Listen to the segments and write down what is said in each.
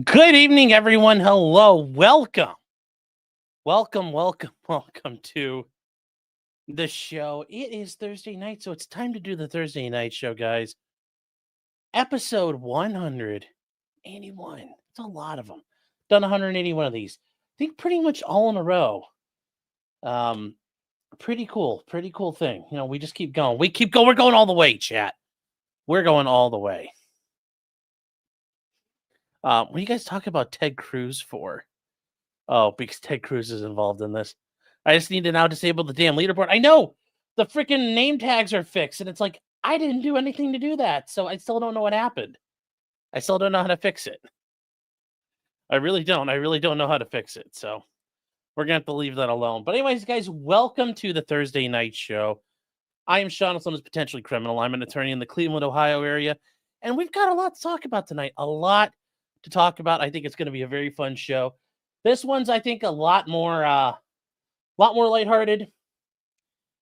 Good evening, everyone. Hello. Welcome to the show. It is Thursday night, so it's time to do the Thursday night show, guys. Episode 181. It's a lot of them. Done 181 of these. I think pretty much all in a row. Pretty cool thing. You know, we just keep going. We keep going. We're going all the way, chat. We're going all the way. What are you guys talking about Ted Cruz for? Oh, because Ted Cruz is involved in this. I just need to now disable the damn leaderboard. I know the freaking name tags are fixed, and it's like, I didn't do anything to do that, so I still don't know what happened. I still don't know how to fix it. I really don't. I really don't know how to fix it, so we're going to have to leave that alone. But anyways, guys, welcome to the Thursday night show. I am Sean, also known as Potentially Criminal. I'm an attorney in the Cleveland, Ohio area, and we've got a lot to talk about tonight. A lot to talk about. I think it's going to be a very fun show. This one's, I think, a lot more lighthearted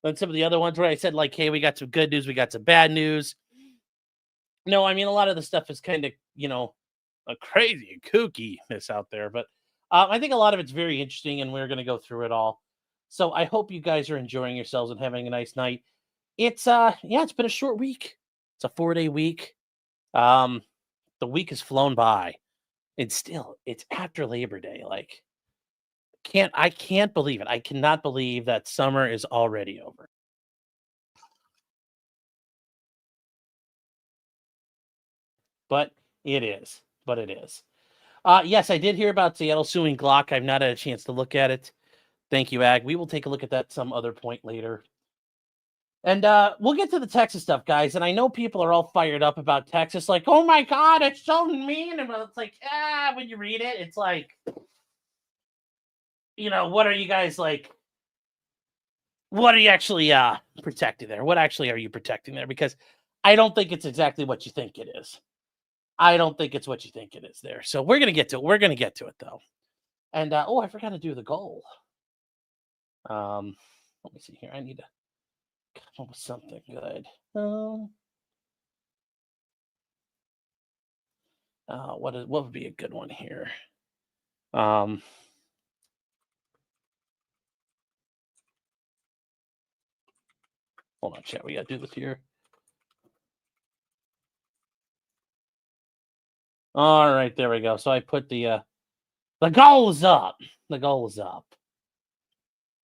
than some of the other ones where I said, like, hey, we got some good news, we got some bad news. No, I mean, a lot of the stuff is kind of, you know, a crazy kookiness out there. But I think a lot of it's very interesting, and we're going to go through it all. So I hope you guys are enjoying yourselves and having a nice night. It's, it's been a short week. It's a 4-day week. The week has flown by. It's after Labor Day. Like, I can't believe it. I cannot believe that summer is already over. But it is. Yes, I did hear about Seattle suing Glock. I've not had a chance to look at it. Thank you, Ag. We will take a look at that some other point later. And we'll get to the Texas stuff, guys. And I know people are all fired up about Texas, like, oh my God, it's so mean. And it's like, when you read it, it's like, you know, what are you guys like? What are you actually protecting there? What actually are you protecting there? Because I don't think it's exactly what you think it is. I don't think it's what you think it is there. So we're going to get to it. We're going to get to it, though. And, I forgot to do the goal. Let me see here. I need to come up with something good. What would be a good one here? Hold on, chat. We got to do this here. All right, there we go. So I put the goal is up. The goal is up.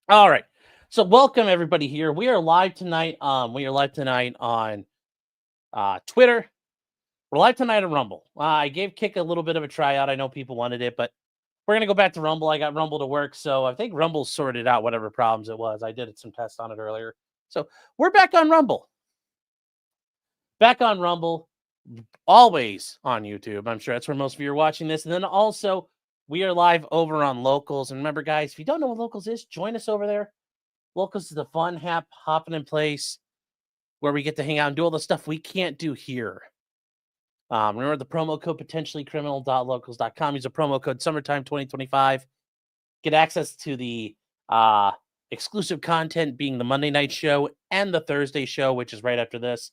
All right. So welcome everybody here. We are live tonight. We are live tonight on Twitter. We're live tonight on Rumble. I gave Kick a little bit of a tryout. I know people wanted it, but we're gonna go back to Rumble. I got Rumble to work, so I think Rumble sorted out whatever problems it was. I did some tests on it earlier. So we're back on Rumble. Back on Rumble. Always on YouTube. I'm sure that's where most of you are watching this. And then also, we are live over on Locals. And remember, guys, if you don't know what Locals is, join us over there. Locals is a fun, hopping in place where we get to hang out and do all the stuff we can't do here. Remember the promo code potentiallycriminal.locals.com. Use a promo code summertime 2025. Get access to the exclusive content being the Monday night show and the Thursday show, which is right after this.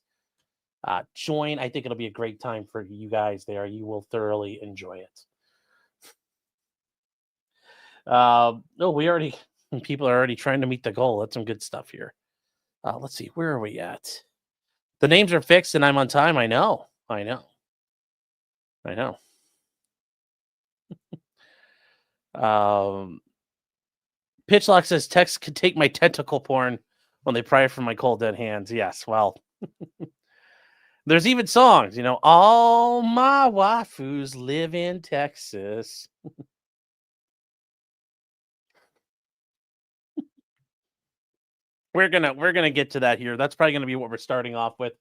Join. I think it'll be a great time for you guys there. You will thoroughly enjoy it. People are already trying to meet the goal. That's some good stuff here. Let's see. Where are we at? The names are fixed and I'm on time. I know. Pitchlock says Tex could take my tentacle porn when they pry from my cold dead hands. Yes, well. There's even songs, you know, all my waifus live in Texas. We're gonna get to that here. That's probably gonna be what we're starting off with.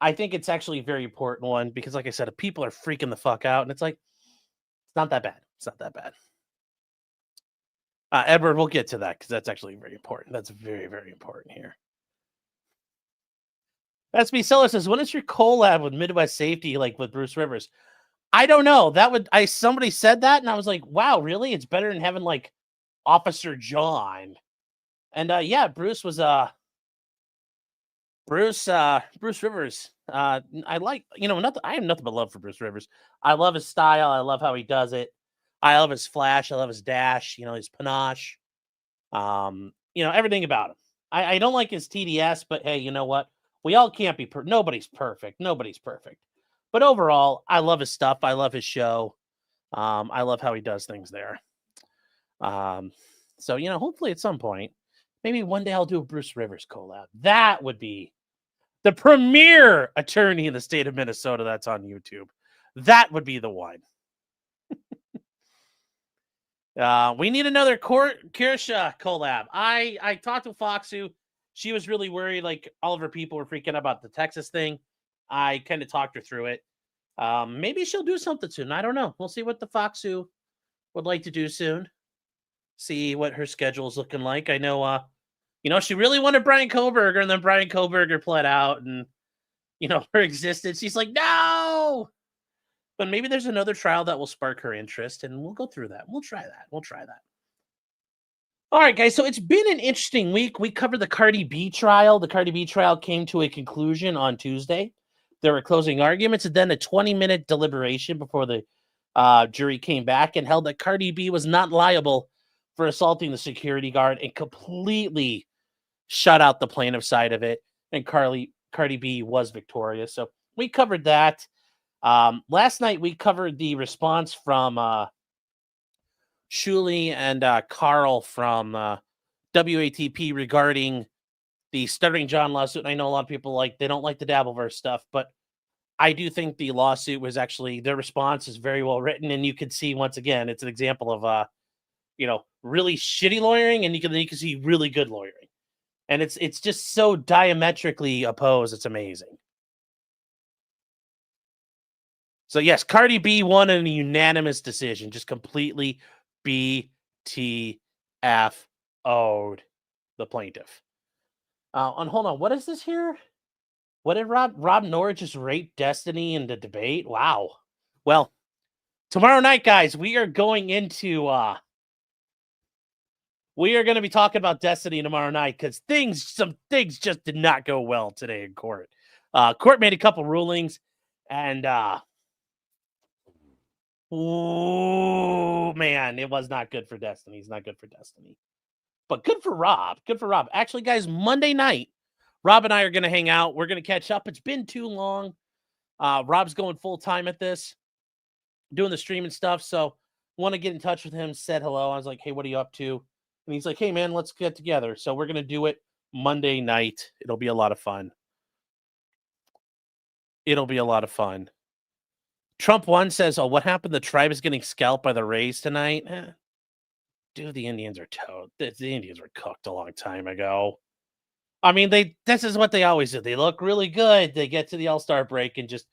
I think it's actually a very important one because, like I said, people are freaking the fuck out, and it's like, it's not that bad. It's not that bad. Edward, we'll get to that because that's actually very important. That's very, very important here. SB Seller says, when is your collab with Midwest Safety, like with Bruce Rivers? I don't know. Somebody said that, and I was like, wow, really? It's better than having like Officer John. And Bruce was Bruce Rivers. I like, I have nothing but love for Bruce Rivers. I love his style. I love how he does it. I love his flash. I love his dash. His panache. Everything about him. I don't like his TDS, but hey, you know what? We all can't be nobody's perfect. Nobody's perfect. But overall, I love his stuff. I love his show. I love how he does things there. So hopefully at some point, maybe one day I'll do a Bruce Rivers collab. That would be the premier attorney in the state of Minnesota that's on YouTube. That would be the one. We need another Kirsha collab. I talked to Foxu. She was really worried, like all of her people were freaking out about the Texas thing. I kind of talked her through it. Maybe she'll do something soon. I don't know. We'll see what the Foxu would like to do soon. See what her schedule is looking like. I know, she really wanted Brian Koberger, and then Brian Koberger pled out, and her existence. She's like, no. But maybe there's another trial that will spark her interest, and we'll go through that. We'll try that. All right, guys. So it's been an interesting week. We covered the Cardi B trial. The Cardi B trial came to a conclusion on Tuesday. There were closing arguments, and then a 20-minute deliberation before the jury came back and held that Cardi B was not liable for assaulting the security guard and completely shut out the plaintiff side of it. And Cardi B was victorious. So we covered that. Last night we covered the response from Shuli and Carl from WATP regarding the Stuttering John lawsuit. And I know a lot of people they don't like the Dabbleverse stuff, but I do think the lawsuit was actually, their response is very well written, and you can see once again it's an example of really shitty lawyering, and you can see really good lawyering, and it's just so diametrically opposed. It's amazing. So yes, Cardi B won in a unanimous decision, just completely BTFO'd the plaintiff. And hold on, what is this here? What did Rob Norris just rape Destiny in the debate? Wow. Well, tomorrow night, guys, we are going into we are going to be talking about Destiny tomorrow night because some things just did not go well today in court. Court made a couple rulings, and oh man, it was not good for Destiny. It's not good for Destiny, but good for Rob. Good for Rob. Actually, guys, Monday night, Rob and I are going to hang out. We're going to catch up. It's been too long. Rob's going full time at this, doing the stream and stuff. So want to get in touch with him. Said hello. I was like, hey, what are you up to? And he's like, hey, man, let's get together. So we're going to do it Monday night. It'll be a lot of fun. Trump 1 says, oh, what happened? The tribe is getting scalped by the Rays tonight. Dude, the Indians are toad. The Indians were cooked a long time ago. I mean, this is what they always do. They look really good. They get to the All-Star break and just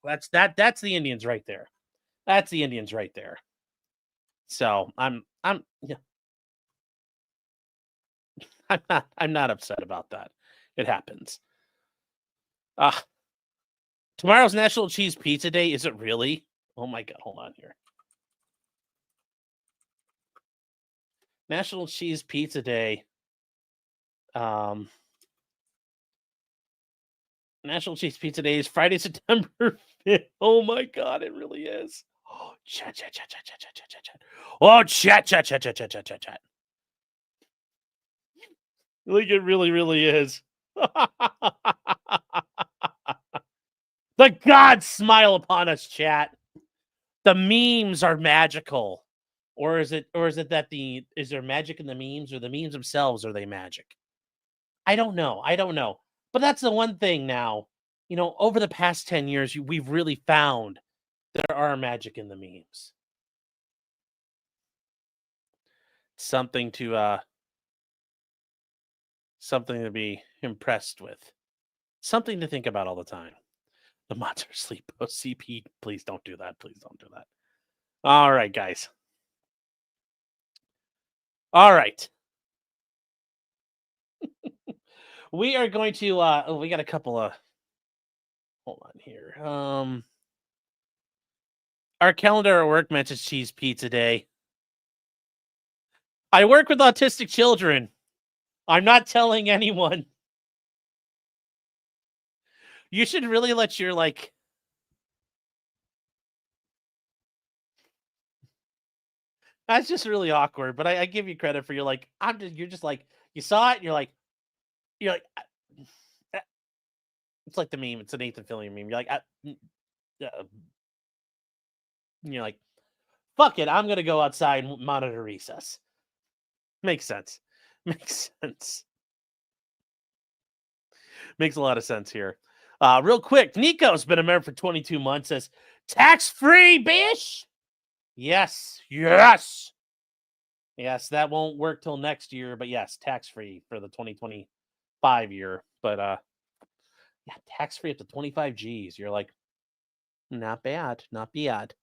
that's the Indians right there. That's the Indians right there. So I'm not upset about that. It happens. Tomorrow's National Cheese Pizza Day. Is it really? Oh my God. Hold on here. National Cheese Pizza Day. National Cheese Pizza Day is Friday, September 5th. Oh my God, it really is. Oh, chat. Oh, chat. Like it really is. The gods smile upon us, chat. The memes are magical. Or is it that is there magic in the memes, or the memes themselves, are they magic? I don't know. But that's the one thing now, over the past 10 years, we've really found there are magic in the memes. Something to be impressed with. Something to think about all the time. The mods are asleep. OCP, please don't do that. All right, guys. All right. We are going to we got a couple of hold on here. Our calendar at work mentions Cheese Pizza Day. I work with autistic children. I'm not telling anyone. You should really let your, like... That's just really awkward, but I give you credit for, you're like, you're just like, you saw it, and you're like, it's like the meme. It's a Nathan Fillion meme. You're like, you're like, fuck it, I'm gonna go outside and monitor recess. Makes sense. Makes sense. Makes a lot of sense here. Real quick, Nico's been a member for 22 months. Says, tax-free, bish! Yes. Yes! Yes, that won't work till next year, but yes, tax-free for the 2025 year. But, yeah, tax-free up to 25 G's. You're like, not bad. Not bad.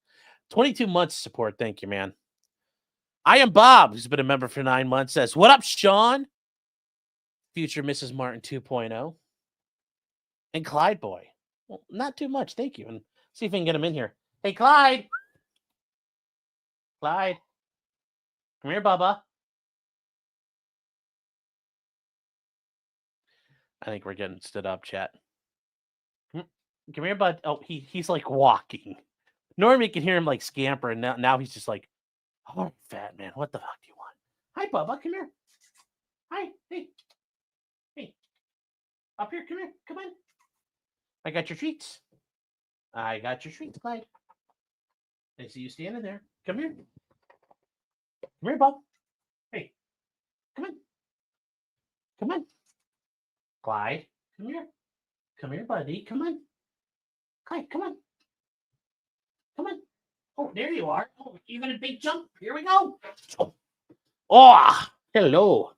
22 months support. Thank you, man. I am Bob, who's been a member for 9 months, says, what up, Sean? Future Mrs. Martin 2.0. And Clyde Boy. Well, not too much. Thank you. And see if we can get him in here. Hey, Clyde. Clyde. Come here, Bubba. I think we're getting stood up, chat. Come here, bud. Oh, he's like walking. Normally you can hear him like scamper, and now he's just like, oh, fat man, what the fuck do you want? Hi, Bubba. Come here. Hi. Hey. Hey. Up here. Come here. Come on. I got your treats. I got your treats, Clyde. I see you standing there. Come here. Come here, Bob. Hey. Come on. Come on. Clyde. Come here. Come here, buddy. Come on. Clyde, come on. Come on. Oh, there you are. Oh, even a big jump. Here we go. Oh, hello.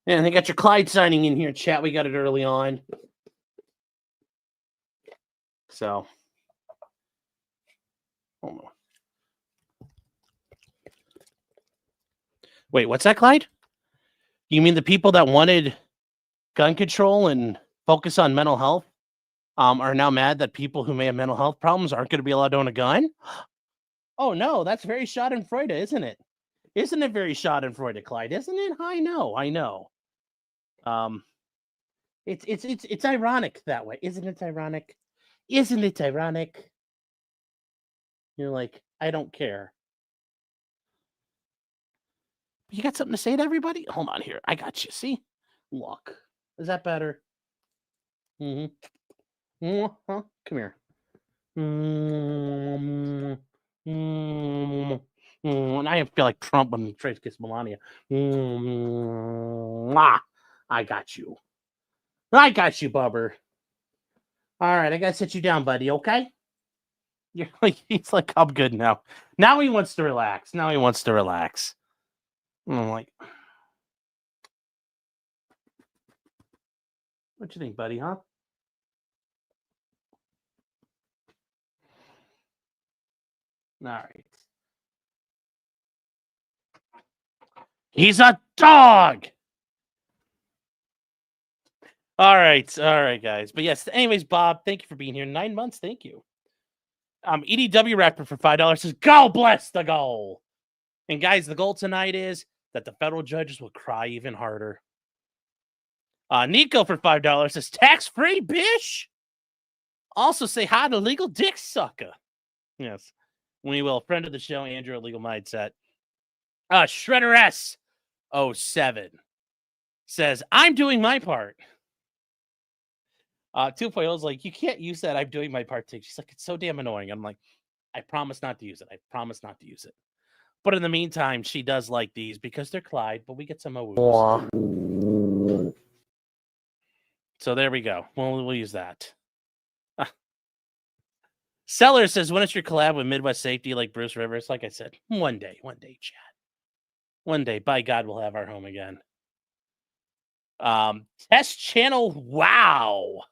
And they got your Clyde signing in here, chat. We got it early on. So, hold on. Wait, what's that, Clyde? You mean the people that wanted gun control and focus on mental health are now mad that people who may have mental health problems aren't going to be allowed to own a gun? Oh, no, that's very Schadenfreude, isn't it? Isn't it very Schadenfreude, Clyde? Isn't it? I know. It's ironic that way. Isn't it ironic? Isn't it ironic? You're like, I don't care. You got something to say to everybody? Hold on here. I got you. See? Look. Is that better? Mm-hmm. Come here. And I feel like Trump when he tries to kiss Melania. I got you. I got you, Bubber. All right, I gotta sit you down, buddy. Okay? You're like, he's like, I'm good now. Now he wants to relax. And I'm like, what you think, buddy? Huh? All right. He's a dog. All right, guys. But yes, anyways, Bob, thank you for being here. 9 months, thank you. EDW Rapper for $5 says, "God bless the goal." And guys, the goal tonight is that the federal judges will cry even harder. Nico for $5 says, "Tax-free, bish." Also say hi to Legal Dick Sucker. Yes, we will. Friend of the show, Andrew at Legal Mindset. Shredder S07 says, "I'm doing my part." 2.0 is like, you can't use that "I'm doing my part" thing. She's like, it's so damn annoying. I'm like, I promise not to use it. But in the meantime, she does like these because they're Clyde, but we get some awoos. So there we go. We'll use that. Seller says, when is your collab with Midwest Safety like Bruce Rivers? Like I said, one day, chat. One day, by God, we'll have our home again. Test Channel Wow.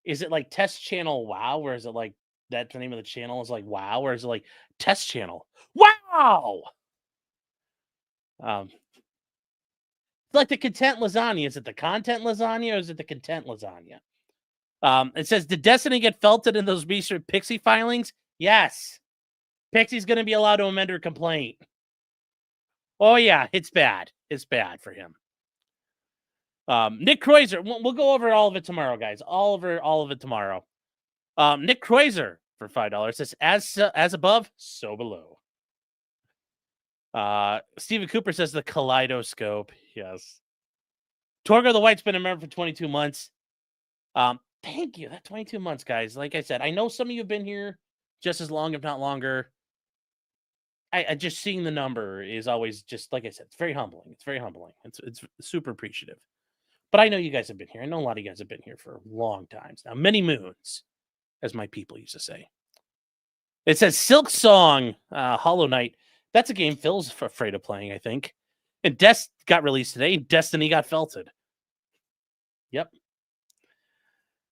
Is it like Test Channel Wow? Or is it like that's the name of the channel is like Wow? Or is it like Test Channel Wow? Like the content lasagna. Is it the content lasagna or is it the content lasagna? It says, did Destiny get felted in those recent Pixie filings? Yes. Pixie's going to be allowed to amend her complaint. Oh, yeah, it's bad. It's bad for him. Nick Kreuzer, we'll go over all of it tomorrow, guys. All of it tomorrow. Nick Kreuzer for $5 says, as above, so below. Stephen Cooper says the kaleidoscope. Yes. Torgo the White's been a member for 22 months. Thank you. That 22 months, guys. Like I said, I know some of you have been here just as long, if not longer. I just seeing the number is always just, like I said, it's very humbling. It's very humbling. It's super appreciative. But I know you guys have been here. I know a lot of you guys have been here for long times now. Many moons, as my people used to say. It says Silk Song, Hollow Knight. That's a game Phil's afraid of playing, I think. And got released today. Destiny got felted. Yep.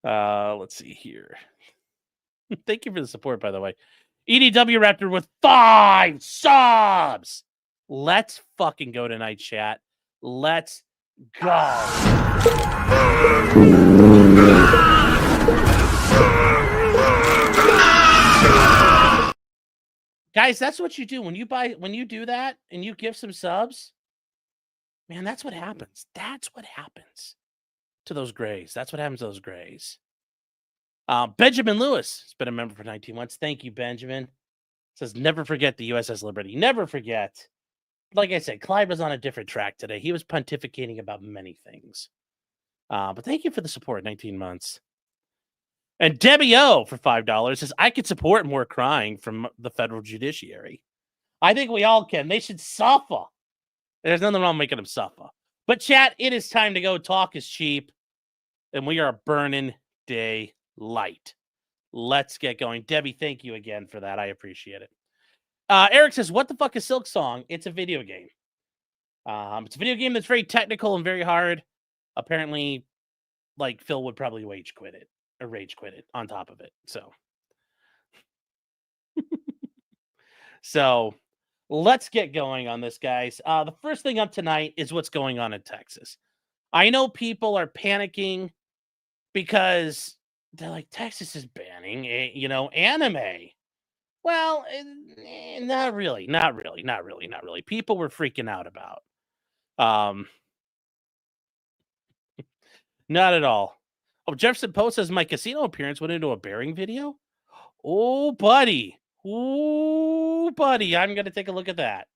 Let's see here. Thank you for the support, by the way. EDW Raptor with 5 subs. Let's fucking go tonight, chat. Let's go. Guys, that's what you do when you do that and you give some subs. Man, that's what happens. That's what happens to those grays. That's what happens to those grays. Benjamin Lewis has been a member for 19 months. Thank you, Benjamin. Says, never forget the USS Liberty. Never forget. Like I said, Clyde was on a different track today. He was pontificating about many things. But thank you for the support, 19 months. And Debbie O for $5 says, I could support more crying from the federal judiciary. I think we all can. They should suffer. There's nothing wrong with making them suffer. But chat, it is time to go. Talk is cheap. And we are burning daylight. Let's get going. Debbie, thank you again for that. I appreciate it. Eric says, what the fuck is Silk Song? It's a video game. It's a video game that's very technical and very hard. Apparently, like, Phil would probably rage quit it on top of it. So let's get going on this, guys. The first thing up tonight is what's going on in Texas. I know people are panicking because they're like, Texas is banning, anime. Well, not really. People were freaking out about. Not at all. Oh, Jefferson Post says my casino appearance went into a bearing video. Oh, buddy. I'm going to take a look at that.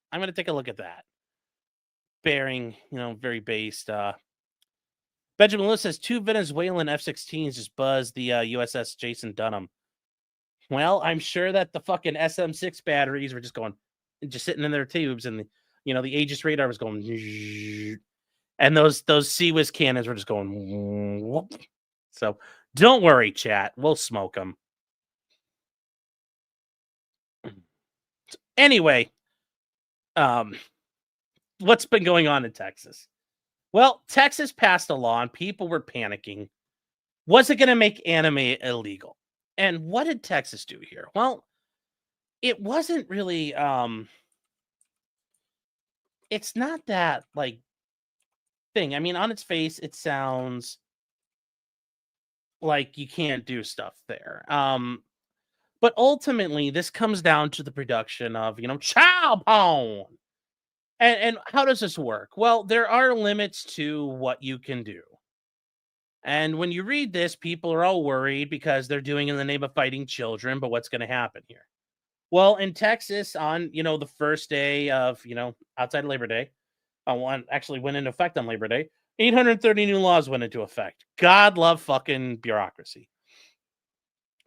Bearing, very based. Benjamin Lewis says 2 Venezuelan F-16s just buzzed the USS Jason Dunham. Well, I'm sure that the fucking SM-6 batteries were just sitting in their tubes, and the Aegis radar was going, and those CWIS cannons were just going. Whoop. So don't worry, chat. We'll smoke them. Anyway, what's been going on in Texas? Well, Texas passed a law, and people were panicking. Was it going to make anime illegal? And what did Texas do here? Well, it wasn't really, it's not that, thing. I mean, on its face, it sounds like you can't do stuff there. But ultimately, this comes down to the production of, child porn. And how does this work? Well, there are limits to what you can do. And when you read this, people are all worried because they're doing in the name of fighting children. But what's going to happen here? Well, in Texas, on the first day of outside of Labor Day, one actually went into effect on Labor Day. 830 new laws went into effect. God love fucking bureaucracy.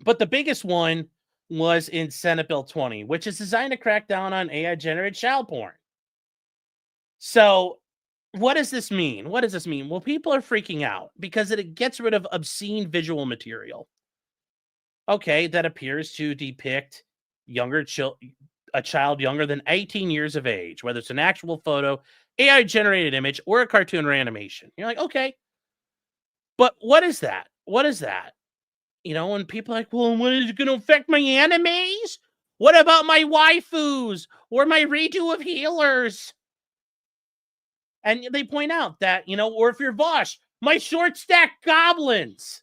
But the biggest one was in Senate Bill 20, which is designed to crack down on AI-generated child porn. So what does this mean? Well, people are freaking out because it gets rid of obscene visual material. Okay, that appears to depict a child younger than 18 years of age, whether it's an actual photo, AI-generated image, or a cartoon or animation. You're like, okay. But what is that? When people are like, well, what is it going to affect my animes? What about my waifus or my redo of healers? And they point out that, or if you're Vosh, my short stack goblins.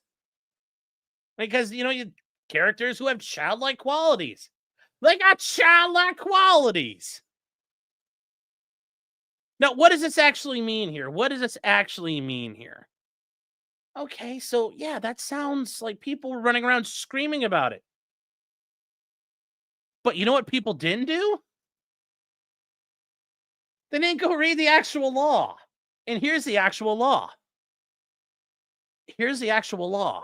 Because, you characters who have childlike qualities. They got childlike qualities. Now, what does this actually mean here? What does this actually mean here? Okay, so yeah, that sounds like people were running around screaming about it. But you know what people didn't do? They didn't go read the actual law. And here's the actual law. Here's the actual law.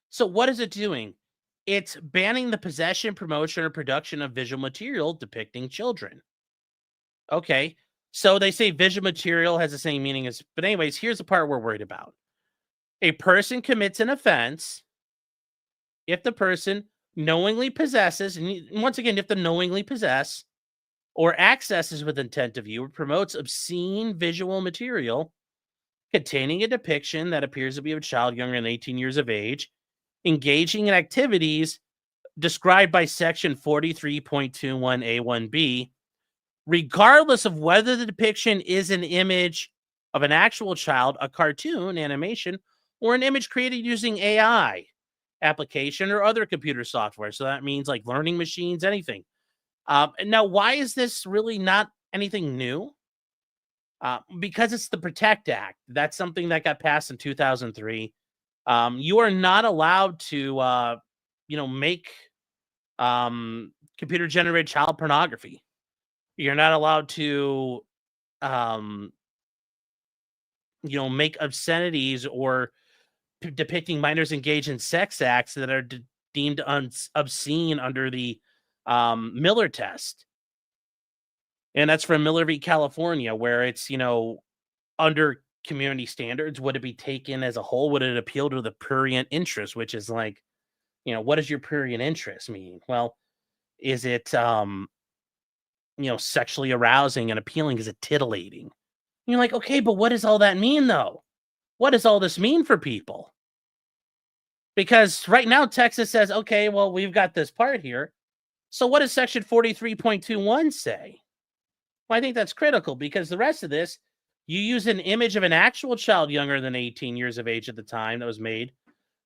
So what is it doing? It's banning the possession, promotion, or production of visual material depicting children. Okay. So they say visual material has the same meaning as, but anyways, here's the part we're worried about. A person commits an offense if the person knowingly possesses, and once again, if the knowingly possess or accesses with intent to view or promotes obscene visual material containing a depiction that appears to be of a child younger than 18 years of age, engaging in activities described by section 43.21A1B, regardless of whether the depiction is an image of an actual child, a cartoon, animation, or an image created using AI application or other computer software. So that means like learning machines, anything. Now, why is this really not anything new? Because it's the Protect Act. That's something that got passed in 2003. You are not allowed to, make computer-generated child pornography. You're not allowed to, make obscenities or depicting minors engaged in sex acts that are deemed obscene under the Miller test. And that's from Miller v. California, where it's, under community standards, would it be taken as a whole? Would it appeal to the prurient interest, which is like, what does your prurient interest mean? Well, is it, sexually arousing and appealing? Is it titillating? And you're like, okay, but what does all that mean, though? What does all this mean for people? Because right now, Texas says, okay, well, we've got this part here. So what does section 43.21 say? Well, I think that's critical because the rest of this, you use an image of an actual child younger than 18 years of age at the time that was made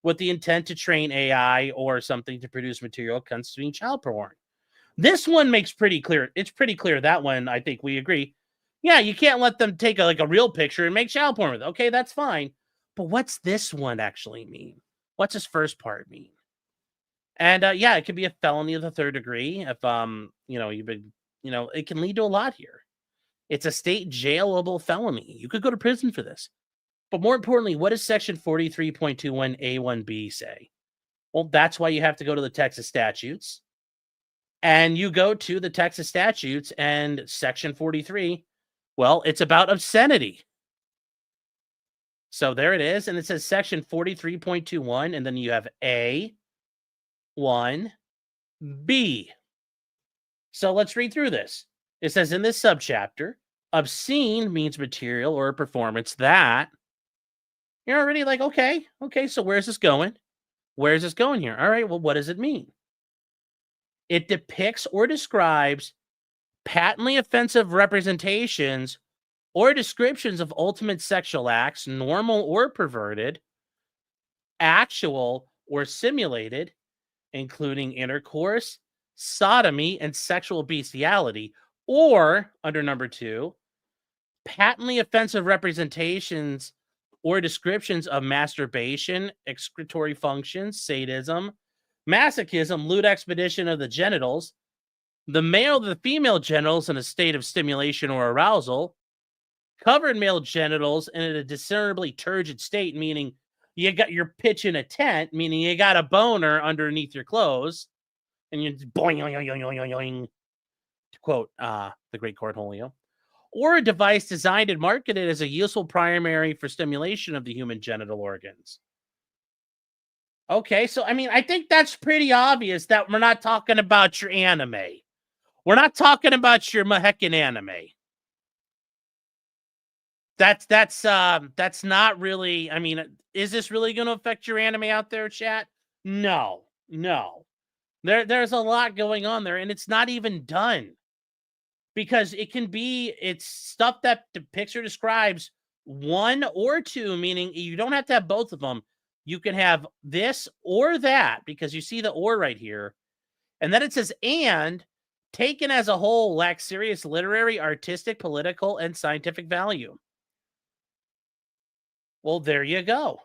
with the intent to train AI or something to produce material constituting child porn. This one makes pretty clear. It's pretty clear. That one, I think we agree. Yeah, you can't let them take a real picture and make child porn with it. Okay, that's fine. But what's this one actually mean? What's this first part mean? And it could be a felony of the third degree if you've been, it can lead to a lot here. It's a state jailable felony. You could go to prison for this. But more importantly, what does section 43.21A1B say? Well, that's why you have to go to the Texas statutes. And you go to the Texas statutes and section 43, well, it's about obscenity. So there it is. And it says section 43.21, and then you have A1B. So let's read through this. It says in this subchapter, obscene means material or a performance that you're already like, okay, so where's this going? Where's this going here? All right, well, what does it mean? It depicts or describes patently offensive representations or descriptions of ultimate sexual acts, normal or perverted, actual or simulated, including intercourse, sodomy, and sexual bestiality, or, under number 2, patently offensive representations or descriptions of masturbation, excretory functions, sadism, masochism, lewd expedition of the genitals, the male to the female genitals in a state of stimulation or arousal, covered male genitals in a discernibly turgid state, meaning you're pitching a tent, meaning you got a boner underneath your clothes, and you're boing, boing, boing, boing, boing, to quote the great Cornholio, or a device designed and marketed as a useful primary for stimulation of the human genital organs. Okay, so I think that's pretty obvious that we're not talking about your anime. We're not talking about your heckin' anime. That's not really. Is this really going to affect your anime out there, chat? No. There's a lot going on there, and it's not even done. Because it's stuff that depicts or describes one or two, meaning you don't have to have both of them. You can have this or that, because you see the or right here. And then it says, and taken as a whole, lacks serious literary, artistic, political, and scientific value. Well, there you go.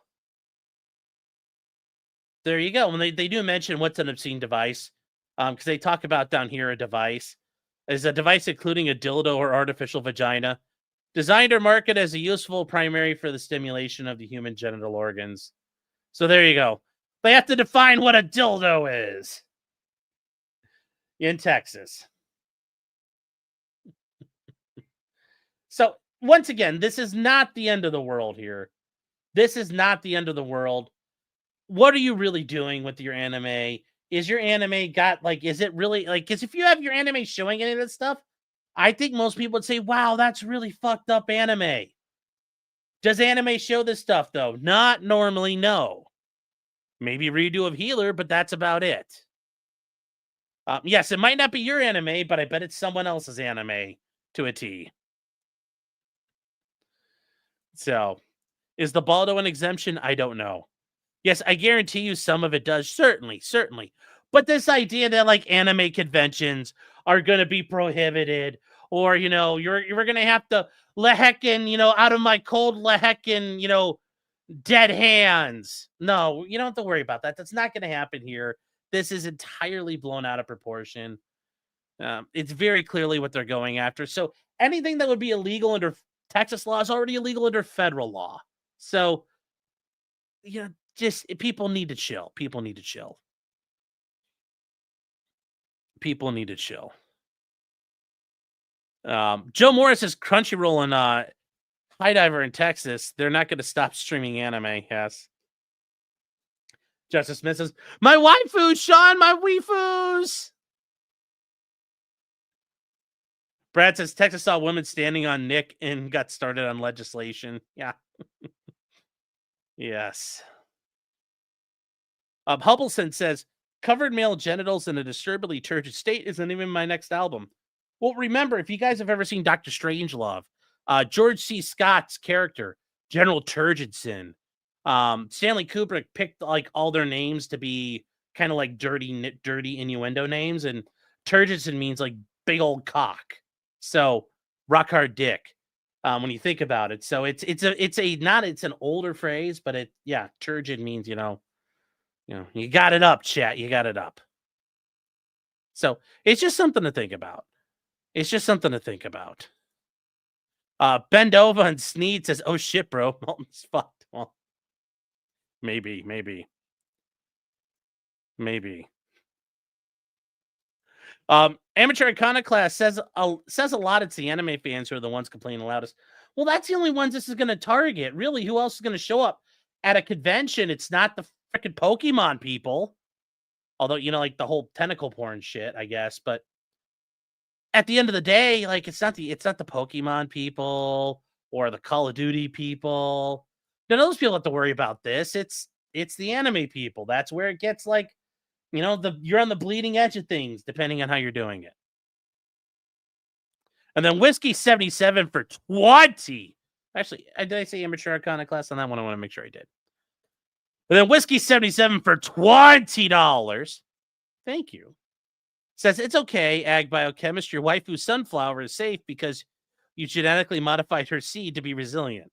There you go. When they do mention what's an obscene device, because they talk about down here a device is a device including a dildo or artificial vagina, designed or marketed as a useful primary for the stimulation of the human genital organs. So there you go. They have to define what a dildo is in Texas. So once again, this is not the end of the world here. This is not the end of the world. What are you really doing with your anime? Is your anime got like, is it really like, because if you have your anime showing any of this stuff, I think most people would say, wow, that's really fucked up anime. Does anime show this stuff though? Not normally, no. Maybe redo of Healer, but that's about it. Yes, it might not be your anime, but I bet it's someone else's anime to a T. So, is the Baldo an exemption? I don't know. Yes, I guarantee you some of it does. Certainly, certainly. But this idea that like anime conventions are going to be prohibited, or you're going to have to leheckin, out of my cold leheckin, dead hands. No, you don't have to worry about that. That's not going to happen here. This is entirely blown out of proportion. It's very clearly what they're going after. So anything that would be illegal under Texas law is already illegal under federal law. So, just people need to chill. People need to chill. People need to chill. Joe Morris is Crunchyroll and High Diver in Texas. They're not going to stop streaming anime. Yes. Justice Smith says, my waifus, Sean, my waifus. Brad says, Texas saw women standing on Nick and got started on legislation. Yeah. Yes. Hubbleson says, covered male genitals in a disturbingly turgid state isn't even my next album. Well, remember, if you guys have ever seen Dr. Strangelove, George C. Scott's character, General Turgidson, Stanley Kubrick picked like all their names to be kind of like dirty innuendo names, and Turgidson means like big old cock. So rock hard dick. When you think about it, so it's an older phrase, but turgid means you got it up, chat. You got it up. So it's just something to think about. It's just something to think about. Bendova and Sneed says, oh shit, bro. Molten's fucked. Well, maybe. Amateur Iconoclast says a lot. It's the anime fans who are the ones complaining the loudest. Well, that's the only ones this is going to target. Really, who else is going to show up at a convention? It's not the freaking Pokemon people. Although, like the whole tentacle porn shit, I guess. But at the end of the day, like it's not the Pokemon people or the Call of Duty people. None of those people have to worry about this. It's the anime people. That's where it gets like, you're on the bleeding edge of things, depending on how you're doing it. And then Whiskey 77 for 20. Actually, did I say Amateur Iconoclast on that one? I want to make sure I did. And then Whiskey 77 for $20. Thank you. Says, it's okay, Ag Biochemist. Your waifu Sunflower is safe because you genetically modified her seed to be resilient.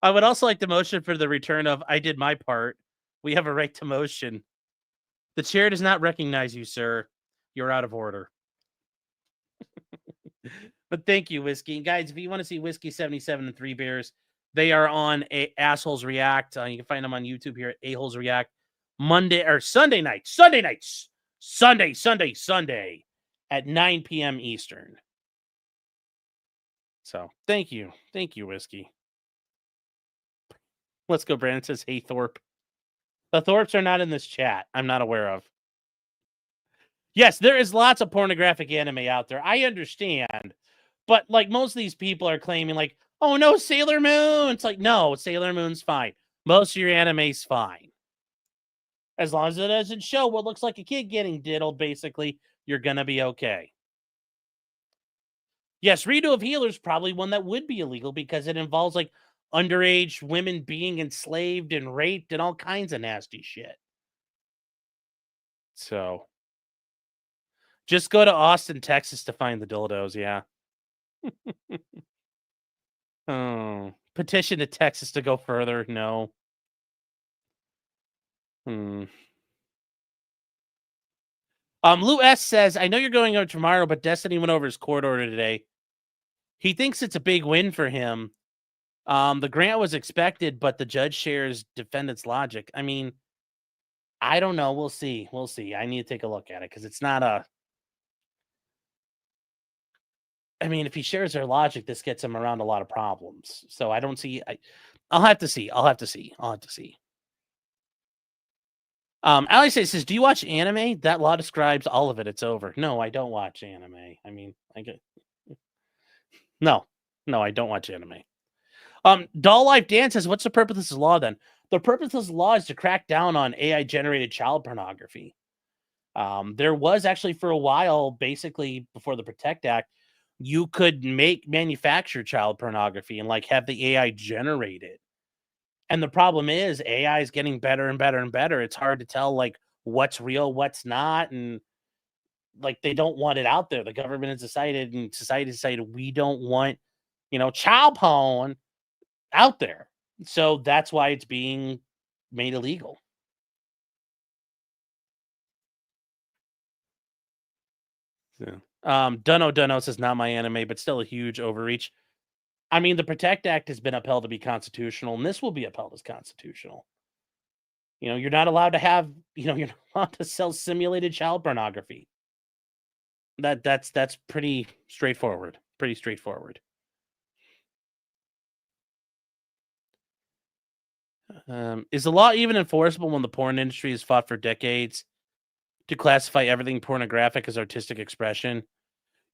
I would also like to motion for the return of I did my part. We have a right to motion. The chair does not recognize you, sir. You're out of order. But thank you, Whiskey. And guys, if you want to see Whiskey 77 and 3 Bears, they are on Assholes React. You can find them on YouTube here at A-Holes React. Sunday nights at 9 p.m. Eastern. So thank you, Whiskey. Let's go. Brandon says, hey, Thorpe. The Thorpes are not in this chat. I'm not aware of. Yes, there is lots of pornographic anime out there. I understand. But like most of these people are claiming like, oh no, Sailor Moon. It's like, no, Sailor Moon's fine. Most of your anime's fine. As long as it doesn't show what looks like a kid getting diddled, basically, you're going to be okay. Yes, redo of Healer's probably one that would be illegal because it involves like underage women being enslaved and raped and all kinds of nasty shit. So, Just go to Austin, Texas to find the dildos, yeah. Oh. Petition to Texas to go further, no. Lou S says, I know you're going over tomorrow, but Destiny went over his court order today. He thinks it's a big win for him. The grant was expected, but the judge shares defendant's logic. I mean, I don't know. We'll see. We'll see. I need to take a look at it because it's not a. I mean, if he shares their logic, this gets him around a lot of problems. So I don't see. I'll have to see. I'll have to see. Ali says, do you watch anime? That law describes all of it. It's over. No, I don't watch anime. I mean, no, I don't watch anime. Doll Life Dan says, what's the purpose of this law then? The purpose of this law is to crack down on AI-generated child pornography. There was actually for a while, basically before the Protect Act, you could manufacture child pornography and like have the AI generate it. And the problem is AI is getting better and better and better. It's hard to tell like what's real, what's not. And like, they don't want it out there. The government has decided and society decided we don't want, child porn out there. So that's why it's being made illegal. So, Dunno says not my anime, but still a huge overreach. I mean, the Protect Act has been upheld to be constitutional, and this will be upheld as constitutional. You're not allowed to have, you're not allowed to sell simulated child pornography. That's pretty straightforward. Pretty straightforward. Is the law even enforceable when the porn industry has fought for decades to classify everything pornographic as artistic expression?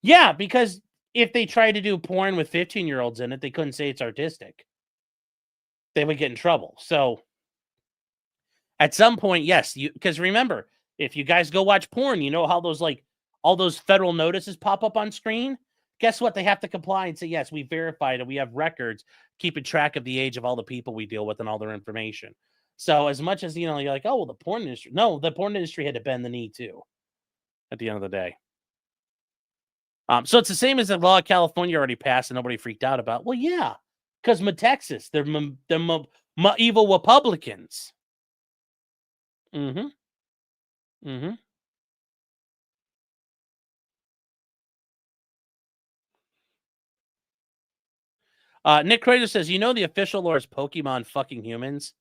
Yeah, because if they tried to do porn with 15-year-olds in it, they couldn't say it's artistic. They would get in trouble. So at some point, yes, because remember, if you guys go watch porn, you know how those like all those federal notices pop up on screen? Guess what? They have to comply and say, yes, we verified it. We have records keeping track of the age of all the people we deal with and all their information. So as much as, you're like, oh, well, the porn industry. No, the porn industry had to bend the knee too at the end of the day. So it's the same as the law California already passed and nobody freaked out about. Well, yeah, because Texas, they're evil Republicans. Mm-hmm. Mm-hmm. Nick Crater says, the official lore is Pokemon fucking humans.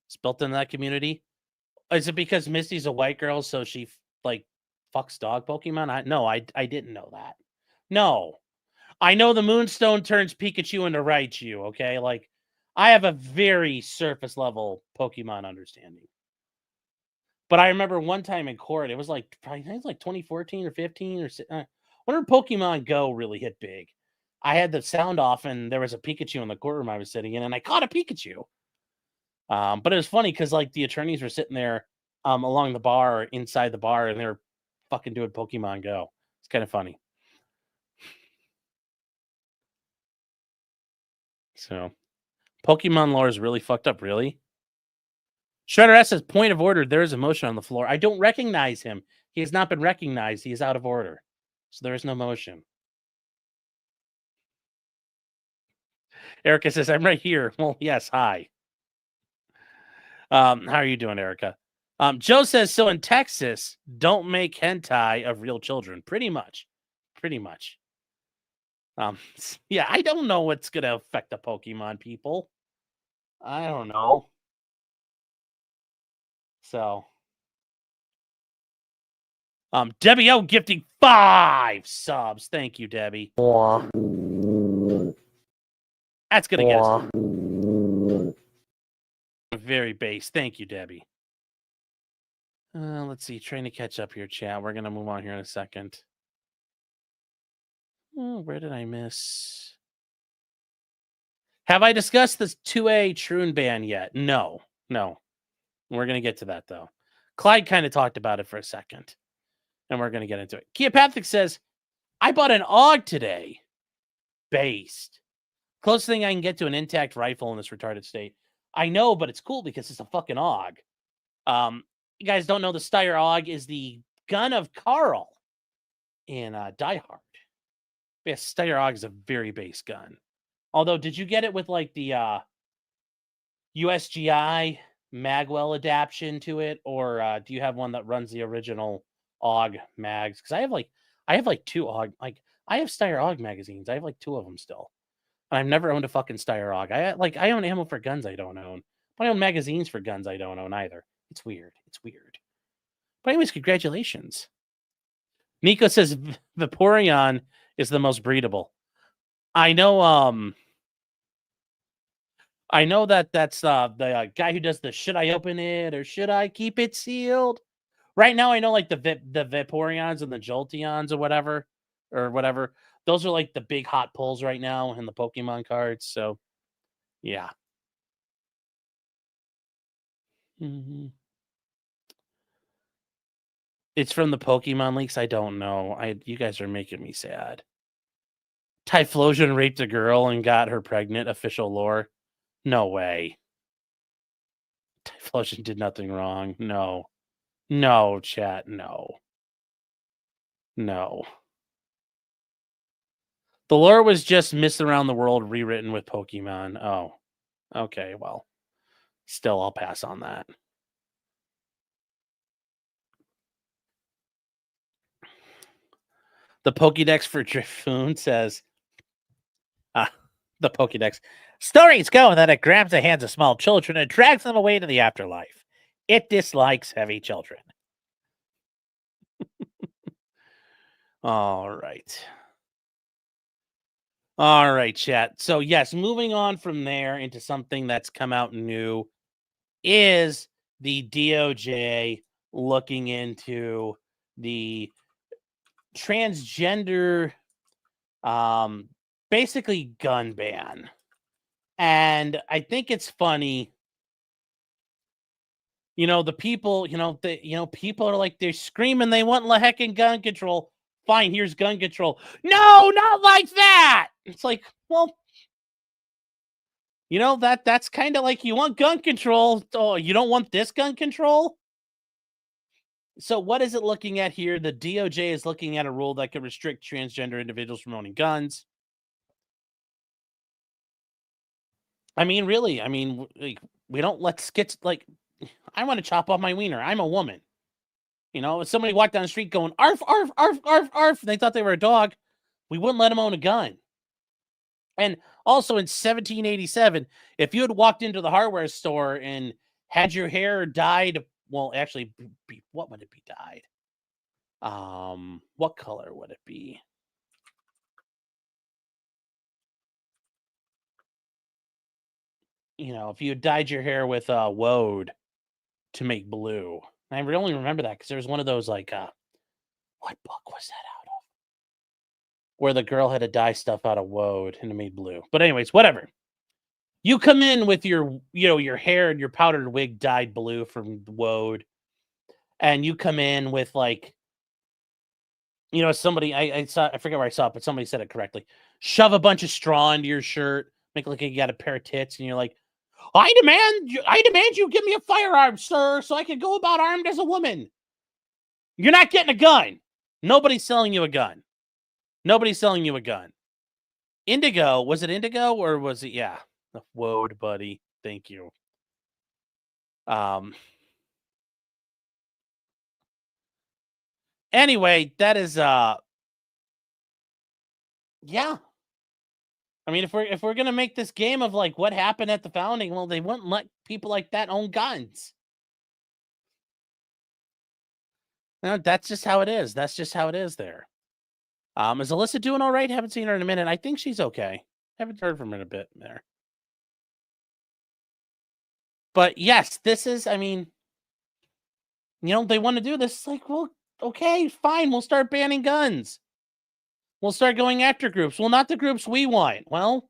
It's built in that community. Is it because Misty's a white girl, so she like fucks dog Pokemon? No, I didn't know that. No. I know the Moonstone turns Pikachu into Raichu, okay? Like, I have a very surface level Pokemon understanding. But I remember one time in court, it was like, I think it's like 2014 or 15 or whenever Pokemon Go really hit big. I had the sound off and there was a Pikachu in the courtroom I was sitting in and I caught a Pikachu. But it was funny because like the attorneys were sitting there along the bar, inside the bar, and they were fucking doing Pokemon Go. It's kind of funny. So Pokemon lore is really fucked up, really. Shredder S says, point of order, there is a motion on the floor. I don't recognize him. He has not been recognized. He is out of order. So there is no motion. Erica says, I'm right here. Well, yes, hi. How are you doing, Erica? Joe says, so in Texas, don't make hentai of real children. Pretty much. Yeah, I don't know what's going to affect the Pokemon people. I don't know. So, Debbie O gifting 5 subs. Thank you, Debbie. That's going to get us very base. Thank you, Debbie. Let's see. Trying to catch up here, chat. We're going to move on here in a second. Oh, where did I miss? Have I discussed this 2A Troon Ban yet? No. We're going to get to that, though. Clyde kind of talked about it for a second, and we're going to get into it. Keopathic says, I bought an AUG today. Based. Closest thing I can get to an intact rifle in this retarded state. I know, but it's cool because it's a fucking AUG. You guys don't know the Steyr AUG is the gun of Carl. in Die Hard. Yeah, Steyr-AUG is a very base gun. Although, did you get it with like the USGI Magwell adaptation to it, or do you have one that runs the original AUG mags? Because I have like two AUG, like I have Steyr-AUG magazines. I have like two of them still. And I've never owned a fucking Steyr-AUG. I own ammo for guns I don't own. But I own magazines for guns I don't own either. It's weird. It's weird. But anyways, congratulations. Nico says Vaporeon is the most breedable. I know that's the guy who does the should I open it or should I keep it sealed? Right now I know like the Vaporeons and the Jolteons or whatever. Those are like the big hot pulls right now in the Pokemon cards. So yeah. Mm-hmm. It's from the Pokemon leaks. I don't know. You guys are making me sad. Typhlosion raped a girl and got her pregnant. Official lore. No way. Typhlosion did nothing wrong. No. No, chat. No. No. The lore was just Myths Around the World rewritten with Pokemon. Oh. Okay, well. Still, I'll pass on that. The Pokédex for Driffoon says, the Pokédex. Stories go that it grabs the hands of small children and drags them away to the afterlife. It dislikes heavy children. All right. All right, chat. So, yes, moving on from there into something that's come out new is the DOJ looking into the transgender basically gun ban. And I think it's funny, the people, people are like, they're screaming they want heckin' gun control. Fine, here's gun control. No, not like that. It's like, well, that's kind of like, you want gun control. Oh, you don't want this gun control? So what is it looking at here? The DOJ is looking at a rule that could restrict transgender individuals from owning guns. I mean, really, like, we don't let skits, like, I want to chop off my wiener. I'm a woman. If somebody walked down the street going, arf, arf, arf, arf, arf, and they thought they were a dog, we wouldn't let them own a gun. And also in 1787, if you had walked into the hardware store and had your hair dyed, well, actually, what would it be dyed? What color would it be? If you had dyed your hair with woad to make blue. I only remember that because there was one of those, like, what book was that out of? Where the girl had to dye stuff out of woad and it made blue. But anyways, whatever. You come in with your, your hair and your powdered wig dyed blue from woad. And you come in with, like, somebody, I forget where I saw it, but somebody said it correctly. Shove a bunch of straw into your shirt, make it like you got a pair of tits, and you're like, I demand you give me a firearm, sir, so I can go about armed as a woman. You're not getting a gun. Nobody's selling you a gun. Nobody's selling you a gun. Indigo, was it Indigo or was it, yeah, the woad, buddy. Thank you. Anyway, that is yeah. I mean, if we're gonna make this game of like what happened at the founding, well, they wouldn't let people like that own guns. No, that's just how it is. That's just how it is there. Is Alyssa doing all right? Haven't seen her in a minute. I think she's okay. Haven't heard from her in a bit there. But yes, this is, I mean, they want to do this. It's like, well, okay, fine. We'll start banning guns. We'll start going after groups. Well, not the groups we want. Well,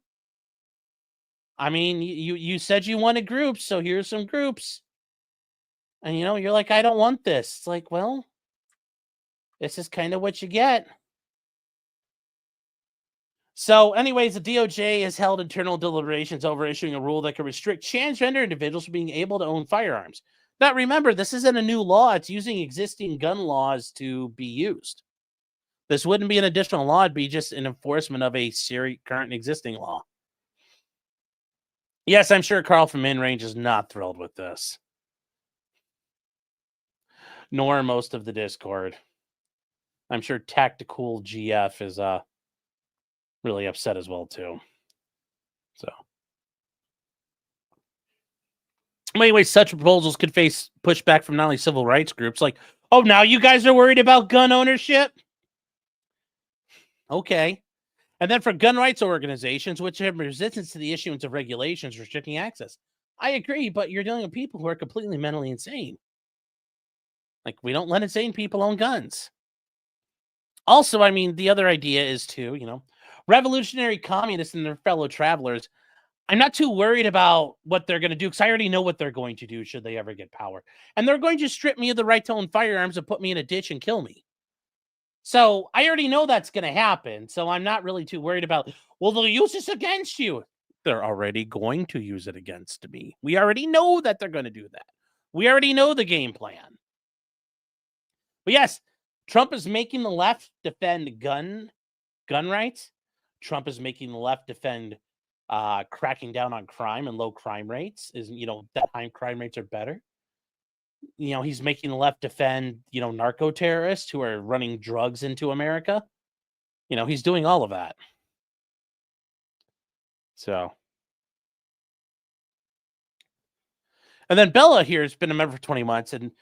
I mean, you said you wanted groups, so here's some groups. And, you're like, I don't want this. It's like, well, this is kind of what you get. So, anyways, the DOJ has held internal deliberations over issuing a rule that could restrict transgender individuals from being able to own firearms. Now, remember, this isn't a new law. It's using existing gun laws to be used. This wouldn't be an additional law. It'd be just an enforcement of a current existing law. Yes, I'm sure Carl from InRange is not thrilled with this. Nor most of the Discord. I'm sure Tactical GF is really upset as well, too. So. Anyway, such proposals could face pushback from not only civil rights groups, like, oh, now you guys are worried about gun ownership? Okay. And then for gun rights organizations, which have resistance to the issuance of regulations restricting access. I agree, but you're dealing with people who are completely mentally insane. Like, we don't let insane people own guns. Also, I mean, the other idea is to, revolutionary communists and their fellow travelers. I'm not too worried about what they're going to do because I already know what they're going to do should they ever get power. And they're going to strip me of the right to own firearms and put me in a ditch and kill me. So I already know that's going to happen. So I'm not really too worried about, well, they'll use this against you. They're already going to use it against me. We already know that they're going to do that. We already know the game plan. But yes, Trump is making the left defend gun rights. Trump is making the left defend cracking down on crime and low crime rates. That high crime rates are better. He's making the left defend, narco terrorists who are running drugs into America. He's doing all of that. So. And then Bella here has been a member for 20 months. And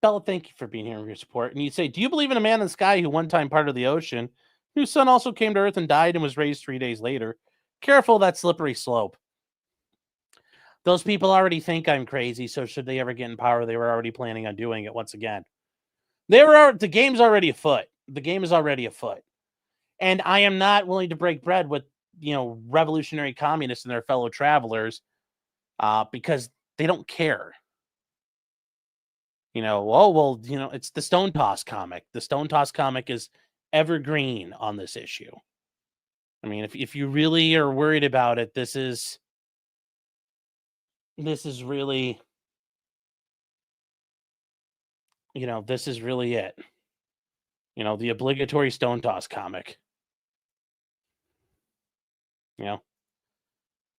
Bella, thank you for being here and your support. And you say, do you believe in a man in the sky who one time parted the ocean, whose son also came to Earth and died and was raised 3 days later? Careful that slippery slope. Those people already think I'm crazy, so should they ever get in power, they were already planning on doing it once again. The game's already afoot. The game is already afoot. And I am not willing to break bread with, revolutionary communists and their fellow travelers because they don't care. It's the Stone Toss comic. The Stone Toss comic is evergreen on this issue. I mean, if you really are worried about it, this is really, this is really it. The obligatory Stone Toss comic.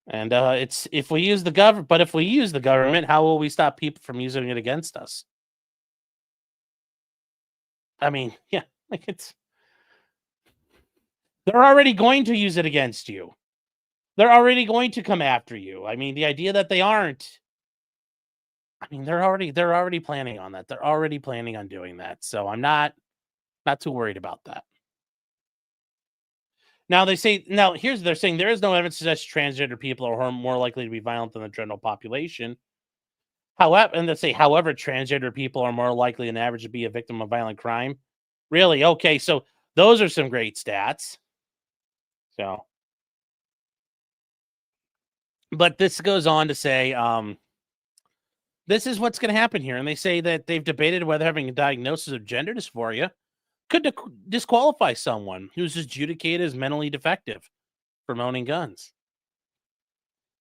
And it's if we use the government, but if we use the government, how will we stop people from using it against us? I mean, yeah, they're already going to use it against you. They're already going to come after you. I mean, the idea that they aren't, I mean, they're already planning on that. They're already planning on doing that. So I'm not too worried about that. Now they're saying there is no evidence to suggest transgender people are more likely to be violent than the general population. However, transgender people are more likely than average to be a victim of violent crime. Really? Okay, so those are some great stats. So, but this goes on to say, this is what's going to happen here. And they say that they've debated whether having a diagnosis of gender dysphoria could disqualify someone who's adjudicated as mentally defective from owning guns.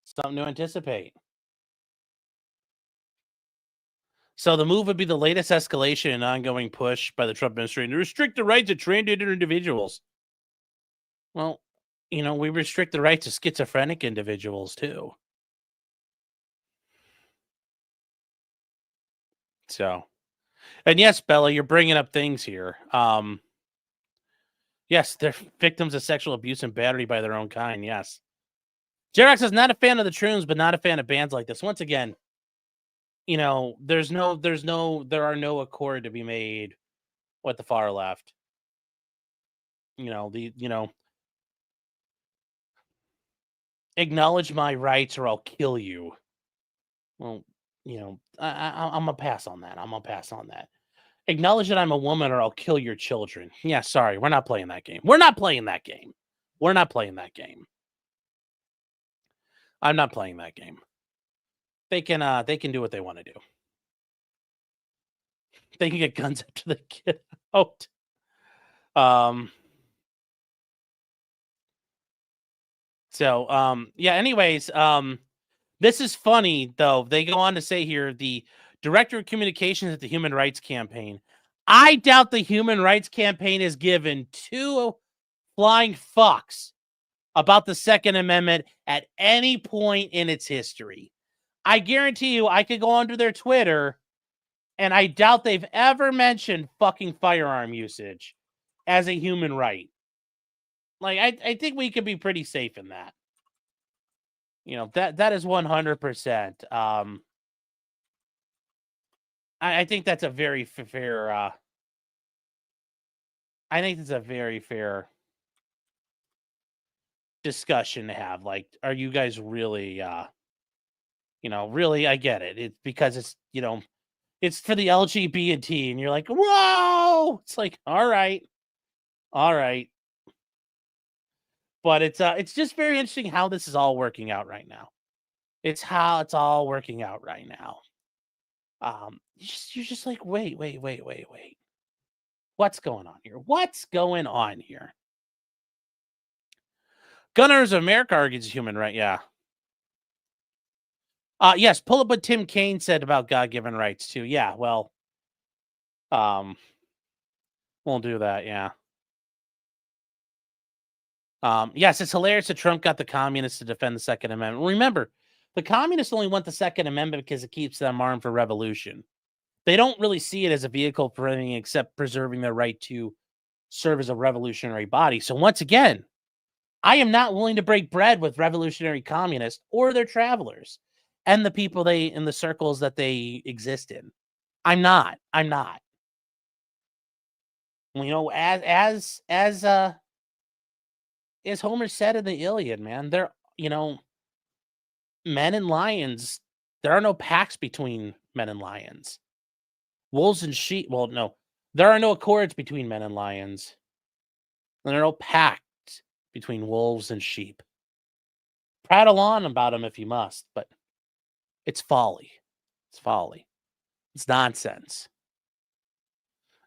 Something to anticipate. So the move would be the latest escalation and ongoing push by the Trump administration to restrict the rights of transgender individuals. Well, we restrict the rights of schizophrenic individuals too. So, and yes, Bella, you're bringing up things here. Yes, they're victims of sexual abuse and battery by their own kind. Yes. Jerax is not a fan of the Troons, but not a fan of bands like this. Once again, there are no accord to be made with the far left. Acknowledge my rights or I'll kill you. Well, I'm gonna pass on that. Acknowledge that I'm a woman or I'll kill your children. Yeah, sorry, we're not playing that game. I'm not playing that game. They can do what they want to do. They can get guns after they get out. Yeah, anyways, this is funny, though. They go on to say here, the director of communications at the Human Rights Campaign. I doubt the Human Rights Campaign has given two flying fucks about the Second Amendment at any point in its history. I guarantee you, I could go onto their Twitter, and I doubt they've ever mentioned fucking firearm usage as a human right. Like, I think we could be pretty safe in that. You know, that is 100%. I think that's a very fair. I think it's a very fair discussion to have. Like, are you guys really? Really, I get it. It's because it's it's for the LGBT, and you're like, whoa! It's like, all right. But it's just very interesting how this is all working out right now. It's how it's all working out right now. You're just like, wait. What's going on here? What's going on here? Gunners of America argues human right. Yeah. Yes, pull up what Tim Kaine said about God-given rights too. Yeah, well, we'll do that. Yeah. Yes, it's hilarious that Trump got the communists to defend the Second Amendment. Remember, the communists only want the Second Amendment because it keeps them armed for revolution. They don't really see it as a vehicle for anything except preserving their right to serve as a revolutionary body. So once again, I am not willing to break bread with revolutionary communists or their travelers and the people in the circles that they exist in. I'm not. You know, as Homer said in the Iliad, man, men and lions, there are no pacts between men and lions. Wolves and sheep, well, no. There are no accords between men and lions. There are no pacts between wolves and sheep. Prattle on about them if you must, but it's folly. It's nonsense.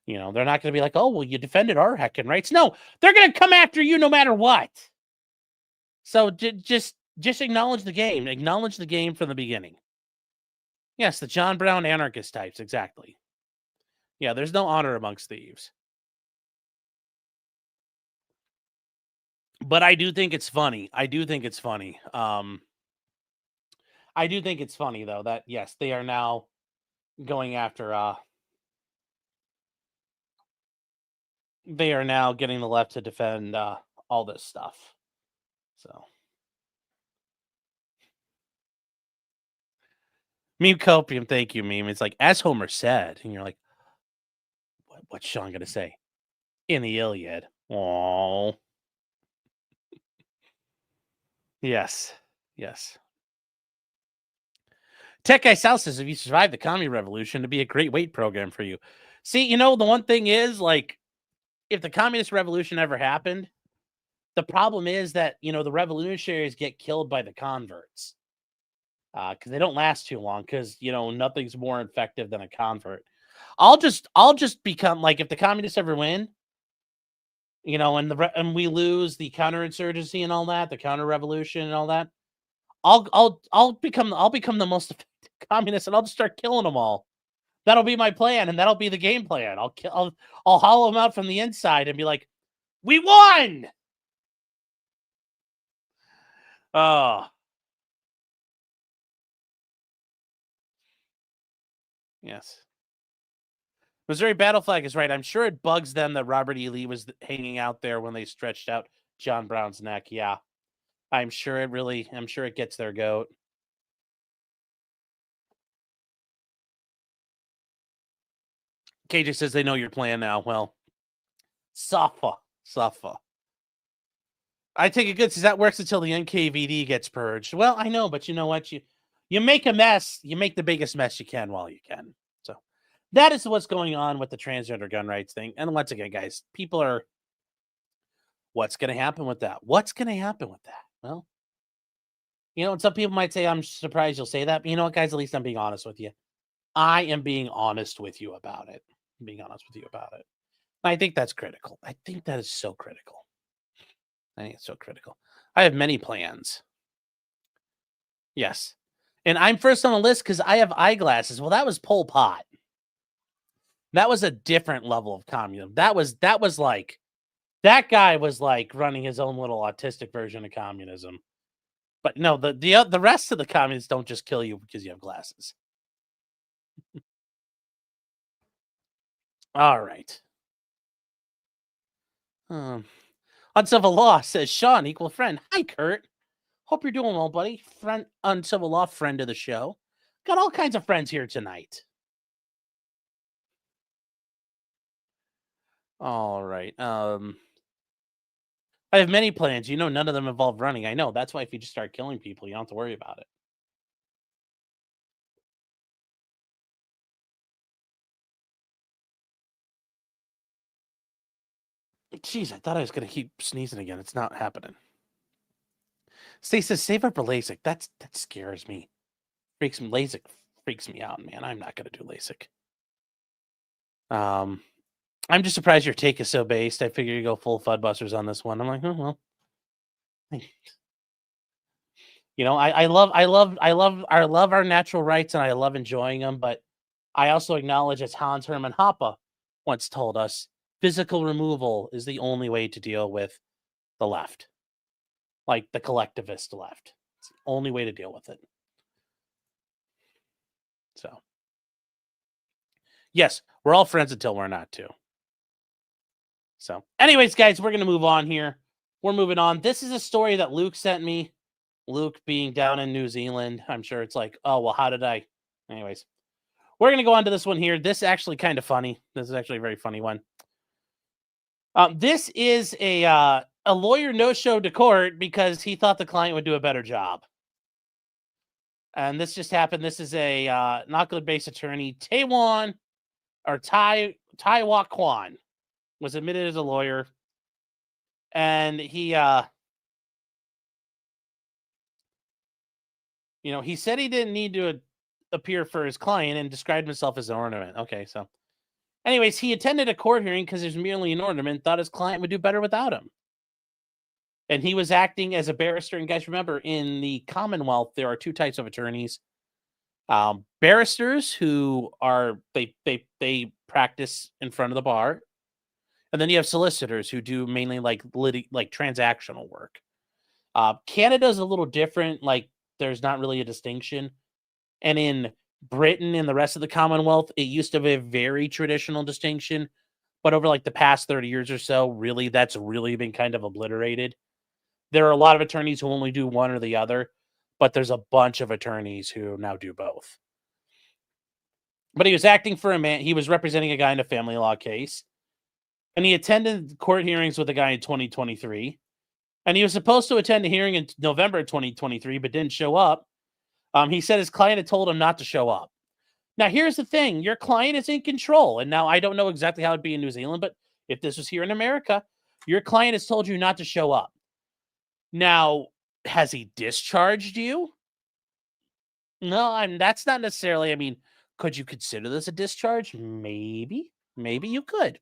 You know, they're not going to be like, oh, well, you defended our heckin' rights. No, they're going to come after you no matter what. So just acknowledge the game. Acknowledge the game from the beginning. Yes, the John Brown anarchist types, exactly. Yeah, there's no honor amongst thieves. But I do think it's funny. I do think it's funny, though, that, yes, they are now going after, they are now getting the left to defend all this stuff. So. Meme copium, thank you, meme. It's like, as Homer said, and you're like, what's Sean gonna say? In the Iliad. Oh. Yes. Tech Guy South says, if you survive the commie revolution, it'd be a great weight program for you. See, the one thing is, like, if the communist revolution ever happened, the problem is that, the revolutionaries get killed by the converts. Because they don't last too long, because, nothing's more effective than a convert. I'll just become, like, if the communists ever win, and we lose the counterinsurgency and all that, the counter revolution and all that, I'll become the most effective communist, and I'll just start killing them all. That'll be my plan, and that'll be the game plan. I'll hollow them out from the inside and be like, we won. Oh. Yes. Missouri Battle Flag is right. I'm sure it bugs them that Robert E. Lee was hanging out there when they stretched out John Brown's neck. Yeah. I'm sure it gets their goat. KJ says they know your plan now. Well, Safa. I take it good since that works until the NKVD gets purged. Well, I know, but you know what? You make a mess. You make the biggest mess you can while you can. So that is what's going on with the transgender gun rights thing. And once again, guys, people are, what's going to happen with that? Well, and some people might say, I'm surprised you'll say that. But you know what, guys? At least I'm being honest with you. I am being honest with you about it. I think that's critical. I think that is so critical. I think it's so critical. I have many plans. Yes. And I'm first on the list because I have eyeglasses. Well, that was Pol Pot. That was a different level of communism. That was like, that guy was like running his own little autistic version of communism. But no, the rest of the communists don't just kill you because you have glasses. All right. Uncivil Law says Sean, equal friend. Hi, Kurt. Hope you're doing well, buddy. Friend, Uncivil Law, friend of the show. Got all kinds of friends here tonight. All right. I have many plans. You know, none of them involve running. I know. That's why if you just start killing people, you don't have to worry about it. Jeez, I thought I was going to keep sneezing again. It's not happening. Stay says, save up for LASIK. That scares me. LASIK freaks me out, man. I'm not going to do LASIK. I'm just surprised your take is so based. I figure you go full Fudbusters on this one. I'm like, oh well. You know, I love our natural rights and I love enjoying them, but I also acknowledge, as Hans Hermann Hoppe once told us, physical removal is the only way to deal with the left, like the collectivist left. It's the only way to deal with it. So, yes, we're all friends until we're not too. So, anyways, guys, we're going to move on here. We're moving on. This is a story that Luke sent me. Luke being down in New Zealand. I'm sure it's like, oh, well, how did I? Anyways, we're going to go on to this one here. This is actually kind of funny. This is actually a very funny one. This is a lawyer no-show to court because he thought the client would do a better job. And this just happened. This is a Auckland-based attorney, Tai Wah Kwan, was admitted as a lawyer. And he, he said he didn't need to appear for his client and described himself as an ornament. Okay, so anyways, he attended a court hearing because there's merely an ornament, thought his client would do better without him. And he was acting as a barrister. And guys, remember, in the Commonwealth, there are two types of attorneys. Barristers who are, they practice in front of the bar. And then you have solicitors who do mainly like transactional work. Canada's a little different. Like, there's not really a distinction. And in Britain and the rest of the Commonwealth, it used to be a very traditional distinction. But over like the past 30 years or so, really, that's really been kind of obliterated. There are a lot of attorneys who only do one or the other, but there's a bunch of attorneys who now do both. But he was acting for a man. He was representing a guy in a family law case. And he attended court hearings with a guy in 2023. And he was supposed to attend a hearing in November 2023, but didn't show up. He said his client had told him not to show up. Now, here's the thing. Your client is in control. And now I don't know exactly how it'd be in New Zealand, but if this was here in America, your client has told you not to show up. Now, has he discharged you? No, that's not necessarily, could you consider this a discharge? Maybe. Maybe you could.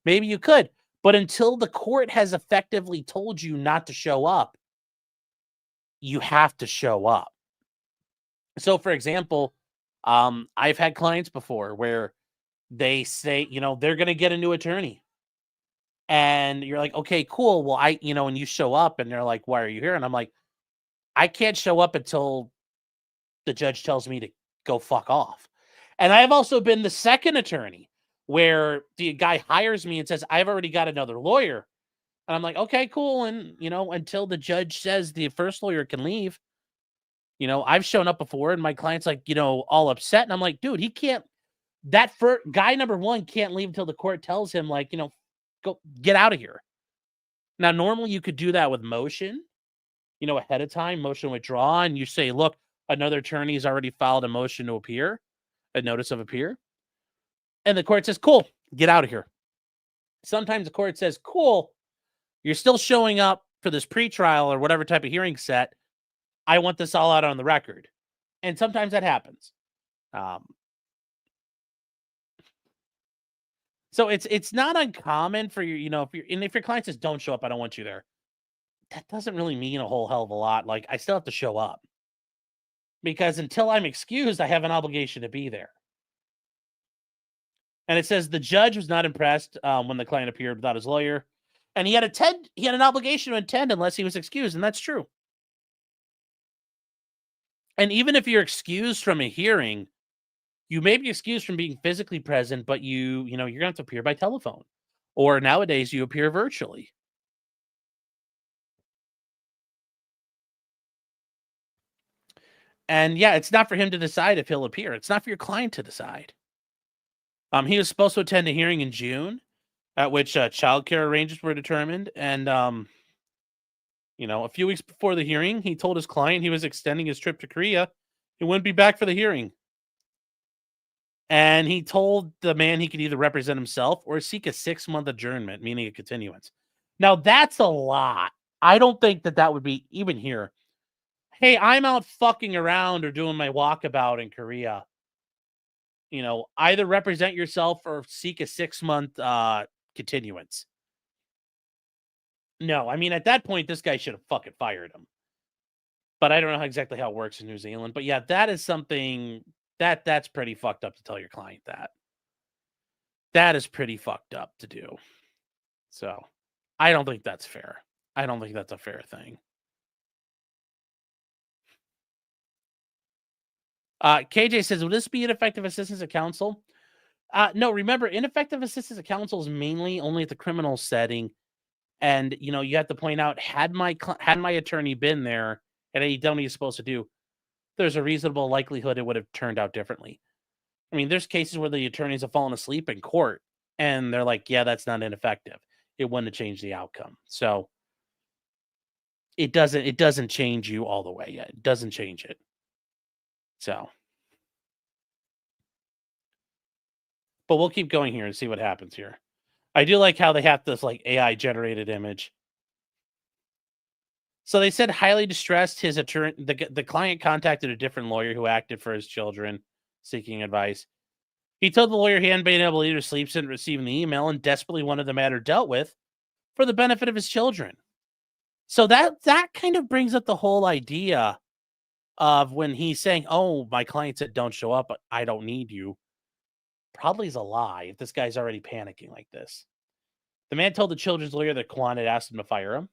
Maybe you could. But until the court has effectively told you not to show up, you have to show up. So, for example, I've had clients before where they say, they're going to get a new attorney. And you're like, okay, cool. Well, and you show up and they're like, why are you here? And I'm like, I can't show up until the judge tells me to go fuck off. And I've also been the second attorney where the guy hires me and says, I've already got another lawyer. And I'm like, okay, cool. And, until the judge says the first lawyer can leave, I've shown up before and my client's like, all upset. And I'm like, dude, he can't, guy number one can't leave until the court tells him, like, go get out of here. Now, normally you could do that with motion, ahead of time, motion withdraw. And you say, look, another attorney's already filed a motion to appear, a notice of appear. And the court says, cool, get out of here. Sometimes the court says, cool, you're still showing up for this pretrial or whatever type of hearing set. I want this all out on the record. And sometimes that happens. So it's not uncommon for you, if your client says, don't show up, I don't want you there. That doesn't really mean a whole hell of a lot. Like, I still have to show up. Because until I'm excused, I have an obligation to be there. And it says the judge was not impressed when the client appeared without his lawyer, and he had an obligation to attend unless he was excused, and that's true. And even if you're excused from a hearing, you may be excused from being physically present, but you're gonna have to appear by telephone, or nowadays you appear virtually. And yeah, it's not for him to decide if he'll appear. It's not for your client to decide. He was supposed to attend a hearing in June, at which childcare arrangements were determined, and a few weeks before the hearing, he told his client he was extending his trip to Korea. He wouldn't be back for the hearing. And he told the man he could either represent himself or seek a 6-month adjournment, meaning a continuance. Now, that's a lot. I don't think that would be even here. Hey, I'm out fucking around or doing my walkabout in Korea. Either represent yourself or seek a 6-month continuance. No, I mean, at that point, this guy should have fucking fired him. But I don't know exactly how it works in New Zealand. But yeah, that is something that's pretty fucked up to tell your client that. That is pretty fucked up to do. So I don't think that's fair. I don't think that's a fair thing. KJ says, will this be ineffective assistance of counsel? No, remember, ineffective assistance of counsel is mainly only at the criminal setting. And, you have to point out, had my attorney been there and he'd done what he's supposed to do, there's a reasonable likelihood it would have turned out differently. I mean, there's cases where the attorneys have fallen asleep in court and they're like, yeah, that's not ineffective. It wouldn't have changed the outcome. So it doesn't change you all the way yet. It doesn't change it. So, but we'll keep going here and see what happens here. I do like how they have this like AI generated image. So they said highly distressed, his attorney, the client contacted a different lawyer who acted for his children, seeking advice. He told the lawyer he hadn't been able to either sleep since receiving the email and desperately wanted the matter dealt with for the benefit of his children. So that kind of brings up the whole idea of when he's saying, oh, my client said don't show up, but I don't need you. Probably is a lie if this guy's already panicking like this. The man told the children's lawyer that Kwan had asked him to fire him.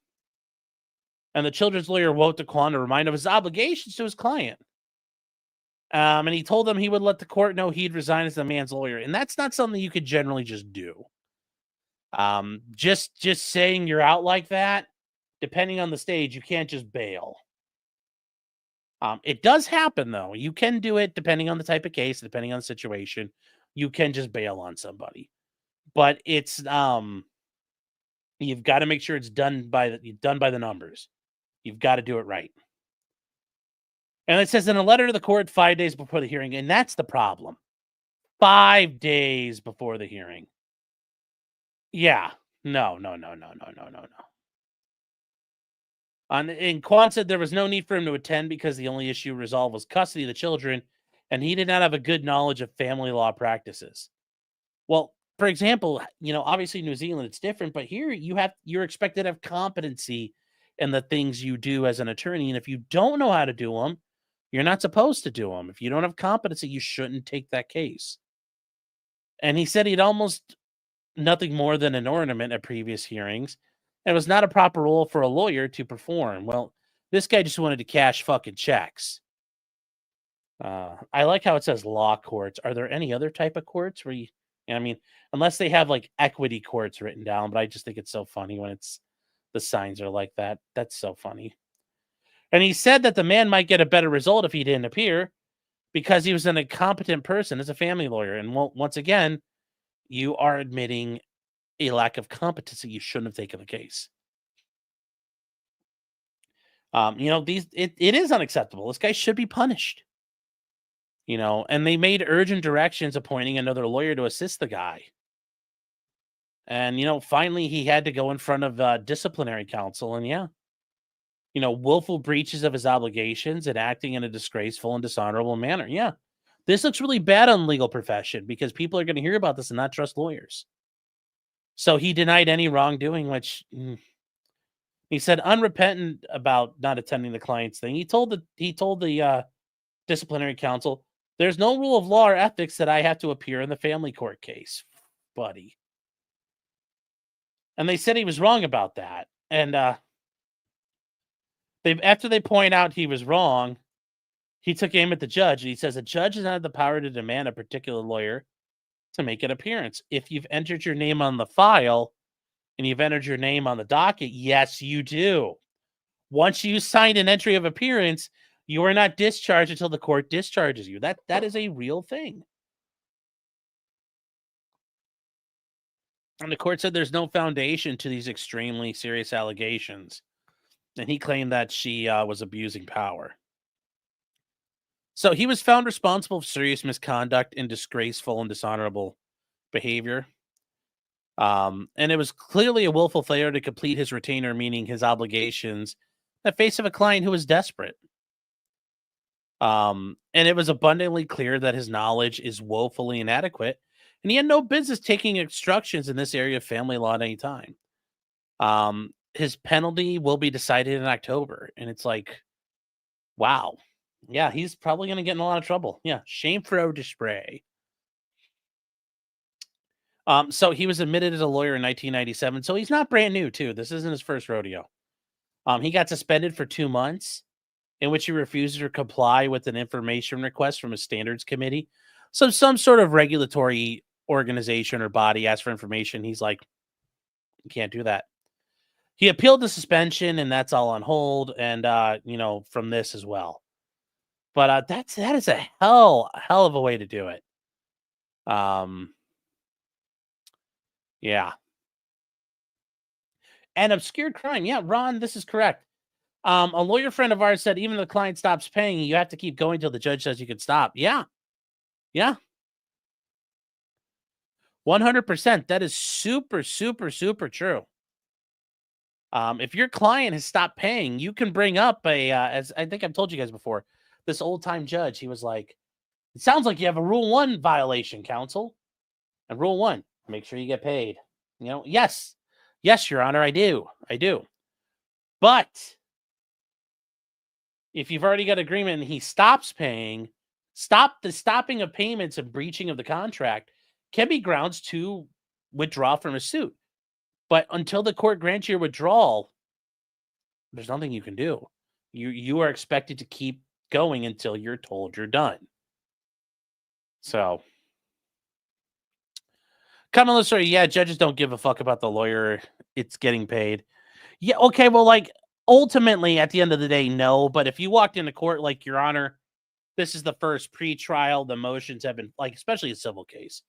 And the children's lawyer wrote to Kwan to remind him of his obligations to his client. And he told them he would let the court know he'd resign as the man's lawyer. And that's not something you could generally just do. Just saying you're out like that, depending on the stage, you can't just bail. It does happen, though. You can do it depending on the type of case, depending on the situation. You can just bail on somebody. But it's you've got to make sure it's done by the numbers. You've got to do it right. And it says in a letter to the court 5 days before the hearing, and that's the problem. 5 days before the hearing. Yeah. No. And Kwan said there was no need for him to attend because the only issue resolved was custody of the children, and he did not have a good knowledge of family law practices. Well, for example, obviously New Zealand, it's different, but here you're expected to have competency in the things you do as an attorney. And if you don't know how to do them, you're not supposed to do them. If you don't have competency, you shouldn't take that case. And he said he'd almost nothing more than an ornament at previous hearings. And it was not a proper role for a lawyer to perform. Well, this guy just wanted to cash fucking checks. I like how it says law courts. Are there any other type of courts where unless they have like equity courts written down, but I just think it's so funny when the signs are like that. That's so funny. And he said that the man might get a better result if he didn't appear because he was an incompetent person as a family lawyer. And once again, you are admitting a lack of competency. You shouldn't have taken the case. It is unacceptable. This guy should be punished. And they made urgent directions appointing another lawyer to assist the guy. And, finally he had to go in front of disciplinary counsel. And willful breaches of his obligations and acting in a disgraceful and dishonorable manner. Yeah. This looks really bad on the legal profession because people are going to hear about this and not trust lawyers. So he denied any wrongdoing, which he said unrepentant about not attending the client's thing. He told the disciplinary counsel, There's no rule of law or ethics that I have to appear in the family court case, buddy. And they said he was wrong about that. And after they point out he was wrong, he took aim at the judge, and he says a judge does not have the power to demand a particular lawyer to make an appearance. If you've entered your name on the file and you've entered your name on the docket, yes, you do. Once you sign an entry of appearance, you are not discharged until the court discharges you. That is a real thing. And the court said there's no foundation to these extremely serious allegations. And he claimed that she was abusing power. So he was found responsible for serious misconduct and disgraceful and dishonorable behavior. And it was clearly a willful failure to complete his retainer, meaning his obligations, in the face of a client who was desperate. And it was abundantly clear that his knowledge is woefully inadequate, and he had no business taking instructions in this area of family law at any time. His penalty will be decided in October, and it's like, wow. Yeah, he's probably going to get in a lot of trouble. Yeah, shame for display. So he was admitted as a lawyer in 1997, so he's not brand new, too. This isn't his first rodeo. He got suspended for 2 months, in which he refused to comply with an information request from a standards committee. So some sort of regulatory organization or body asked for information. He's like, you can't do that. He appealed the suspension, and that's all on hold, and from this as well. But that is a hell of a way to do it. Yeah. An obscure crime. Yeah, Ron, this is correct. A lawyer friend of ours said even if the client stops paying, you have to keep going till the judge says you can stop. Yeah. Yeah. 100%. That is super, super, super true. If your client has stopped paying, you can bring up as I think I've told you guys before, this old-time judge, he was like, it sounds like you have a Rule 1 violation, counsel. And Rule 1, make sure you get paid. Yes. Yes, Your Honor, I do. But if you've already got agreement and he stops paying, stopping of payments and breaching of the contract can be grounds to withdraw from a suit. But until the court grants your withdrawal, there's nothing you can do. You are expected to keep going until you're told you're done. So, common law story, yeah, judges don't give a fuck about the lawyer. It's getting paid. Yeah, okay, well, like, ultimately, at the end of the day, no. But if you walked into court like, Your Honor, this is the first pre-trial, the motions have been, like, especially a civil case.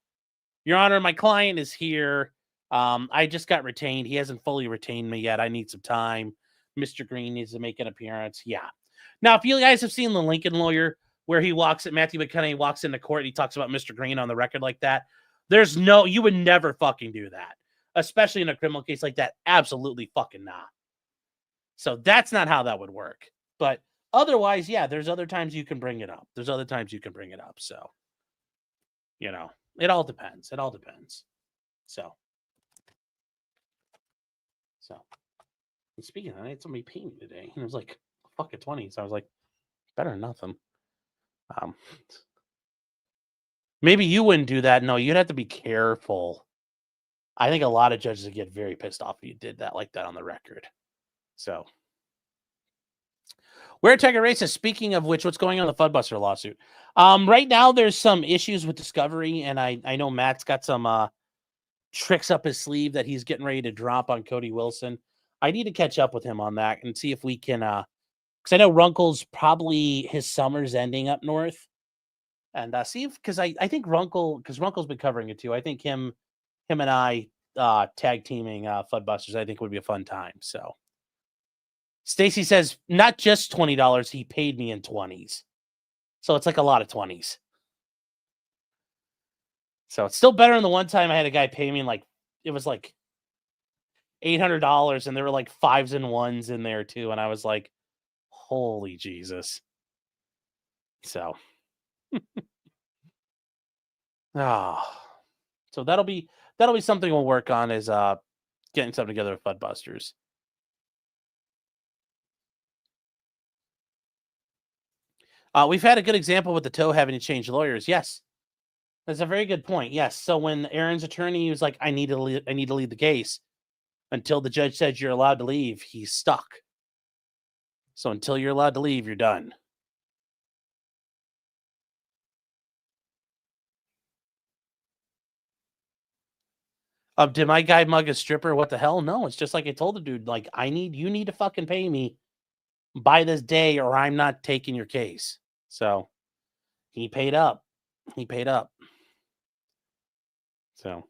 Your Honor, my client is here. I just got retained. He hasn't fully retained me yet. I need some time. Mr. Green needs to make an appearance. Yeah. Now, if you guys have seen the Lincoln Lawyer, where Matthew McConaughey walks into court and he talks about Mr. Green on the record like that, you would never fucking do that. Especially in a criminal case like that. Absolutely fucking not. So that's not how that would work. But otherwise, yeah, there's other times you can bring it up. So, it all depends. So, and speaking of that, I had somebody pay me today. And it was like fucking 20. So I was like, better than nothing. Maybe you wouldn't do that. No, you'd have to be careful. I think a lot of judges would get very pissed off if you did that like that on the record. So, Where Tiger Races, speaking of which, what's going on in the Fudbuster lawsuit? Right now, there's some issues with discovery, and I know Matt's got some tricks up his sleeve that he's getting ready to drop on Cody Wilson. I need to catch up with him on that and see if we can, because I know Runkle's probably his summer's ending up north, and see if, because I think because Runkle's been covering it too. I think him and I tag teaming Fudbusters, I think would be a fun time. So Stacy says not just $20, he paid me in 20s. So it's like a lot of 20s. So it's still better than the one time I had a guy pay me it was like $800, and there were like 5s and 1s in there too, and I was like, holy Jesus. So so that'll be something we'll work on, is getting something together with Fudbusters. We've had a good example with the toe having to change lawyers. Yes, that's a very good point. Yes. So when Aaron's attorney was like, I need to leave the case until the judge said you're allowed to leave, he's stuck. So until you're allowed to leave, you're done. Did my guy mug a stripper? What the hell? No, it's just like I told the dude, like, you need to fucking pay me by this day or I'm not taking your case. So he paid up. So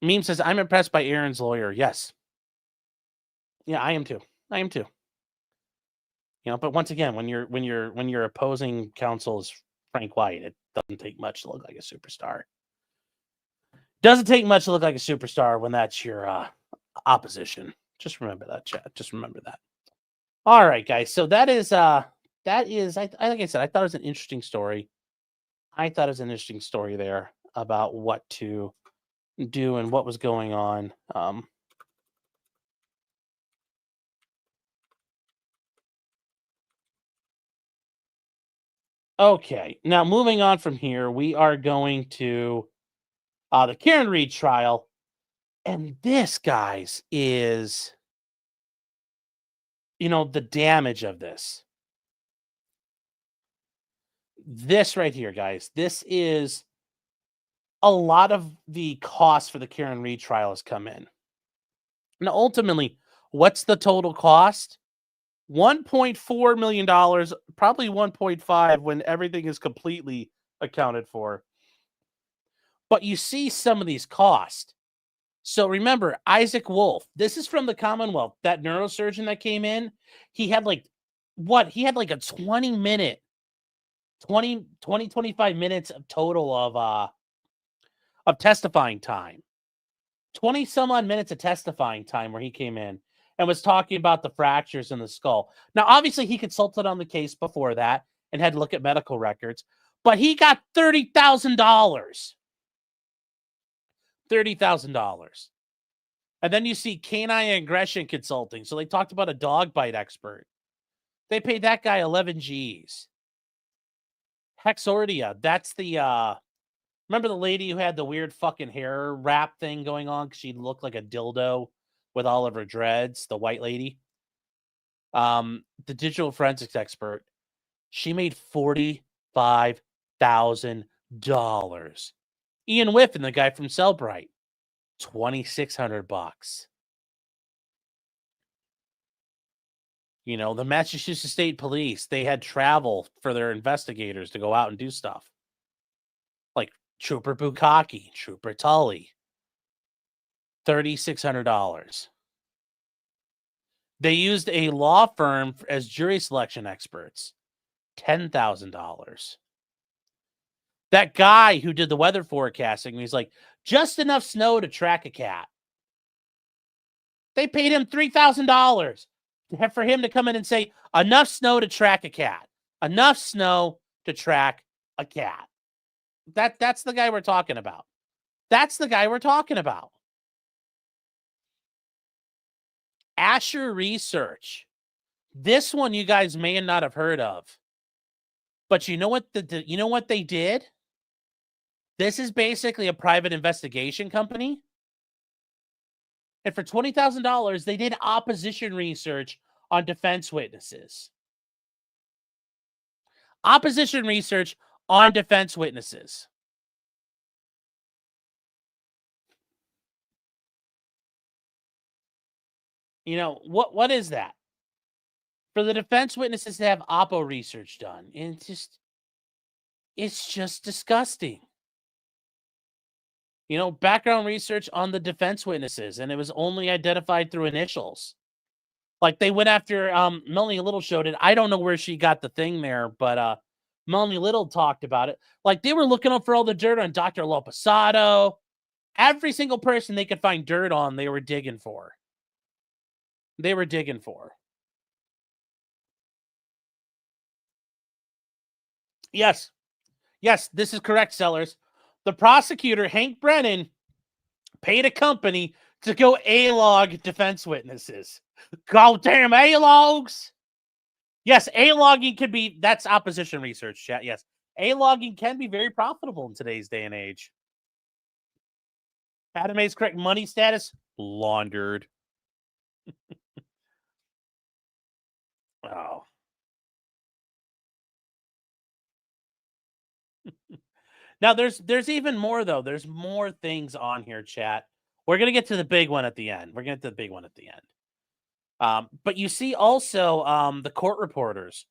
Meme says, I'm impressed by Aaron's lawyer. Yes. Yeah, I am too. But once again, when your opposing counsel is Frank White, it doesn't take much to look like a superstar. Doesn't take much to look like a superstar when that's your opposition. Just remember that, chat. Just remember that. All right, guys. So that is like I said, I thought it was an interesting story. There about what to do and what was going on. Okay, now moving on from here, we are going to the Karen Reed trial. And this, guys, is, the damage of this. This right here, guys, this is a lot of the cost for the Karen Reed trial has come in. Now, ultimately, what's the total cost? $1.4 million, probably 1.5 when everything is completely accounted for. But you see some of these costs. So remember, Isaac Wolf, this is from the Commonwealth, that neurosurgeon that came in. He had like a 20-minute, 25 minutes of total of testifying time. 20 some odd minutes of testifying time where he came in and was talking about the fractures in the skull. Now, obviously, he consulted on the case before that and had to look at medical records, but he got $30,000. $30,000. And then you see Canine Aggression Consulting. So they talked about a dog bite expert. They paid that guy 11 G's. Hexordia, that's the remember the lady who had the weird fucking hair wrap thing going on because she looked like a dildo with all of her dreads, the white lady? The digital forensics expert, she made $45,000. Ian Whiffen, the guy from Cellbrite, $2,600. The Massachusetts State Police, they had travel for their investigators to go out and do stuff. Like Trooper Bukaki, Trooper Tully, $3,600. They used a law firm as jury selection experts, $10,000. That guy who did the weather forecasting, he's like, just enough snow to track a cat. They paid him $3,000 for him to come in and say, enough snow to track a cat. Enough snow to track a cat. That's the guy we're talking about. Asher Research. This one you guys may not have heard of. But you know what they did? This is basically a private investigation company. And for $20,000, they did opposition research on defense witnesses. Opposition research on defense witnesses. What is that? For the defense witnesses to have oppo research done. And it's just disgusting. Background research on the defense witnesses, and it was only identified through initials. Like they went after Melanie Little showed it. I don't know where she got the thing there, but Melanie Little talked about it. Like they were looking up for all the dirt on Dr. Lopasato. Every single person they could find dirt on, they were digging for. Yes, this is correct, Sellers. The prosecutor, Hank Brennan, paid a company to go A-log defense witnesses. Goddamn A-logs! Yes, A-logging can be, that's opposition research, chat. Yes, A-logging can be very profitable in today's day and age. Adame's correct money status, laundered. Oh. Now, there's even more, though. There's more things on here, chat. We're going to get to the big one at the end. We're going to get to the big one at the end. But you see also the court reporters.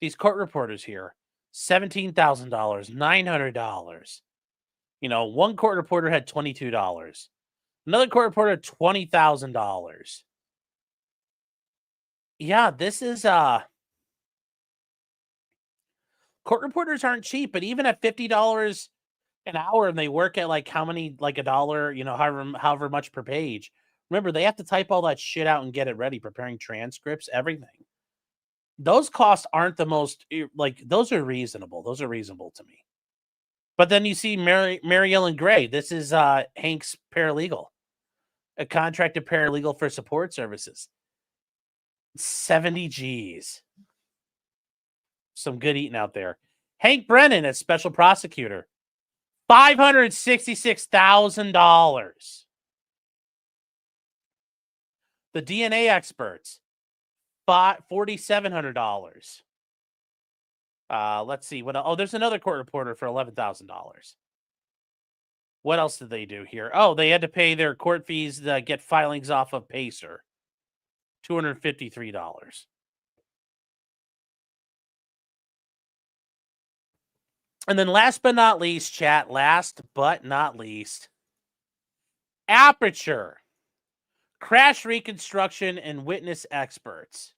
These court reporters here, $17,000, $900. You know, one court reporter had $22. Another court reporter had $20,000. Yeah, this is court reporters aren't cheap, but even at $50 an hour and they work at like how many, like $1, you know, however much per page. Remember, they have to type all that shit out and get it ready, preparing transcripts, everything. Those costs aren't the most, like, those are reasonable. Those are reasonable to me. But then you see Mary Ellen Gray. This is Hank's paralegal, a contracted paralegal for support services. 70 G's. Some good eating out there. Hank Brennan as special prosecutor. $566,000. The DNA experts. $4,700. Let's see. Oh, there's another court reporter for $11,000. What else did they do here? Oh, they had to pay their court fees to get filings off of Pacer. $253. And then last but not least, chat, Aperture. Crash reconstruction and witness experts.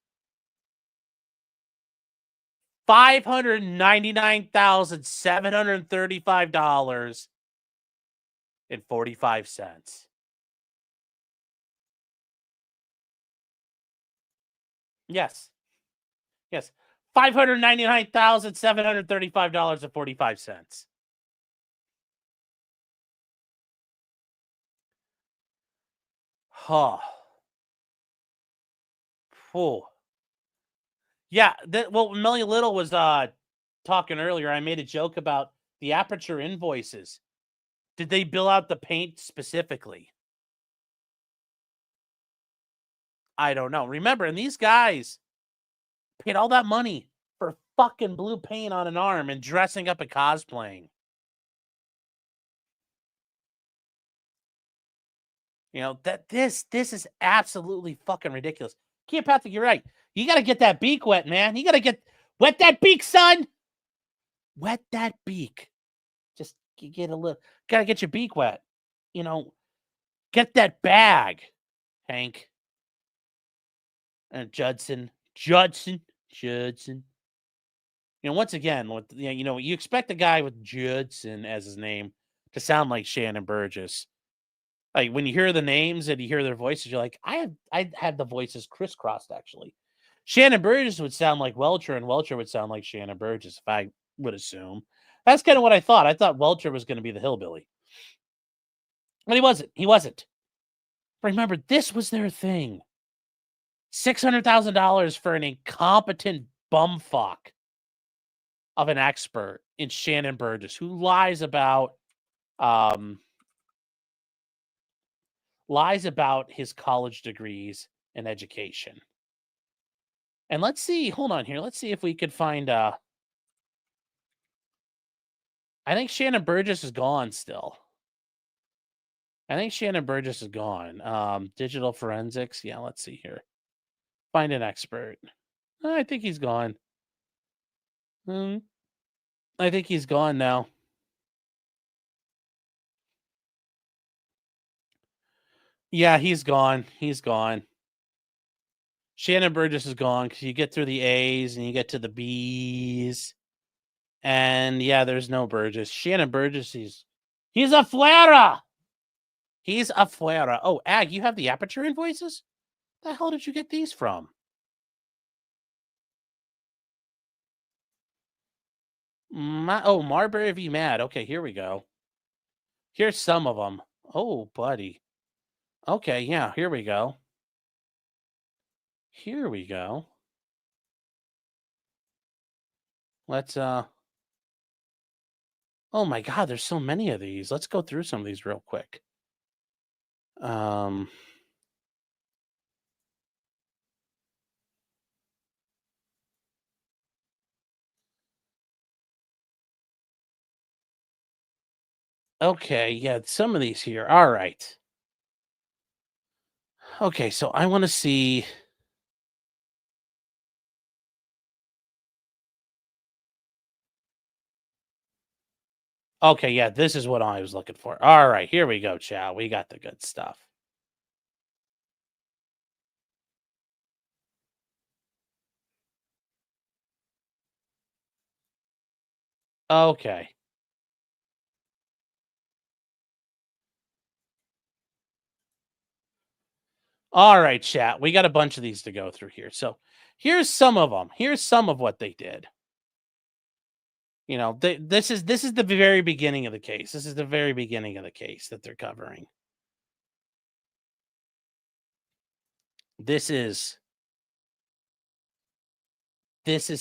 $599,735.45. Yes. Yes. $599,735.45. Oh. Oh. Yeah, well, Melanie Little was talking earlier. I made a joke about the Aperture invoices. Did they bill out the paint specifically? I don't know. Remember, and these guys paid all that money for fucking blue paint on an arm and dressing up and cosplaying. You know, that this is absolutely fucking ridiculous. Kia Patrick, you're right. You got to get that beak wet, man. You got to wet that beak, son. Wet that beak. Just get a little, got to get your beak wet. You know, get that bag, Hank. And Judson. You know, once again, you know, you expect a guy with Judson as his name to sound like Shannon Burgess. Like when you hear the names and you hear their voices, you're like, I had the voices crisscrossed actually. Shannon Burgess would sound like Welcher, and Welcher would sound like Shannon Burgess, if I would assume. That's kind of what I thought. I thought Welcher was going to be the hillbilly. But he wasn't. He wasn't. Remember, this was their thing. $600,000 for an incompetent bumfuck of an expert in Shannon Burgess who lies about his college degrees and education. And let's see, hold on here. Let's see if we could find I think Shannon Burgess is gone still. I think Shannon Burgess is gone. Digital forensics. Yeah, let's see here. Find an expert. I think he's gone. I think he's gone now. Yeah, he's gone. He's gone. Shannon Burgess is gone because you get through the A's and you get to the B's. And yeah, there's no Burgess. Shannon Burgess, he's a flarer. He's a flarer. Oh, Ag, you have the Aperture invoices? The hell did you get these from? Marbury v. Mad. Okay, here we go. Here's some of them. Oh, buddy. Okay, yeah, here we go. Here we go. Let's oh my god, there's so many of these. Let's go through some of these real quick. Um Okay, yeah, some of these here. All right. Okay, so I want to see. Okay, yeah, this is what I was looking for. All right, here we go, Chow. We got the good stuff. Okay. All right, chat. We got a bunch of these to go through here. So here's some of them. Here's some of what they did. You know, this is the very beginning of the case. This is the very beginning of the case that they're covering. This is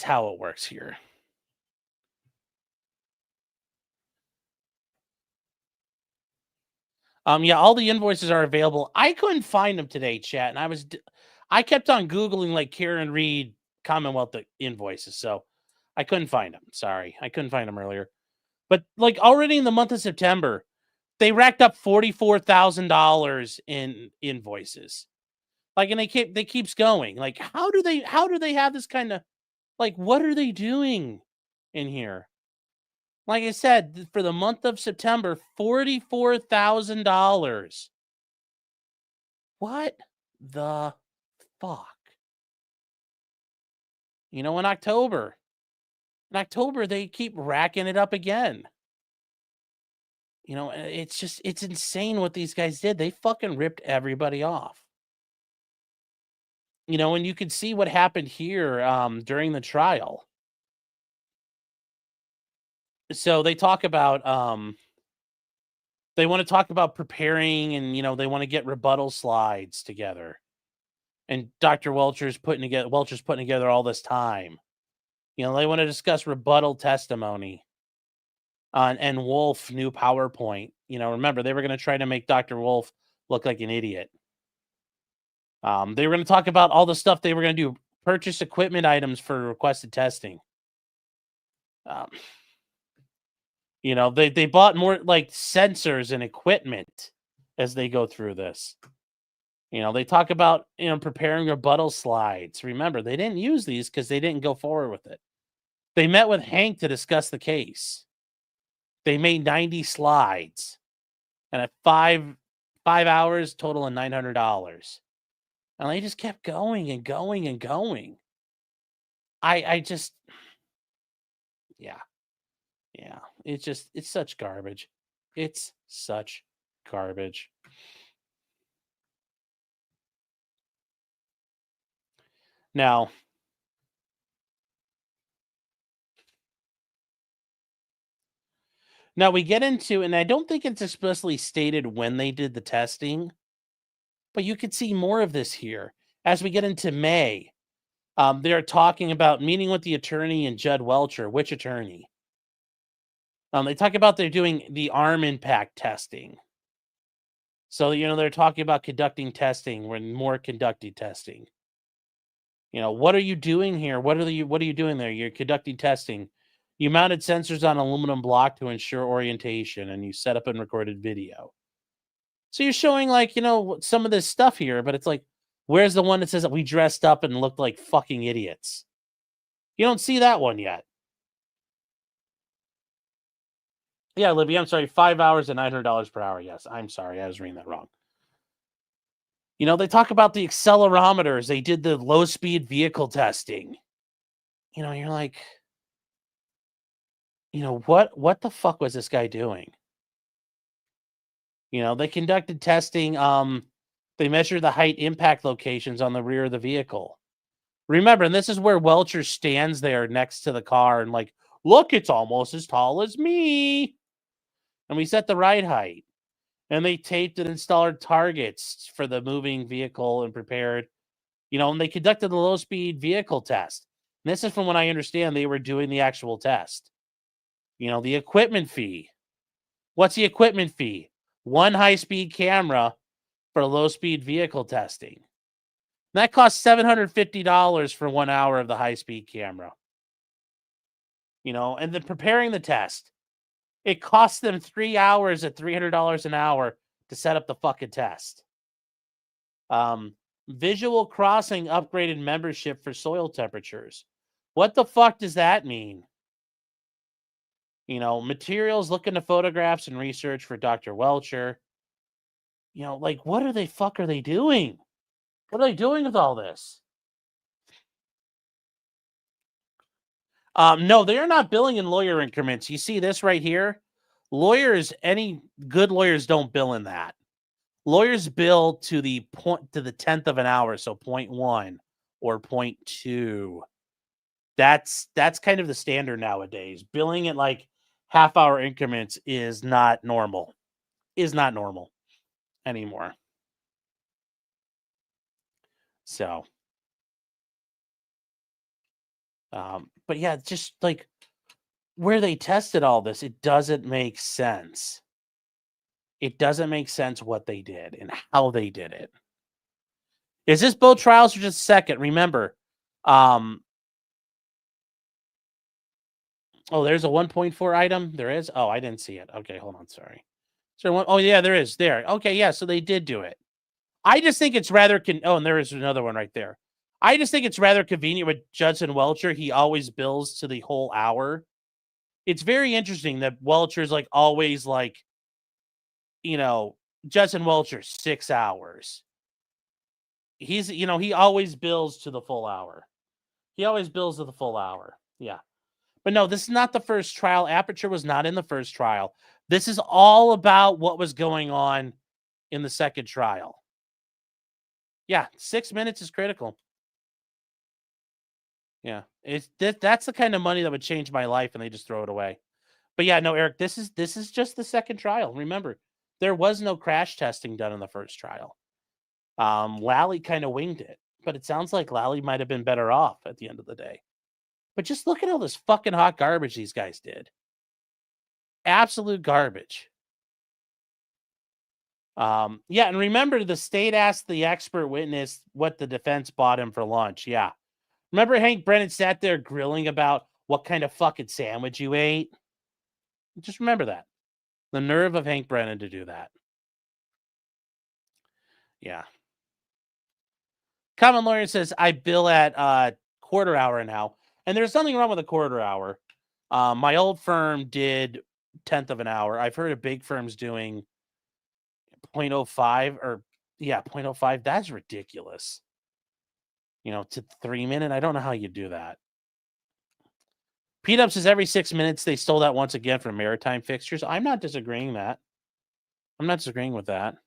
how it works here. Yeah, all the invoices are available. I couldn't find them today, chat, and I kept on googling like Karen Reed Commonwealth invoices, so I couldn't find them. Sorry, I couldn't find them earlier. But like already in the month of September, they racked up $44,000 in invoices. Like, and they keeps going. Like, how do they have this kind of like what are they doing in here? Like I said, for the month of September, $44,000. What the fuck? You know, in October, they keep racking it up again. You know, it's insane what these guys did. They fucking ripped everybody off. You know, and you can see what happened here during the trial. So they talk about they want to talk about preparing, and you know, they want to get rebuttal slides together. And Dr. Welcher's putting together all this time. You know, they want to discuss rebuttal testimony on and Wolf new PowerPoint. You know, remember they were going to try to make Dr. Wolf look like an idiot. They were going to talk about all the stuff they were going to do, purchase equipment items for requested testing. You know, they bought more like sensors and equipment as they go through this. You know, they talk about, you know, preparing rebuttal slides. Remember, they didn't use these because they didn't go forward with it. They met with Hank to discuss the case. They made 90 slides, and at 5 hours, total of $900. And they just kept going and going and going. I just, yeah. It's such garbage. It's such garbage. Now we get into, and I don't think it's explicitly stated when they did the testing, but you could see more of this here as we get into May. They're talking about meeting with the attorney and Judd Welcher. Which attorney? They talk about they're doing the arm impact testing. So, you know, they're talking about conducting testing when more conducting testing. You know, what are you doing here? What are you doing there? You're conducting testing. You mounted sensors on aluminum block to ensure orientation, and you set up and recorded video. So you're showing, like, you know, some of this stuff here, but it's like, where's the one that says that we dressed up and looked like fucking idiots? You don't see that one yet. Yeah, Libby, I'm sorry. 5 hours and $900 per hour. Yes, I'm sorry. I was reading that wrong. You know, they talk about the accelerometers. They did the low speed vehicle testing. You know, you're like, you know, what the fuck was this guy doing? You know, they conducted testing. They measured the height impact locations on the rear of the vehicle. Remember, and this is where Welcher stands there next to the car and like, look, it's almost as tall as me. And we set the ride height. And they taped and installed targets for the moving vehicle and prepared, and they conducted the low-speed vehicle test. And this is from what I understand, they were doing the actual test. The equipment fee. What's the equipment fee? One high-speed camera for low-speed vehicle testing. That costs $750 for 1 hour of the high-speed camera. And then preparing the test. It costs them 3 hours at $300 an hour to set up the fucking test. Visual crossing upgraded membership for soil temperatures. What the fuck does that mean? Materials look into photographs and research for Dr. Welcher. What are they doing? What are they doing with all this? No, they are not billing in lawyer increments. You see this right here? Any good lawyers don't bill in that. Lawyers bill to the 10th of an hour, so 0.1 or 0.2. That's kind of the standard nowadays. Billing at like half-hour increments is not normal. Is not normal anymore. So, but yeah, just like where they tested all this, it doesn't make sense. It doesn't make sense what they did and how they did it. Is this both trials or just a second? Remember, oh, there's a 1.4 item. There is. Oh, I didn't see it. Okay, hold on. Sorry. Oh, yeah, there is. There. Okay, yeah. So they did do it. I just think it's rather. Oh, and there is another one right there. I just think it's rather convenient with Judson Welcher. He always bills to the whole hour. It's very interesting that Welcher's like always like, Judson Welcher 6 hours. He's, he always bills to the full hour. He always bills to the full hour. Yeah. But no, this is not the first trial. Aperture was not in the first trial. This is all about what was going on in the second trial. Yeah, 6 minutes is critical. Yeah, that's the kind of money that would change my life, and they just throw it away. But yeah, no, Eric, this is just the second trial. Remember, there was no crash testing done in the first trial. Lally kind of winged it, but it sounds like Lally might have been better off at the end of the day. But just look at all this fucking hot garbage these guys did. Absolute garbage. Yeah, and remember, the state asked the expert witness what the defense bought him for lunch. Yeah. Remember Hank Brennan sat there grilling about what kind of fucking sandwich you ate? Just remember that. The nerve of Hank Brennan to do that. Yeah. Common Lawyer says, I bill at quarter hour now. And there's nothing wrong with a quarter hour. My old firm did 10th of an hour. I've heard of big firms doing 0.05 or 0.05. That's ridiculous. To 3 minute. I don't know how you do that. P-Dub says every 6 minutes they stole that once again from maritime fixtures. I'm not disagreeing that. I'm not disagreeing with that.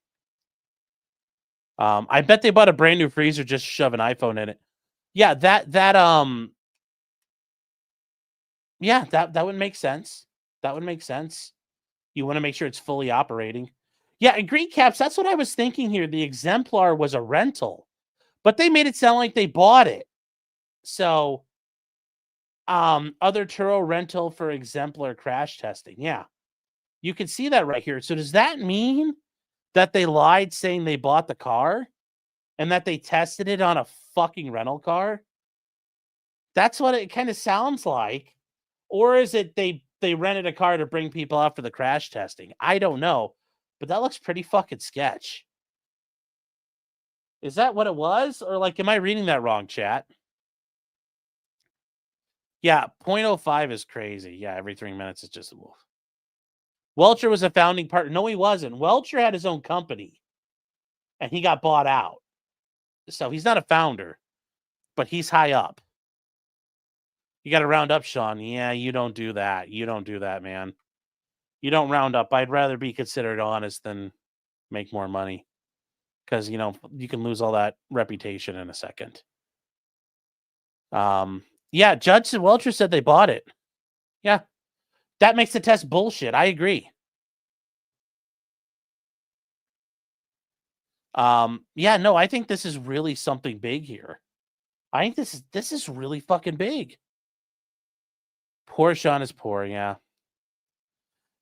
I bet they bought a brand new freezer just to shove an iPhone in it. Yeah, that would make sense. That would make sense. You want to make sure it's fully operating. Yeah, Green Caps, that's what I was thinking here. The Exemplar was a rental, but they made it sound like they bought it. So, other Turo rental for Exemplar crash testing. Yeah, you can see that right here. So does that mean that they lied saying they bought the car and that they tested it on a fucking rental car? That's what it kind of sounds like. Or is it they rented a car to bring people out for the crash testing? I don't know, but that looks pretty fucking sketch. Is that what it was? Or like, am I reading that wrong, chat? Yeah, 0.05 is crazy. Yeah, every 3 minutes is just a wolf. Welcher was a founding partner. No, he wasn't. Welcher had his own company, and he got bought out. So he's not a founder, but he's high up. You got to round up, Sean. Yeah, you don't do that. You don't do that, man. You don't round up. I'd rather be considered honest than make more money. Because, you can lose all that reputation in a second. Yeah, Judge Welcher said they bought it. Yeah. That makes the test bullshit. I agree. Yeah, no, I think this is really something big here. I think this is really fucking big. Poor Sean is poor, yeah.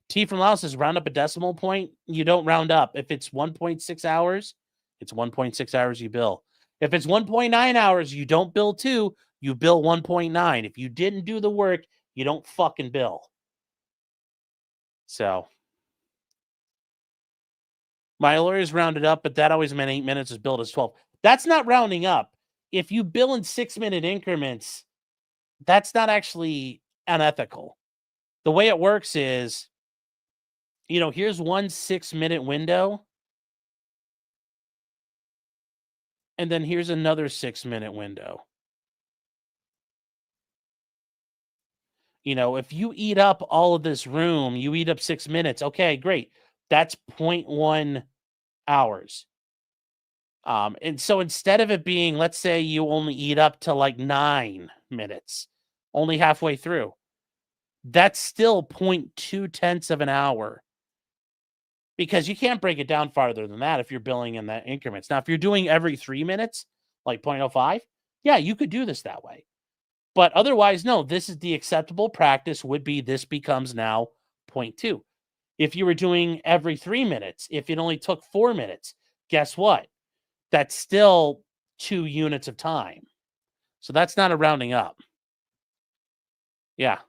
T from Laos says round up a decimal point. You don't round up. If it's 1.6 hours, it's 1.6 hours you bill. If it's 1.9 hours, you don't bill 2, you bill 1.9. If you didn't do the work, you don't fucking bill. So my lawyers rounded up, but that always meant 8 minutes is billed as 12. That's not rounding up. If you bill in 6-minute increments, that's not actually unethical. The way it works is, here's one 6-minute window, and then here's another 6-minute window. If you eat up all of this room, you eat up 6 minutes. Okay, great. That's 0.1 hours. And so instead of it being, let's say you only eat up to like 9 minutes, only halfway through, that's still 0.2 tenths of an hour, because you can't break it down farther than that if you're billing in that increments. Now, if you're doing every 3 minutes, like 0.05, yeah, you could do this that way. But otherwise, no, this is the acceptable practice would be this becomes now 0.2. If you were doing every 3 minutes, if it only took 4 minutes, guess what? That's still 2 units of time. So that's not a rounding up. Yeah.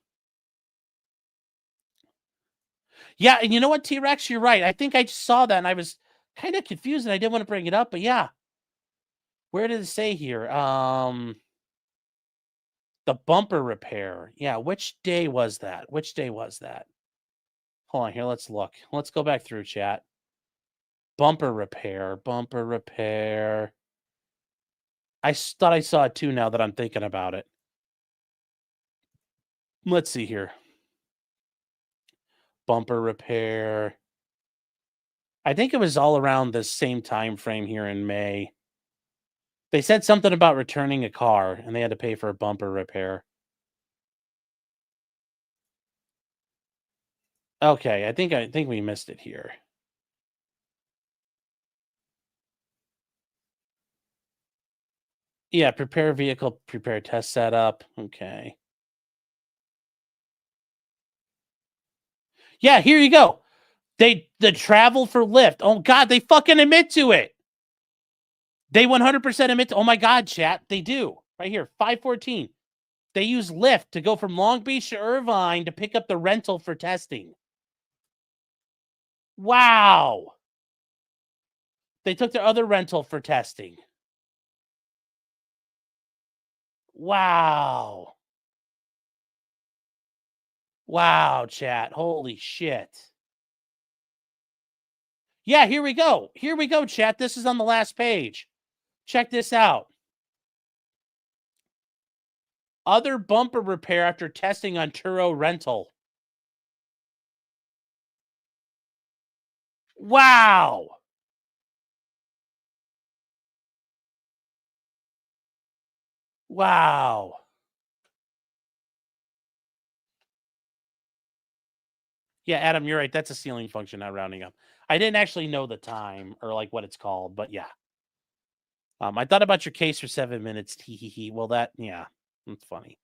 Yeah, and you know what, T-Rex? You're right. I think I just saw that and I was kind of confused and I didn't want to bring it up, but yeah. Where did it say here? The bumper repair. Yeah, which day was that? Which day was that? Hold on here, let's look. Let's go back through chat. Bumper repair, bumper repair. I thought I saw it too now that I'm thinking about it. Let's see here. Bumper repair. I think it was all around the same time frame here in May. They said something about returning a car and they had to pay for a bumper repair. Okay, I think we missed it here. Yeah, prepare vehicle, prepare test setup. Okay. Yeah, here you go. The travel for Lyft. Oh God, they fucking admit to it. They 100% admit to. Oh my God, chat. They do right here. 514. They use Lyft to go from Long Beach to Irvine to pick up the rental for testing. Wow. They took their other rental for testing. Wow. Wow, chat. Holy shit. Yeah, here we go. Here we go, chat. This is on the last page. Check this out. Other bumper repair after testing on Turo rental. Wow. Wow. Yeah, Adam, you're right. That's a ceiling function, not rounding up. I didn't actually know the time or like what it's called, but yeah. I thought about your case for 7 minutes. Hee. Well, yeah, that's funny.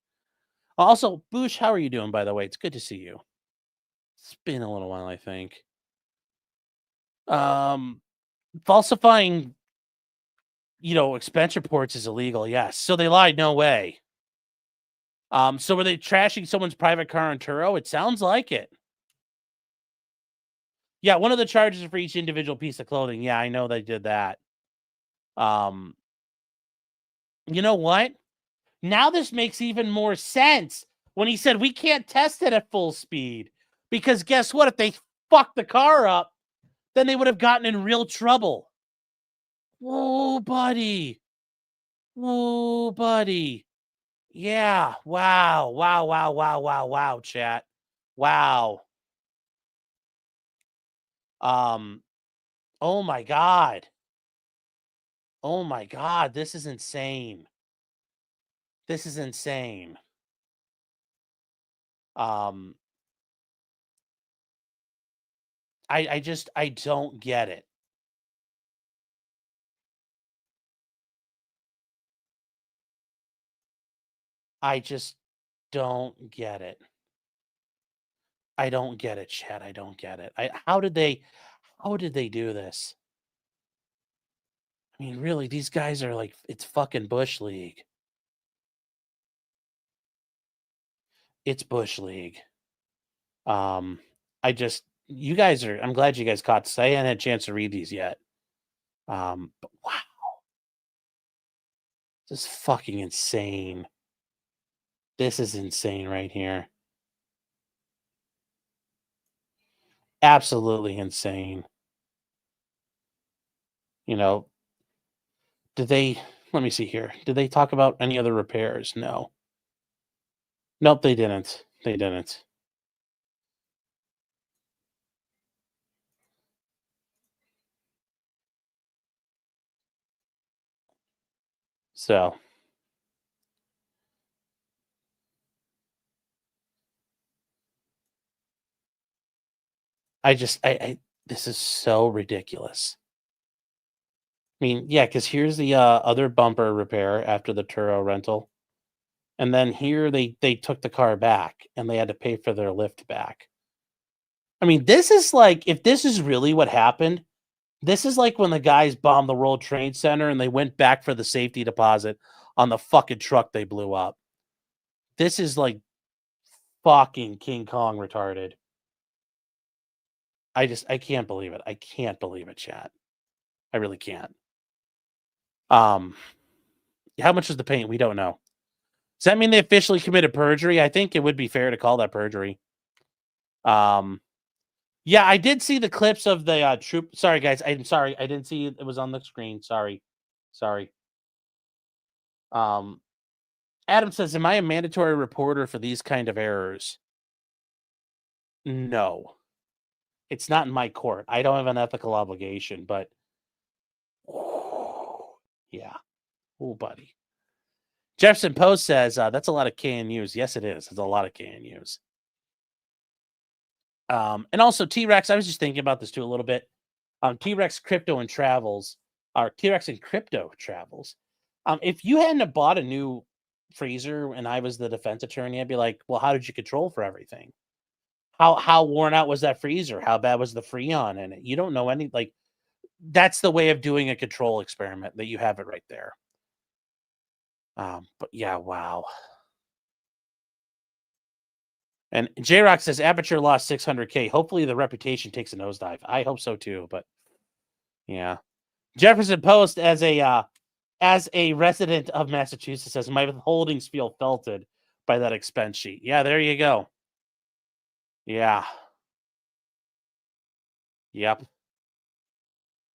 Also, Boosh, how are you doing, by the way? It's good to see you. It's been a little while, I think. Falsifying, expense reports is illegal. Yes. So they lied. No way. So were they trashing someone's private car on Turo? It sounds like it. Yeah, one of the charges for each individual piece of clothing. Yeah, I know they did that. You know what? Now this makes even more sense when he said we can't test it at full speed. Because guess what? If they fucked the car up, then they would have gotten in real trouble. Whoa, buddy. Whoa, buddy. Yeah. Wow, chat. Wow. Oh my God. Oh my God. This is insane. This is insane. I don't get it. I just don't get it. I don't get it, Chad. I don't get it. How did they do this? I mean, really, these guys are like, it's fucking Bush League. It's Bush League. I just, you guys are, I'm glad you guys caught this. I hadn't had a chance to read these yet. But wow. This is fucking insane. This is insane right here. Absolutely insane. You know, did they, let me see here. Did they talk about any other repairs? No. Nope, they didn't. They didn't. So I this is so ridiculous. I mean, yeah, because here's the other bumper repair after the Turo rental. And then here they took the car back and they had to pay for their lift back. I mean, this is like, if this is really what happened, this is like when the guys bombed the World Trade Center and they went back for the safety deposit on the fucking truck they blew up. This is like fucking King Kong retarded. I can't believe it. I can't believe it, chat. I really can't. How much is the paint? We don't know. Does that mean they officially committed perjury? I think it would be fair to call that perjury. Yeah, I did see the clips of the troop. Sorry, guys. I'm sorry. I didn't see it was on the screen. Sorry. Adam says, am I a mandatory reporter for these kind of errors? No. It's not in my court. I don't have an ethical obligation, but yeah. Oh, buddy. Jefferson Post says, that's a lot of KNUs. Yes, it is. It's a lot of KNUs. And also T-Rex, I was just thinking about this too a little bit. T-Rex Crypto and Travels, or T-Rex and Crypto Travels. If you hadn't have bought a new freezer and I was the defense attorney, I'd be like, well, how did you control for everything? How worn out was that freezer? How bad was the Freon in it? You don't know any, like, that's the way of doing a control experiment, that you have it right there. But yeah, wow. And J-Rock says Aperture lost 600K. Hopefully the reputation takes a nosedive. I hope so too, but yeah. Jefferson Post, as a resident of Massachusetts, says my withholdings feel felted by that expense sheet. Yeah, there you go. Yeah. Yep.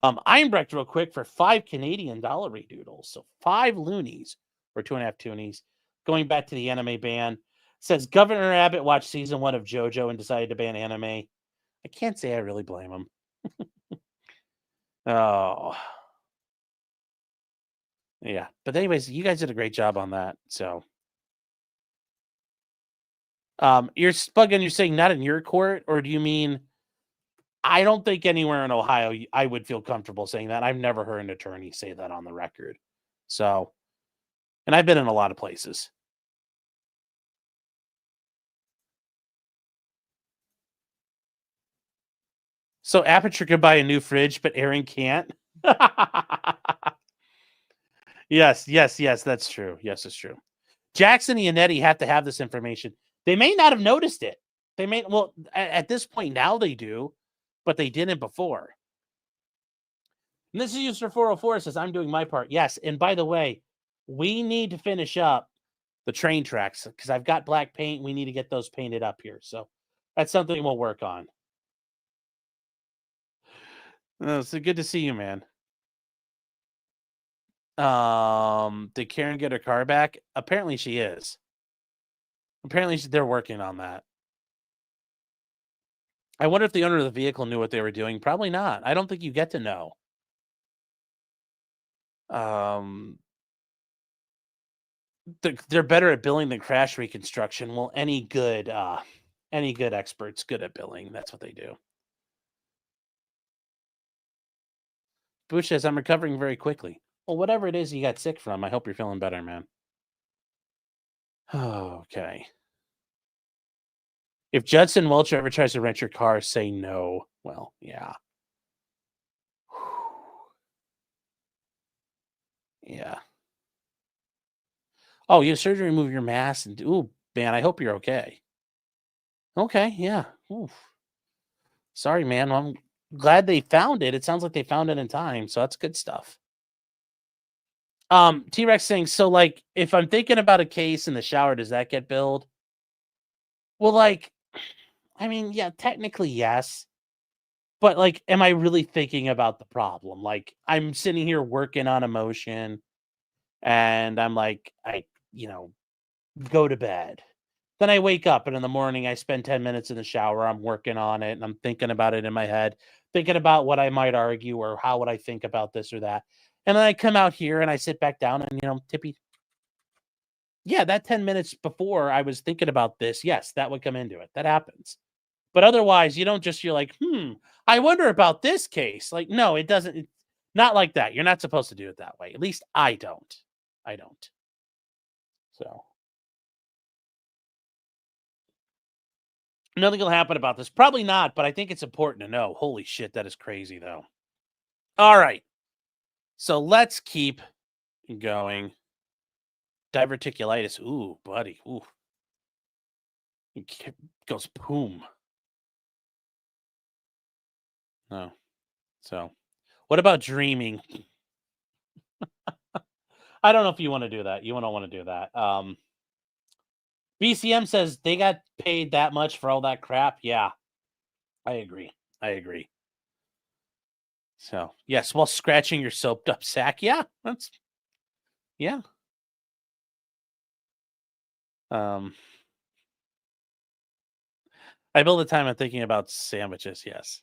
Einbrecht real quick for $5 Canadian redoodles. So 5 loonies or 2.5 toonies. Going back to the anime ban. Says Governor Abbott watched season 1 of JoJo and decided to ban anime. I can't say I really blame him. Oh. Yeah. But anyways, you guys did a great job on that. So you're Spugin, you're saying not in your court, or do you mean I don't think anywhere in Ohio I would feel comfortable saying that. I've never heard an attorney say that on the record. So, and I've been in a lot of places. So Aperture could buy a new fridge, but Aaron can't. Yes, that's true. Yes, it's true. Jackson and Yannetti have to have this information. They may not have noticed it. They may, well, at this point now they do, but they didn't before. And this is user 404 says, I'm doing my part. Yes, and by the way, we need to finish up the train tracks because I've got black paint. We need to get those painted up here. So that's something we'll work on. It's good to see you, man. Did Karen get her car back? Apparently she is. Apparently they're working on that. I wonder if the owner of the vehicle knew what they were doing. Probably not. I don't think you get to know. They're better at billing than crash reconstruction. Well, any good expert's good at billing. That's what they do. Bush says, I'm recovering very quickly. Well, whatever it is you got sick from, I hope you're feeling better, man. Okay. If Judson Welch ever tries to rent your car, say no. Well, yeah. Yeah. Oh, you have surgery to remove your mass and ooh, man, I hope you're okay. Okay, yeah. Oof. Sorry, man. I'm glad they found it. It sounds like they found it in time, so that's good stuff. T-Rex saying, so like if I'm thinking about a case in the shower, does that get billed? Well, like, I mean, yeah, technically yes. But like, am I really thinking about the problem? Like, I'm sitting here working on emotion and I'm like, you know, go to bed. Then I wake up and in the morning I spend 10 minutes in the shower. I'm working on it and I'm thinking about it in my head, thinking about what I might argue or how would I think about this or that. And then I come out here and I sit back down and, Tippy, yeah, that 10 minutes before I was thinking about this, yes, that would come into it. That happens. But otherwise, you don't just, you're like, I wonder about this case. Like, no, it doesn't. It's not like that. You're not supposed to do it that way. At least I don't. I don't. So nothing will happen about this. Probably not, but I think it's important to know. Holy shit, that is crazy, though. All right. So let's keep going. Diverticulitis. Ooh, buddy. Ooh. It goes boom. No. So what about dreaming? I don't know if you want to do that. You don't want to do that. BCM says they got paid that much for all that crap. Yeah, I agree. I agree. So, yes, while scratching your soaped up sack. Yeah, yeah. Um, I build the time I'm thinking about sandwiches. Yes.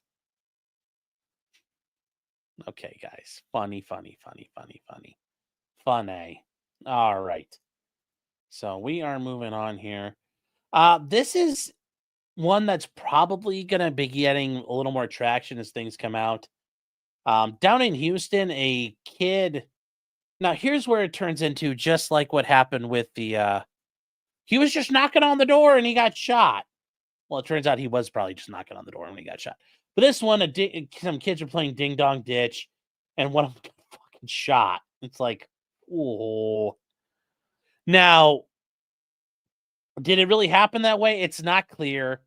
Okay, guys. Funny. Funny. All right. So we are moving on here. This is one that's probably going to be getting a little more traction as things come out. Down in Houston, a kid. Now, here's where it turns into just like what happened with the. He was just knocking on the door and he got shot. Well, it turns out he was probably just knocking on the door when he got shot. But this one, some kids are playing Ding Dong Ditch, and one of them got fucking shot. It's like, oh. Now, did it really happen that way? It's not clear.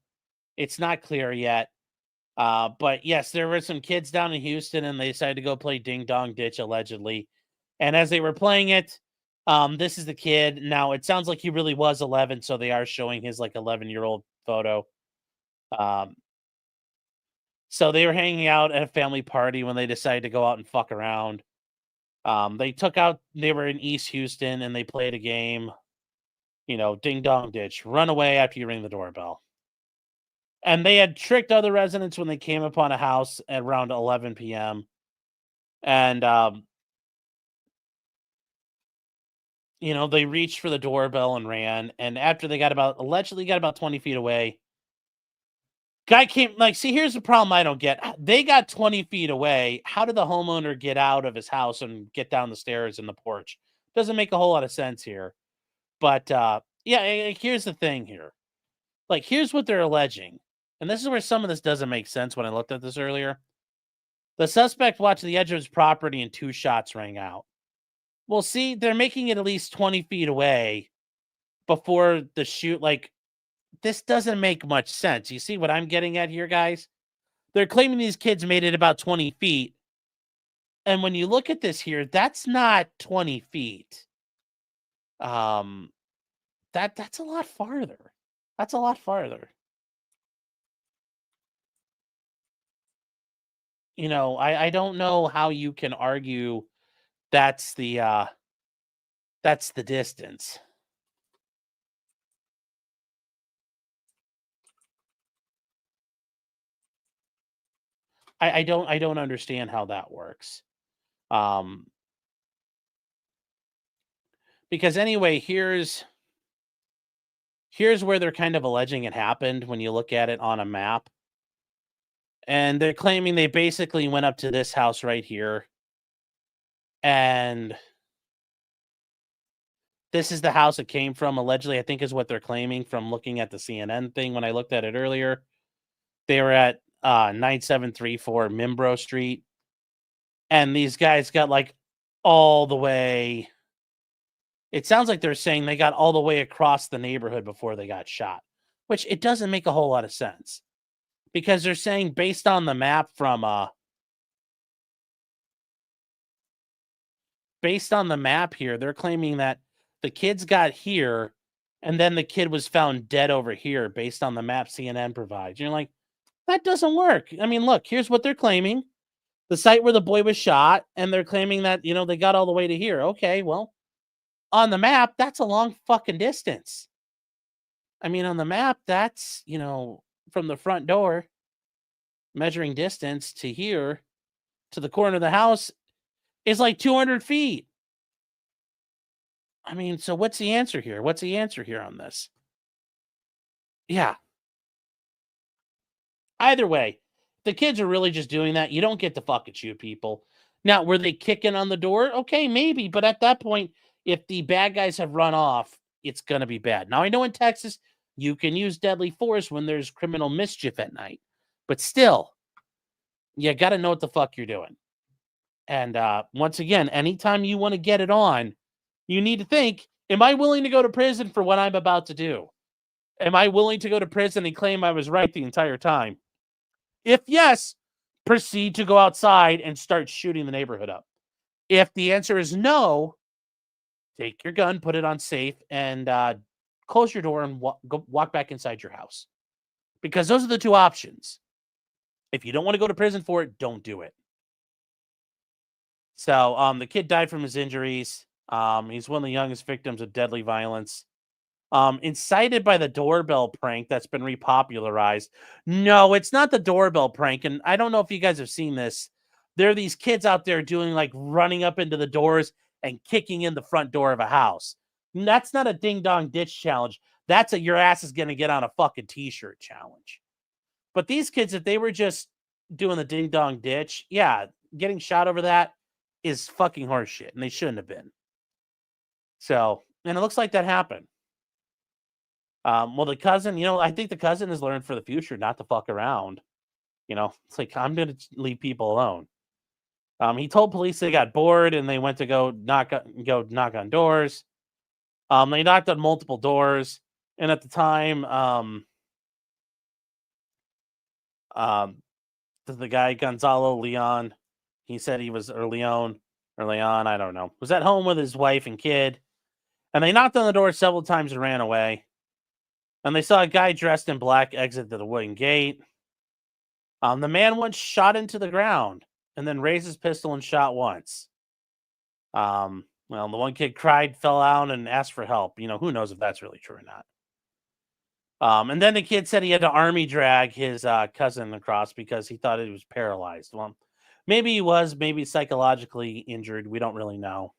It's not clear yet. But yes, there were some kids down in Houston, and they decided to go play Ding Dong Ditch allegedly. And as they were playing it, this is the kid. Now it sounds like he really was 11, so they are showing his like 11-year-old photo. So they were hanging out at a family party when they decided to go out and fuck around. They were in East Houston and they played a game, Ding Dong Ditch, run away after you ring the doorbell. And they had tricked other residents when they came upon a house at around 11 p.m. And, they reached for the doorbell and ran. And after they allegedly got about 20 feet away, guy came, like, see, here's the problem I don't get. They got 20 feet away. How did the homeowner get out of his house and get down the stairs and the porch? Doesn't make a whole lot of sense here. But, yeah, here's the thing here. Like, here's what they're alleging. And this is where some of this doesn't make sense when I looked at this earlier. The suspect watched the edge of his property and 2 shots rang out. Well, see, they're making it at least 20 feet away before the shoot. Like, this doesn't make much sense. You see what I'm getting at here, guys? They're claiming these kids made it about 20 feet. And when you look at this here, that's not 20 feet. That's a lot farther. That's a lot farther. I don't know how you can argue that's the distance. I don't understand how that works. Because anyway, here's where they're kind of alleging it happened when you look at it on a map. And they're claiming they basically went up to this house right here. And This is the house it came from, allegedly, I think is what they're claiming from looking at the CNN thing when I looked at it earlier. They were at 9734 Mimbro Street. And these guys got like all the way. It sounds like they're saying they got all the way across the neighborhood before they got shot, which it doesn't make a whole lot of sense. Because they're saying based on the map from based on the map here, they're claiming that the kids got here and then the kid was found dead over here based on the map CNN provides. You're like, that doesn't work. I mean, look, here's what they're claiming. The site where the boy was shot, and they're claiming that, they got all the way to here. Okay, well, on the map, that's a long fucking distance. I mean, on the map, that's, from the front door, measuring distance to here, to the corner of the house, is like 200 feet. I mean, so what's the answer here? What's the answer here on this? Yeah. Either way, the kids are really just doing that. You don't get to fucking shoot people. Now, were they kicking on the door? Okay, maybe. But at that point, if the bad guys have run off, it's going to be bad. Now, I know in Texas, you can use deadly force when there's criminal mischief at night. But still, you got to know what the fuck you're doing. And once again, anytime you want to get it on, you need to think, am I willing to go to prison for what I'm about to do? Am I willing to go to prison and claim I was right the entire time? If yes, proceed to go outside and start shooting the neighborhood up. If the answer is no, take your gun, put it on safe, and close your door and walk back inside your house. Because those are the two options. If you don't want to go to prison for it, don't do it. So the kid died from his injuries. He's one of the youngest victims of deadly violence. Incited by the doorbell prank that's been repopularized. No, it's not the doorbell prank. And I don't know if you guys have seen this. There are these kids out there doing like running up into the doors and kicking in the front door of a house. And that's not a ding dong ditch challenge. That's a your ass is going to get on a fucking t-shirt challenge. But these kids, if they were just doing the ding dong ditch, yeah, getting shot over that is fucking horseshit. And they shouldn't have been. So, and it looks like that happened. Well, the cousin, I think the cousin has learned for the future not to fuck around. It's like, I'm going to leave people alone. He told police they got bored and they went to go knock on doors. They knocked on multiple doors. And at the time, the guy, Gonzalo Leon, he said he was, or Leon, I don't know, was at home with his wife and kid. And they knocked on the door several times and ran away. And they saw a guy dressed in black exit the wooden gate. The man once shot into the ground and then raised his pistol and shot once. Well, the one kid cried, fell out, and asked for help. Who knows if that's really true or not. And then the kid said he had to army drag his cousin across because he thought he was paralyzed. Well, maybe he was, maybe psychologically injured. We don't really know.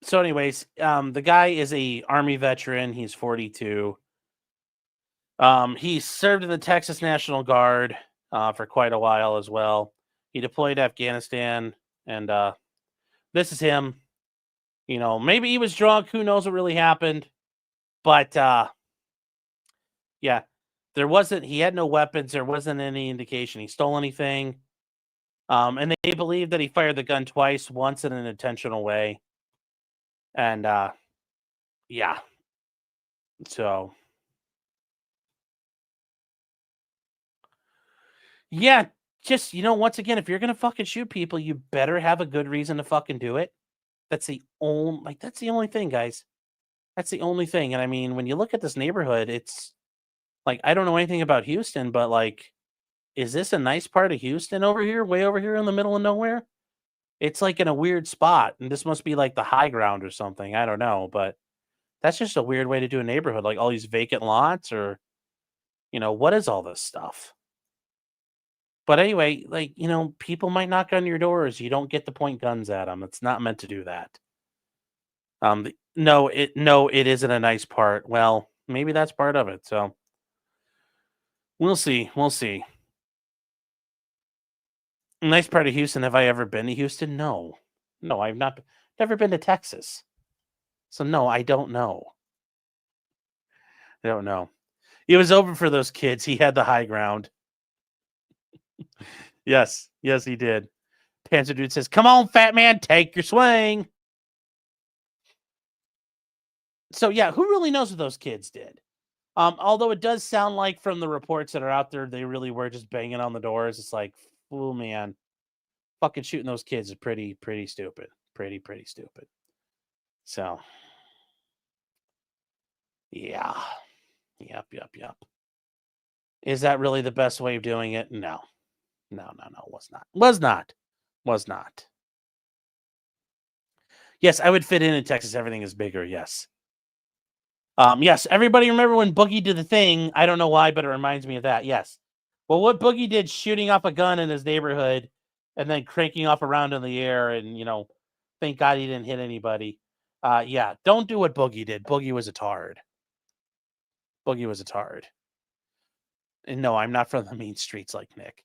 So anyways, the guy is a Army veteran. He's 42. He served in the Texas National Guard for quite a while as well. He deployed to Afghanistan, and this is him. Maybe he was drunk. Who knows what really happened? But yeah, he had no weapons. There wasn't any indication he stole anything. And they believe that he fired the gun twice, once in an intentional way. And yeah. So yeah, just once again, if you're gonna fucking shoot people, you better have a good reason to fucking do it. That's the only thing, guys. That's the only thing. And I mean, when you look at this neighborhood, it's like, I don't know anything about Houston, but like, is this a nice part of Houston over here, way over here in the middle of nowhere? It's like in a weird spot, and this must be like the high ground or something. I don't know, but that's just a weird way to do a neighborhood, like all these vacant lots, or what is all this stuff? But anyway, like, people might knock on your doors. You don't get to point guns at them. It's not meant to do that. No, it isn't a nice part. Well, maybe that's part of it. So we'll see. Nice part of Houston. Have I ever been to Houston? No. No, I've never been to Texas. So no, I don't know. I don't know. It was over for those kids. He had the high ground. Yes, he did. Panzer Dude says, "Come on, fat man, take your swing." So yeah, who really knows what those kids did? Although it does sound like from the reports that are out there, they really were just banging on the doors. It's like, oh man, fucking shooting those kids is pretty stupid. Pretty stupid. So yeah. Yep. Is that really the best way of doing it? No. Was not. Yes, I would fit in Texas. Everything is bigger. Yes. Yes, everybody remember when Boogie did the thing? I don't know why, but it reminds me of that. Yes. Well, what Boogie did, shooting off a gun in his neighborhood and then cranking off around in the air, and thank God he didn't hit anybody. Yeah, don't do what Boogie did. Boogie was a tard. And no, I'm not from the mean streets like Nick.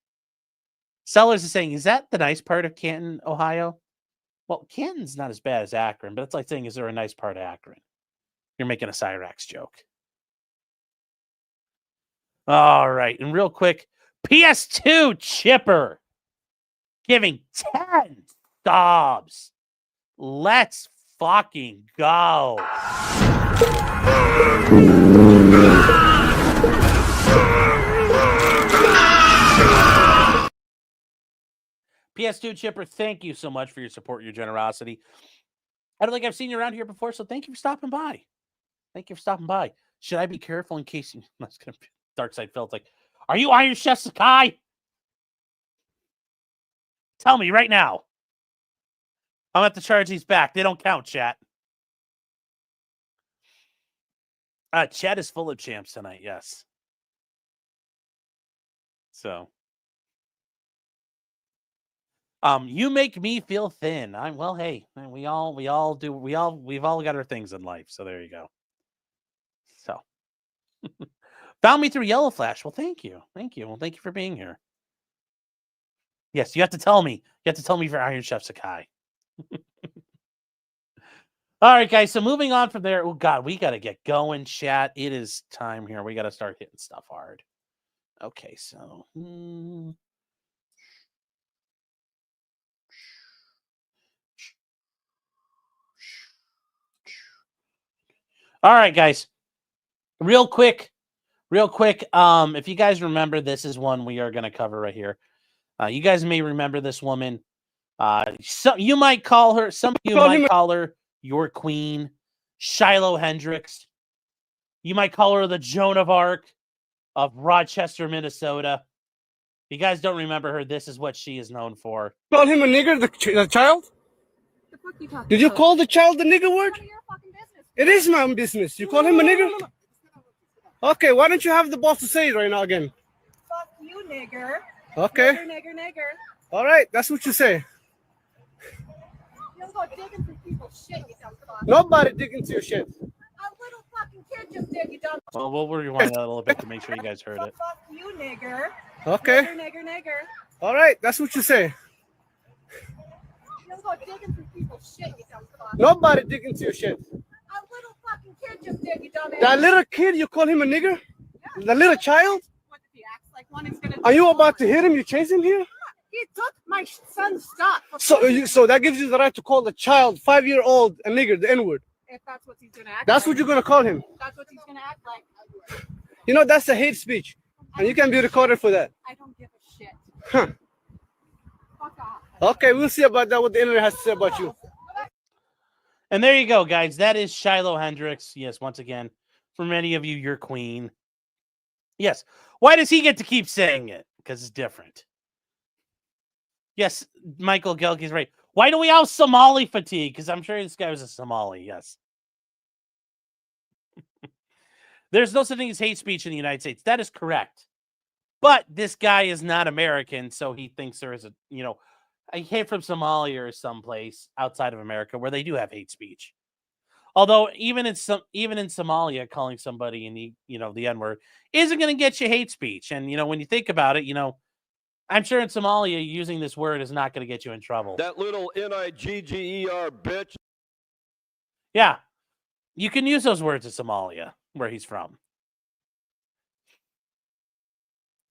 Sellers is saying, is that the nice part of Canton, Ohio? Well, Canton's not as bad as Akron, but it's like saying, is there a nice part of Akron? You're making a Cyrax joke. All right. And real quick, PS2 Chipper giving 10 subs. Let's fucking go. PS2 Chipper, thank you so much for your support, your generosity. I don't think I've seen you around here before, so thank you for stopping by. Should I be careful in case that's gonna be Dark Side Phil's like, are you Iron Chef Sakai? Tell me right now. I'm gonna have to charge these back. They don't count, chat. Chat is full of champs tonight, yes. So you make me feel thin. Hey, we've all got our things in life, so there you go. So found me through Yellow Flash. Well, thank you. Well, thank you for being here. Yes, you have to tell me. For Iron Chef Sakai. All right, guys. So moving on from there. Oh God, we gotta get going, chat. It is time here. We gotta start hitting stuff hard. Okay, so all right, guys. Real quick. If you guys remember, this is one we are going to cover right here. You guys may remember this woman. You might call her. Some of you might call her your queen, Shiloh Hendricks. You might call her the Joan of Arc of Rochester, Minnesota. If you guys don't remember her, this is what she is known for. Call him a nigger, the child? The fuck you talking Did you call the child the nigger word? None of your fucking business. It is my own business. You call him a nigger? Okay, why don't you have the balls to say it right now again? Fuck you, nigger. Okay. Nigger. All right, that's what you say. You'll go digging through people's shit, you dumb fuck. Nobody dig into your shit. A little fucking kid just did, you dumb. Well, we'll rewind that a little bit to make sure you guys heard it. Fuck you, nigger. Okay. Nigger. All right, that's what you say. You'll go digging through people's shit, you dumb fuck. Nobody dig into your shit. A little fucking kid just did, you dumb. That little kid, you call him a nigger? Yeah. The little child? What if he acts like one is gonna? Are you about to hit him? You chase him here? He took my son's stuff. So that gives you the right to call the child, 5-year-old, a nigger, the N-word. If that's what he's gonna act. That's what you're gonna call him. That's what he's gonna act like. You know, that's a hate speech. And you can be recorded for that. I don't give a shit. Huh. Fuck off. Okay, we'll see about that, what the internet has to say about you. And there you go, guys. That is Shiloh Hendricks. Yes, once again, for many of you, your queen. Yes. Why does he get to keep saying it? Because it's different. Yes, Michael Gelke's right. Why do we all Somali fatigue? Because I'm sure this guy was a Somali. Yes. There's no such thing as hate speech in the United States. That is correct. But this guy is not American, so he thinks there is he came from Somalia or someplace outside of America where they do have hate speech. Although even in Somalia, calling somebody the N-word isn't going to get you hate speech. And when you think about it, I'm sure in Somalia, using this word is not going to get you in trouble. That little Nigger bitch. Yeah. You can use those words in Somalia, where he's from.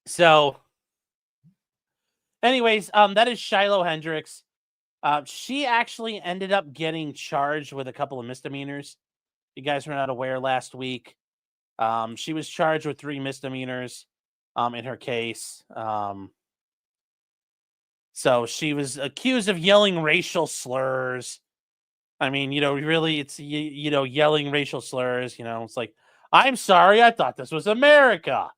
So, anyways, that is Shiloh Hendricks. She actually ended up getting charged with a couple of misdemeanors. You guys were not aware last week. She was charged with 3 misdemeanors in her case. So she was accused of yelling racial slurs. I mean, really, it's, yelling racial slurs. It's like, I'm sorry, I thought this was America.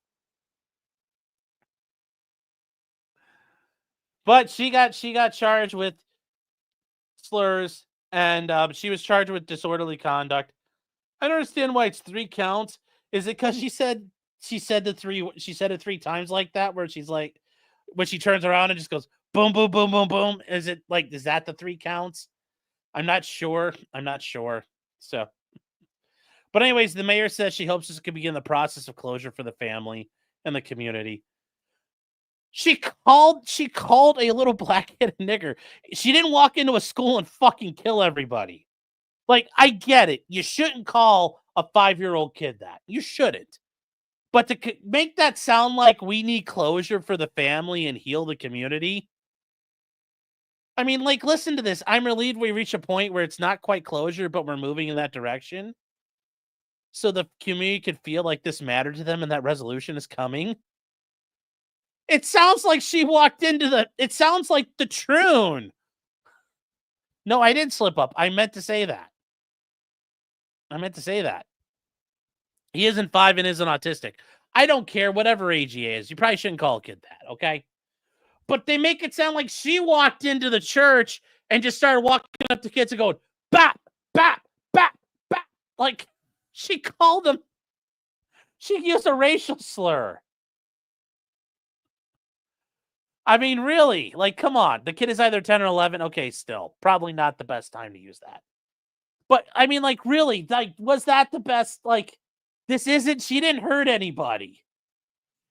But she got charged with slurs, and she was charged with disorderly conduct. I don't understand why it's 3 counts. Is it because she said it 3 times like that, where she's like, when she turns around and just goes boom, boom, boom, boom, boom? Is that the 3 counts? I'm not sure. So, but anyways, the mayor says she hopes this could begin the process of closure for the family and the community. She called a little black kid a nigger. She didn't walk into a school and fucking kill everybody. Like, I get it. You shouldn't call a 5-year-old kid that. You shouldn't. But to make that sound like we need closure for the family and heal the community. I mean, like, listen to this. I'm relieved we reach a point where it's not quite closure, but we're moving in that direction. So the community could feel like this mattered to them and that resolution is coming. It sounds like she walked into it sounds like the Troon. No, I didn't slip up. I meant to say that. He isn't 5 and isn't autistic. I don't care whatever age he is. You probably shouldn't call a kid that, okay? But they make it sound like she walked into the church and just started walking up to kids and going, bap, bap, bap, bap. Like, she called them. She used a racial slur. I mean, really? Like, come on. The kid is either 10 or 11. Okay, still. Probably not the best time to use that. But, I mean, like, really? Like, was that the best? Like, she didn't hurt anybody.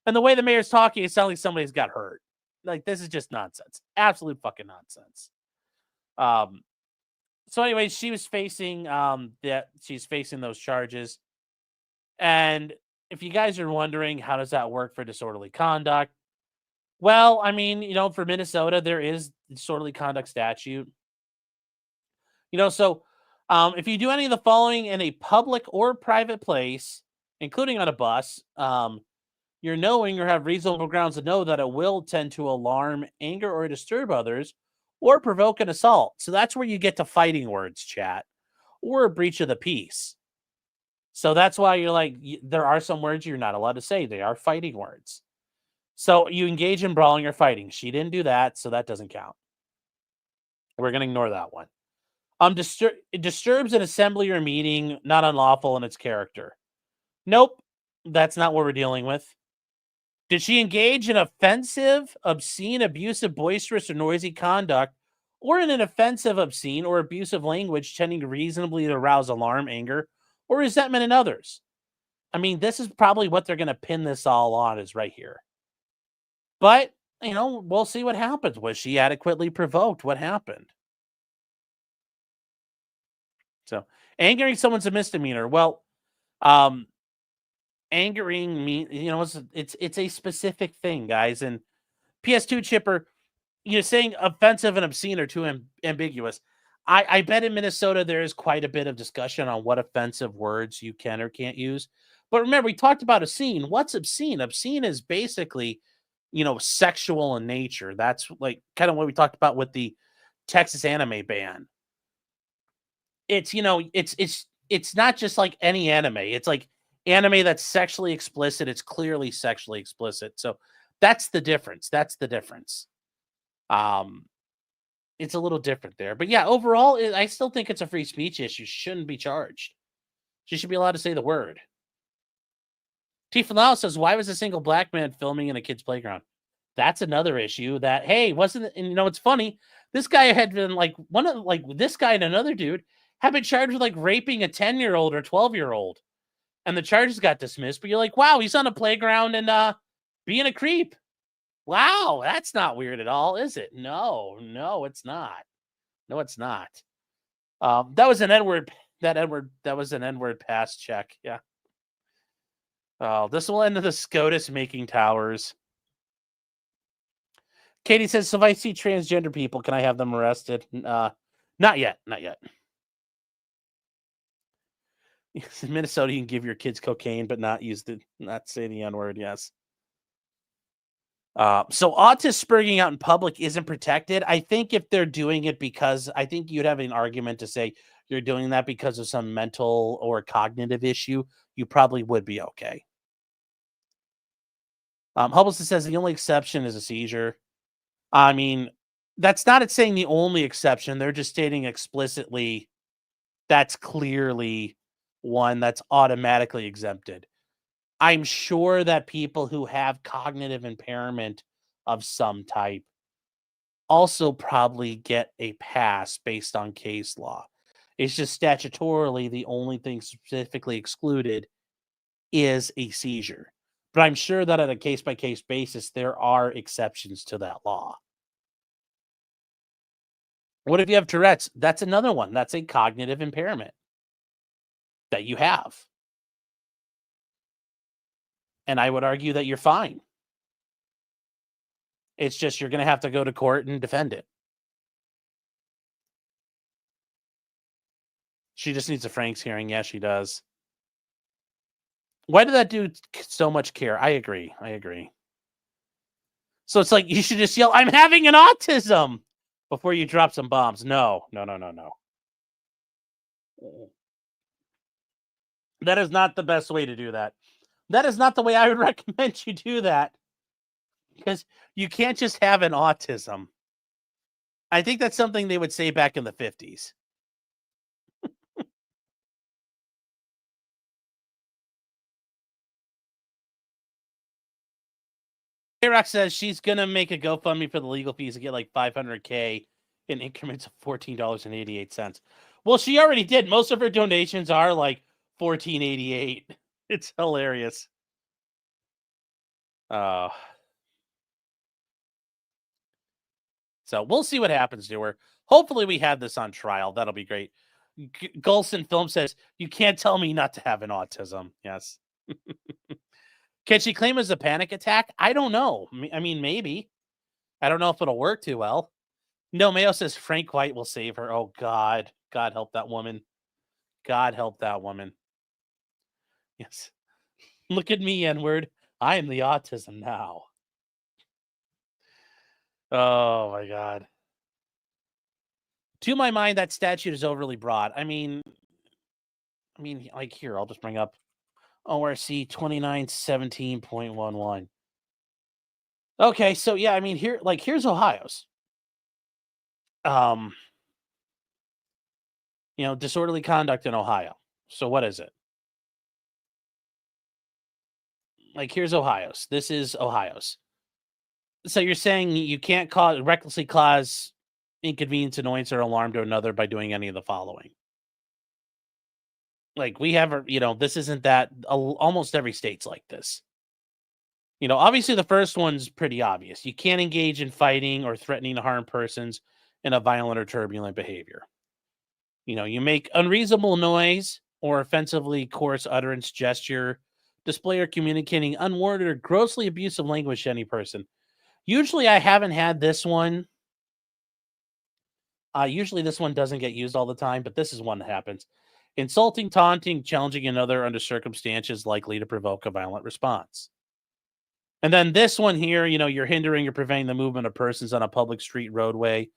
And the way the mayor's talking, it sounds like somebody's got hurt. Like, this is just nonsense. Absolute fucking nonsense. So anyway, she was facing she's facing those charges. And if you guys are wondering, how does that work for disorderly conduct? Well, I mean, for Minnesota, there is disorderly conduct statute. So if you do any of the following in a public or private place, including on a bus, you're knowing or have reasonable grounds to know that it will tend to alarm, anger, or disturb others, or provoke an assault. So that's where you get to fighting words, chat, or a breach of the peace. So that's why you're like, there are some words you're not allowed to say. They are fighting words. So you engage in brawling or fighting. She didn't do that, so that doesn't count. We're going to ignore that one. It disturbs an assembly or meeting, not unlawful in its character. Nope, that's not what we're dealing with. Did she engage in offensive, obscene, abusive, boisterous, or noisy conduct, or in an offensive, obscene, or abusive language tending reasonably to arouse alarm, anger, or resentment in others? I mean, this is probably what they're going to pin this all on, is right here. But, we'll see what happens. Was she adequately provoked? What happened? So, angering someone's a misdemeanor. Well, angering me, it's a specific thing, guys. And PS2 Chipper, saying offensive and obscene are too ambiguous. I bet in Minnesota there is quite a bit of discussion on what offensive words you can or can't use. But remember, we talked about obscene. What's obscene? Obscene is basically, sexual in nature. That's like kind of what we talked about with the Texas anime ban. It's, it's not just like any anime. It's like anime that's sexually explicit. It's clearly sexually explicit. So that's the difference. It's a little different there. But yeah, overall, I still think it's a free speech issue. She shouldn't be charged. She should be allowed to say the word. Tifa says, why was a single black man filming in a kid's playground? That's another issue that, hey, wasn't it? And it's funny. This guy had been this guy and another dude have been charged with raping a 10-year-old or 12-year-old. And the charges got dismissed. But you're like, wow, he's on a playground and being a creep. Wow, that's not weird at all, is it? No, it's not. No, it's not. That was an Edward. That was an Edward pass check. Yeah. Oh, this will end in the SCOTUS making towers. Katie says, so if I see transgender people, can I have them arrested? Not yet. Not yet. In Minnesota, you can give your kids cocaine, but not say the N-word. Yes. So autists spurging out in public isn't protected. I think if they're doing it because I think you'd have an argument to say you're doing that because of some mental or cognitive issue, you probably would be okay. Hubbleson says the only exception is a seizure. I mean, that's not saying the only exception. They're just stating explicitly that's clearly one that's automatically exempted. I'm sure that people who have cognitive impairment of some type also probably get a pass based on case law. It's just statutorily the only thing specifically excluded is a seizure. But I'm sure that on a case-by-case basis, there are exceptions to that law. What if you have Tourette's? That's another one. That's a cognitive impairment that you have. And I would argue that you're fine. It's just you're going to have to go to court and defend it. She just needs a Frank's hearing. Yeah, she does. Why did that dude so much care? I agree. So it's like you should just yell, I'm having an autism before you drop some bombs. No. That is not the best way to do that. That is not the way I would recommend you do that. Because you can't just have an autism. I think that's something they would say back in the 50s. Rock says she's going to make a GoFundMe for the legal fees to get like $500K in increments of $14.88. Well, she already did. Most of her donations are like $14.88. It's hilarious. So we'll see what happens to her. Hopefully we have this on trial. That'll be great. Gulson Film says, you can't tell me not to have an autism. Yes. Can she claim it as a panic attack? I don't know. I mean, maybe. I don't know if it'll work too well. No, Mayo says Frank White will save her. Oh, God. God help that woman. God help that woman. Yes. Look at me, N-word. I am the autism now. Oh, my God. To my mind, that statute is overly broad. I mean, like here, I'll just bring up ORC 2917.11. Okay, so yeah, I mean here's Ohio's. Disorderly conduct in Ohio. So what is it? Like here's Ohio's. This is Ohio's. So you're saying you can't recklessly cause inconvenience, annoyance, or alarm to another by doing any of the following. Like we have, this isn't that. Almost every state's like this. Obviously the first one's pretty obvious. You can't engage in fighting or threatening to harm persons in a violent or turbulent behavior. You make unreasonable noise or offensively coarse utterance, gesture, display, or communicating unwarranted or grossly abusive language to any person. Usually I haven't had this one. Usually this one doesn't get used all the time, but this is one that happens. Insulting, taunting, challenging another under circumstances likely to provoke a violent response. And then this one here, you're hindering or preventing the movement of persons on a public street, roadway,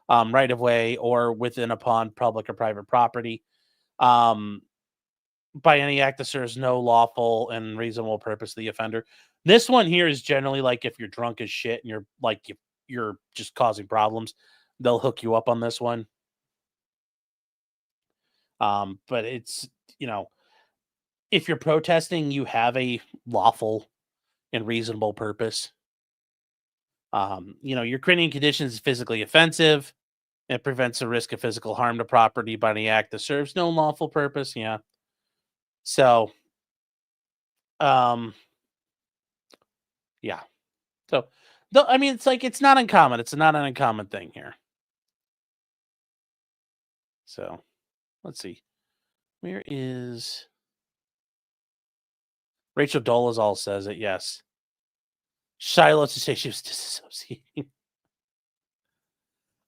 right of way, or within upon public or private property, by any act that serves no lawful and reasonable purpose of the offender. This one here is generally like if you're drunk as shit and you're just causing problems, they'll hook you up on this one. But it's, if you're protesting, you have a lawful and reasonable purpose. Your creating conditions is physically offensive. It prevents the risk of physical harm to property by any act that serves no lawful purpose. Yeah. So, yeah. So Though, I mean, it's like, it's not uncommon. It's not an uncommon thing here. So, let's see. Where is... Rachel Dolezal says it, yes. Shiloh to say she was disassociating.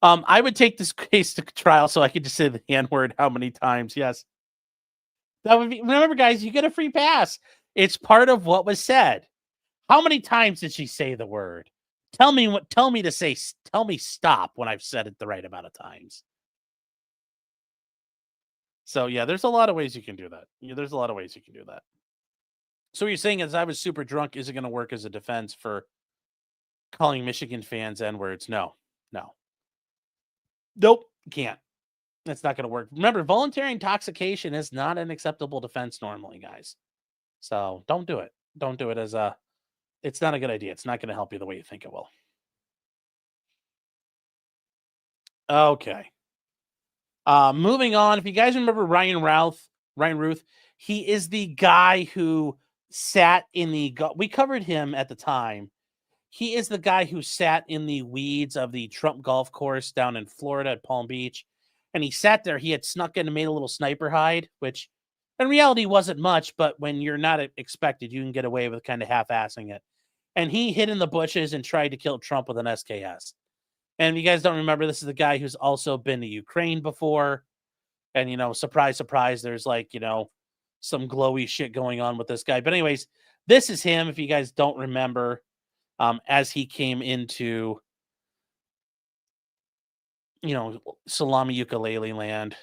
I would take this case to trial so I could just say the N-word how many times, yes. That would be... Remember, guys, you get a free pass. It's part of what was said. How many times did she say the word? Tell me stop when I've said it the right amount of times. So yeah, there's a lot of ways you can do that. There's a lot of ways you can do that. So what you're saying is I was super drunk isn't going to work as a defense for calling Michigan fans N-words. No. Nope, can't. That's not going to work. Remember, voluntary intoxication is not an acceptable defense normally, guys. So don't do it. Don't do it as a... It's not a good idea. It's not going to help you the way you think it will. Okay. Moving on. If you guys remember Ryan Routh, he is the guy who sat in the... We covered him at the time. He is the guy who sat in the weeds of the Trump golf course down in Florida at Palm Beach. And he sat there. He had snuck in and made a little sniper hide, which in reality wasn't much, but when you're not expected, you can get away with kind of half-assing it. And he hid in the bushes and tried to kill Trump with an SKS. And if you guys don't remember, this is the guy who's also been to Ukraine before. And, surprise, surprise, there's some glowy shit going on with this guy. But anyways, this is him, if you guys don't remember, as he came into, salami ukulele land.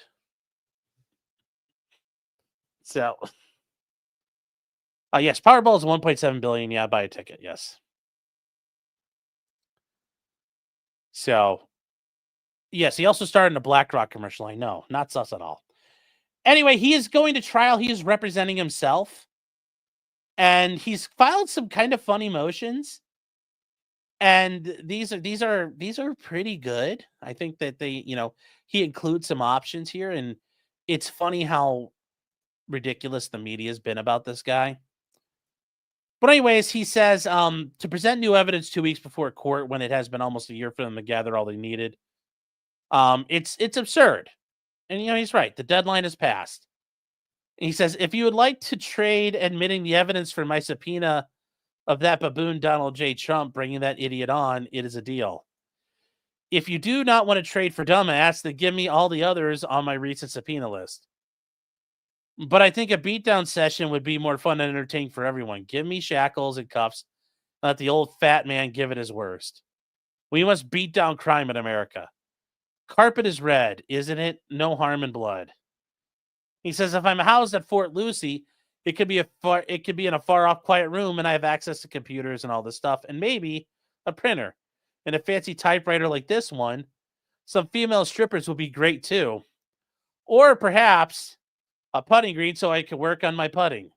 So, yes, Powerball is 1.7 billion. Yeah, buy a ticket. Yes. So, yes, he also starred in a BlackRock commercial. I know, not sus at all. Anyway, he is going to trial. He is representing himself, and he's filed some kind of funny motions. And these are pretty good. I think that he includes some options here, and it's funny how ridiculous the media has been about this guy. But anyways, he says to present new evidence 2 weeks before court when it has been almost a year for them to gather all they needed. It's absurd. And he's right. The deadline has passed. And he says, if you would like to trade admitting the evidence for my subpoena of that baboon Donald J. Trump bringing that idiot on, it is a deal. If you do not want to trade for dumbass, then give me all the others on my recent subpoena list. But I think a beatdown session would be more fun and entertaining for everyone. Give me shackles and cuffs. Let the old fat man give it his worst. We must beat down crime in America. Carpet is red, isn't it? No harm in blood. He says, if I'm housed at Fort Lucy, it could be in a far off quiet room and I have access to computers and all this stuff and maybe a printer and a fancy typewriter like this one. Some female strippers would be great too. Or perhaps a putting green so I could work on my putting.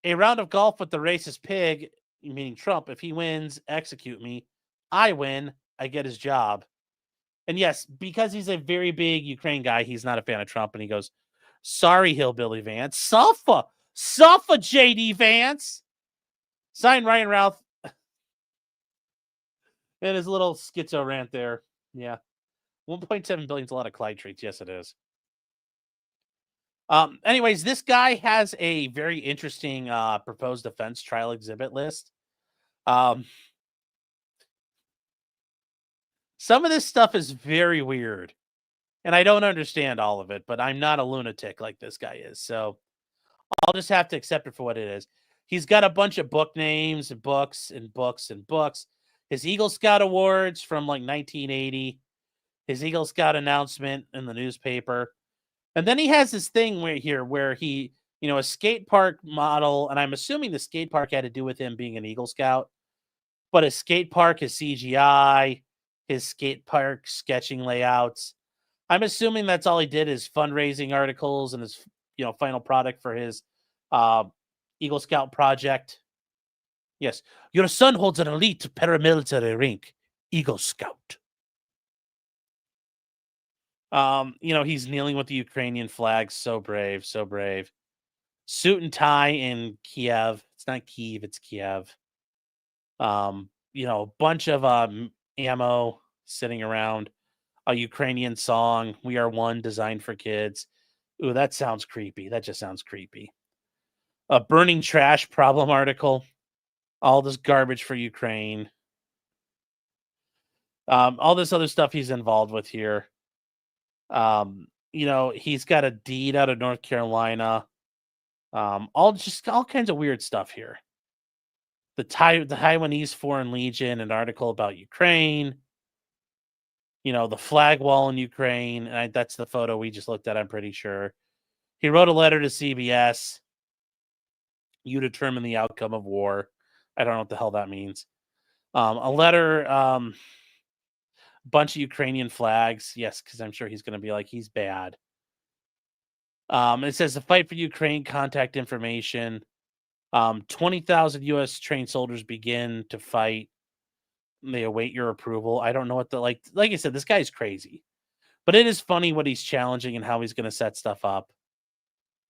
A round of golf with the racist pig, meaning Trump. If he wins, execute me. I win, I get his job. And yes, because he's a very big Ukraine guy, he's not a fan of Trump. And he goes, sorry, Hillbilly Vance. Suffer, JD Vance. Signed, Ryan Routh. And his little schizo rant there. Yeah. 1.7 billion is a lot of Clyde treats. Yes, it is. Anyways, this guy has a very interesting proposed defense trial exhibit list. Some of this stuff is very weird, and I don't understand all of it, but I'm not a lunatic like this guy is, so I'll just have to accept it for what it is. He's got a bunch of book names and books and books and books. His Eagle Scout Awards from like 1980. His Eagle Scout announcement in the newspaper. And then he has this thing where he, a skate park model, and I'm assuming the skate park had to do with him being an Eagle Scout, but his skate park, his CGI, his skate park sketching layouts. I'm assuming that's all he did is fundraising articles and his, final product for his Eagle Scout project. Yes. Your son holds an elite paramilitary rank, Eagle Scout. He's kneeling with the Ukrainian flag. So brave, so brave. Suit and tie in Kiev. It's not Kyiv, it's Kiev. a bunch of ammo sitting around, a Ukrainian song, "We Are One," designed for kids. Ooh, that sounds creepy. That just sounds creepy. A burning trash problem article, all this garbage for Ukraine. All this other stuff he's involved with here. He's got a deed out of North Carolina. All kinds of weird stuff here. The Taiwanese Foreign Legion, an article about Ukraine. The flag wall in Ukraine. And that's the photo we just looked at, I'm pretty sure. He wrote a letter to CBS. You determine the outcome of war. I don't know what the hell that means. A letter, bunch of Ukrainian flags. Yes, because I'm sure he's going to be like, he's bad. It says the fight for Ukraine, contact information. 20,000 U.S. trained soldiers begin to fight. They await your approval. I don't know what like I said, this guy's crazy, but it is funny what he's challenging and how he's going to set stuff up.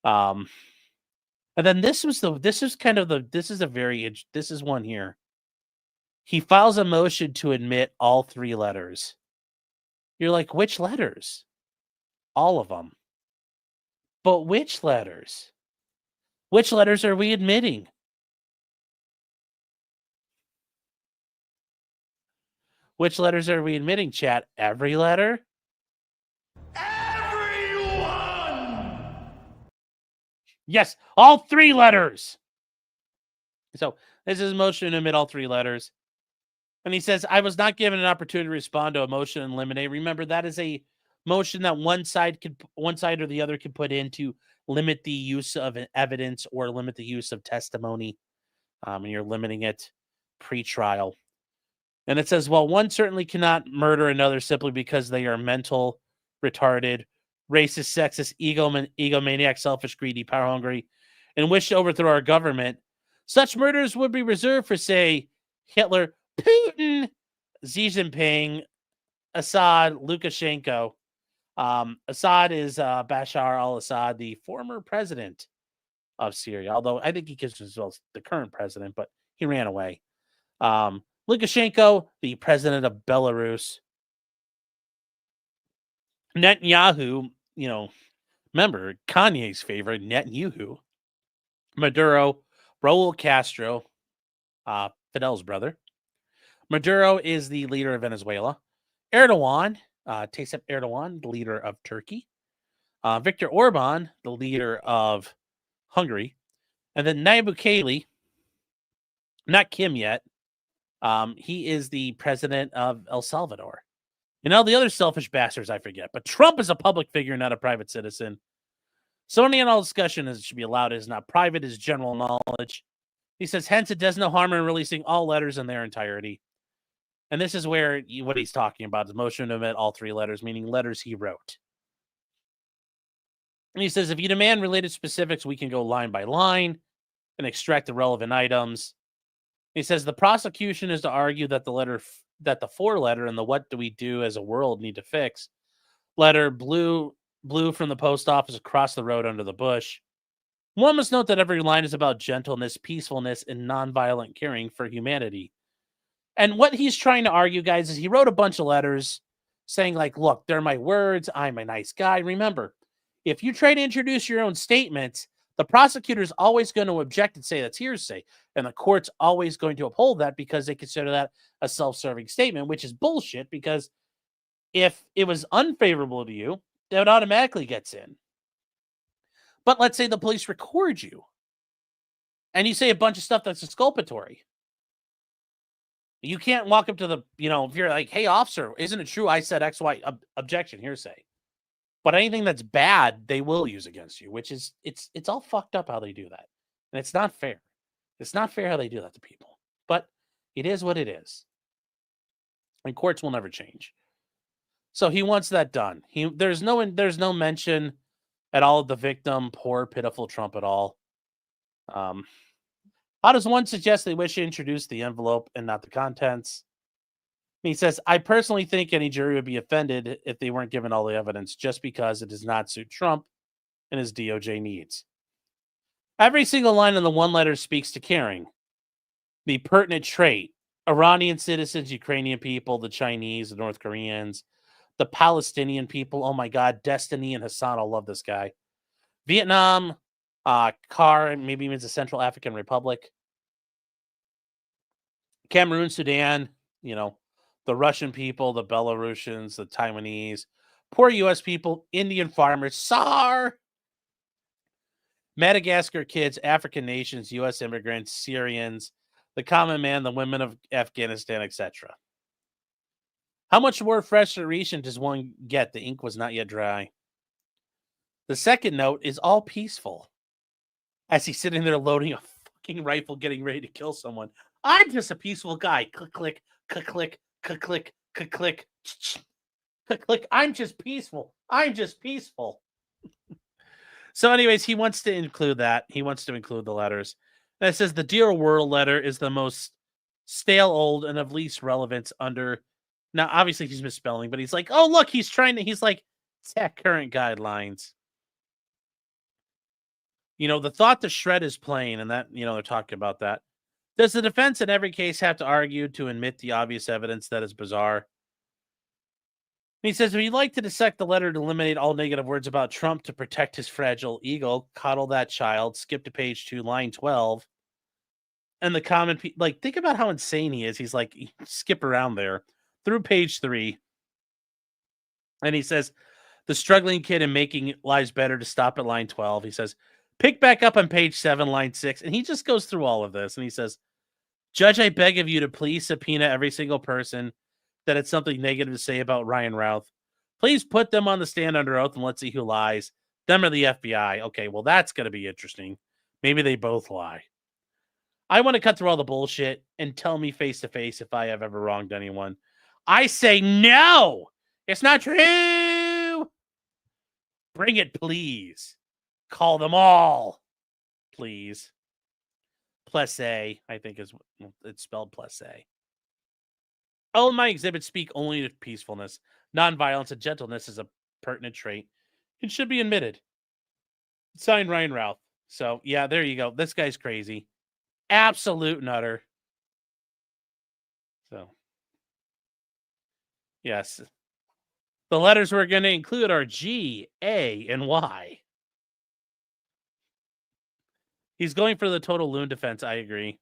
And then this is one here. He files a motion to admit all 3 letters. You're like, which letters? All of them. But which letters? Which letters are we admitting? Which letters are we admitting, chat? Every letter? Everyone! Yes, all 3 letters. So this is a motion to admit all 3 letters. And he says, I was not given an opportunity to respond to a motion in limine. Remember, that is a motion that one side or the other could put in to limit the use of evidence or limit the use of testimony. And you're limiting it pre-trial. And it says, well, one certainly cannot murder another simply because they are mental, retarded, racist, sexist, egomaniac, selfish, greedy, power-hungry, and wish to overthrow our government. Such murders would be reserved for, say, Hitler, Putin, Xi Jinping, Assad, Lukashenko. Assad is Bashar al-Assad, the former president of Syria, although I think he gives himself the current president, but he ran away. Lukashenko, the president of Belarus. Netanyahu, remember Kanye's favorite, Netanyahu. Maduro, Raul Castro, Fidel's brother. Maduro is the leader of Venezuela. Erdogan, Tayyip Erdogan, the leader of Turkey. Viktor Orban, the leader of Hungary. And then Nayib Bukele, not Kim yet. He is the president of El Salvador. And all the other selfish bastards I forget. But Trump is a public figure, not a private citizen. So any and all discussion should be allowed. It is not private, it is general knowledge. He says, hence it does no harm in releasing all letters in their entirety. And this is where what he's talking about is motion to omit all 3 letters, meaning letters he wrote. And he says, if you demand related specifics, we can go line by line and extract the relevant items. He says the prosecution is to argue that the 4 letter and the what do we do as a world need to fix. Letter blue from the post office across the road under the bush. One must note that every line is about gentleness, peacefulness, and nonviolent caring for humanity. And what he's trying to argue, guys, is he wrote a bunch of letters saying, like, look, they're my words. I'm a nice guy. Remember, if you try to introduce your own statements, the prosecutor's always going to object and say that's hearsay. And the court's always going to uphold that because they consider that a self-serving statement, which is bullshit, because if it was unfavorable to you, that automatically gets in. But let's say the police record you and you say a bunch of stuff that's exculpatory. You can't walk up to the, if you're like, hey, officer, isn't it true I said X, Y, objection, hearsay. But anything that's bad, they will use against you, which is, it's all fucked up how they do that. And it's not fair. It's not fair how they do that to people. But it is what it is. And courts will never change. So he wants that done. There's no mention at all of the victim, poor, pitiful Trump at all. How does one suggest they wish to introduce the envelope and not the contents? He says, I personally think any jury would be offended if they weren't given all the evidence just because it does not suit Trump and his DOJ needs. Every single line in the 1 letter speaks to caring, the pertinent trait Iranian citizens, Ukrainian people, the Chinese, the North Koreans, the Palestinian people. Oh my God, Destiny and Hassan. I'll love this guy. Vietnam, CAR, maybe even the Central African Republic. Cameroon, Sudan, you know, the Russian people, the Belarusians, the Taiwanese, poor U.S. people, Indian farmers, SAR, Madagascar kids, African nations, U.S. immigrants, Syrians, the common man, the women of Afghanistan, etc. How much more frustration does one get? The ink was not yet dry. The second note is all peaceful. As he's sitting there loading a fucking rifle, getting ready to kill someone. I'm just a peaceful guy. Click, click, click, click, click, click, click, click, click, click. I'm just peaceful. I'm just peaceful. So anyways, he wants to include that. He wants to include the letters. And it says the Dear World letter is the most stale, old, and of least relevance under... Now, obviously, he's misspelling, but he's like, oh, look, he's like, tech current guidelines. You know, the thought to shred is plain, and that, you know, they're talking about that. Does the defense in every case have to argue to admit the obvious evidence that is bizarre? He says, if you'd like to dissect the letter to eliminate all negative words about Trump to protect his fragile ego, coddle that child, skip to page 2, line 12. And the common, like, think about how insane he is. He's like, skip around there through page 3. And he says, the struggling kid in making lives better to stop at line 12. He says, pick back up on page 7, line 6. And he just goes through all of this. And he says, Judge, I beg of you to please subpoena every single person that had something negative to say about Ryan Routh. Please put them on the stand under oath and let's see who lies. Them or the FBI. Okay, well, that's going to be interesting. Maybe they both lie. I want to cut through all the bullshit and tell me face to face if I have ever wronged anyone. I say no. It's not true. Bring it, please. Call them all, please. Plus A, I think it's spelled plus A. All my exhibits speak only of peacefulness. Nonviolence and gentleness is a pertinent trait. It should be admitted. Signed, Ryan Routh. So, yeah, there you go. This guy's crazy. Absolute nutter. So, yes. The letters we're going to include are G, A, and Y. He's going for the total loon defense. I agree.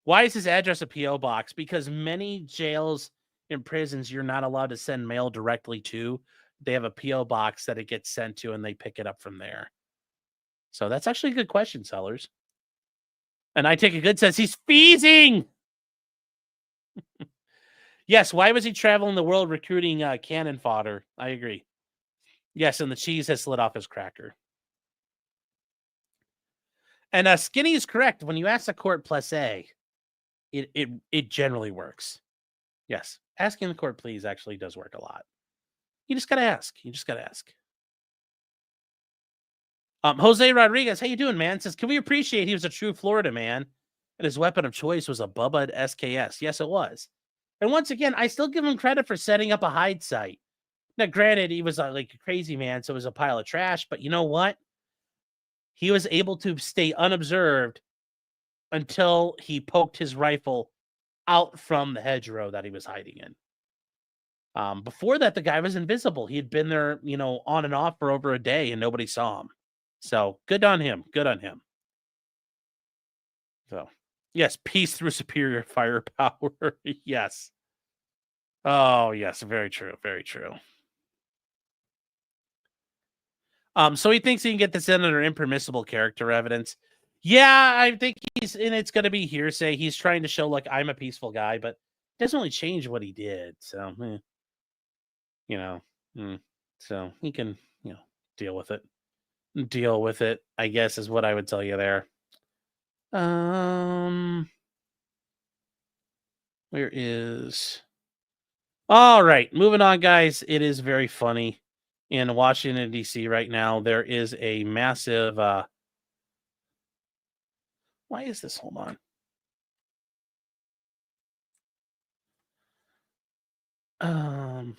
Why is his address a P.O. box? Because many jails and prisons, you're not allowed to send mail directly to. They have a P.O. box that it gets sent to, and they pick it up from there. So that's actually a good question, Sellers. And I take a good sense. He's feasing! Yes, why was he traveling the world recruiting cannon fodder? I agree. Yes, and the cheese has slid off his cracker. And Skinny is correct. When you ask the court plus A, it generally works. Yes, asking the court please actually does work a lot. You just gotta ask. You just gotta ask. Jose Rodriguez, how you doing, man? Says, can we appreciate he was a true Florida man, and his weapon of choice was a Bubba at SKS? Yes, it was. And once again, I still give him credit for setting up a hide site. Now, granted, he was like a crazy man, so it was a pile of trash. But you know what? He was able to stay unobserved until he poked his rifle out from the hedgerow that he was hiding in. Before that, the guy was invisible. He had been there, you know, on and off for over a day, and nobody saw him. So good on him. Good on him. So, yes, peace through superior firepower. Yes. Oh, yes, very true. Very true. So he thinks he can get this in under impermissible character evidence. Yeah, I think it's going to be hearsay. He's trying to show, like, I'm a peaceful guy, but it doesn't really change what he did. So, you know, so he can, you know, deal with it. Deal with it, I guess, is what I would tell you there. Where is... All right, moving on, guys. It is very funny. In Washington, D.C. right now, there is a massive... Why is this? Hold on.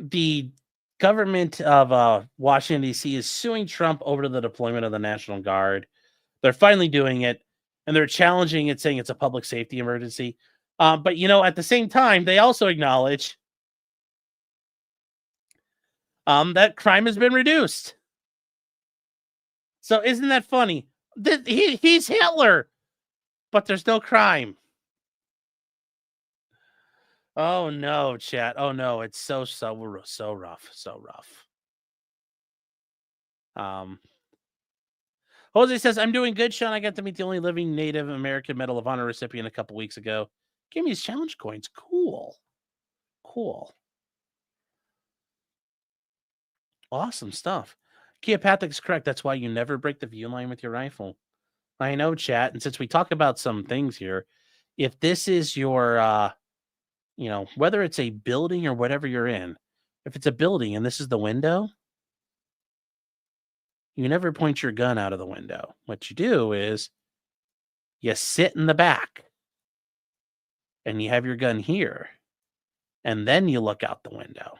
The government of Washington, D.C. is suing Trump over the deployment of the National Guard. They're finally doing it. and they're challenging it, saying it's a public safety emergency. But, you know, at the same time, they also acknowledge that crime has been reduced. So isn't that funny? He's Hitler, but there's no crime. Oh no, chat. Oh no, it's so rough. Jose says, I'm doing good, Sean. I got to meet the only living Native American Medal of Honor recipient a couple weeks ago. Gave me his challenge coins. Cool. Awesome stuff. Keopathic is correct. That's why you never break the view line with your rifle. I know, chat. And since we talk about some things here, if this is your, you know, whether it's a building or whatever you're in, if it's a building and this is the window, you never point your gun out of the window. What you do is you sit in the back and you have your gun here, and then you look out the window.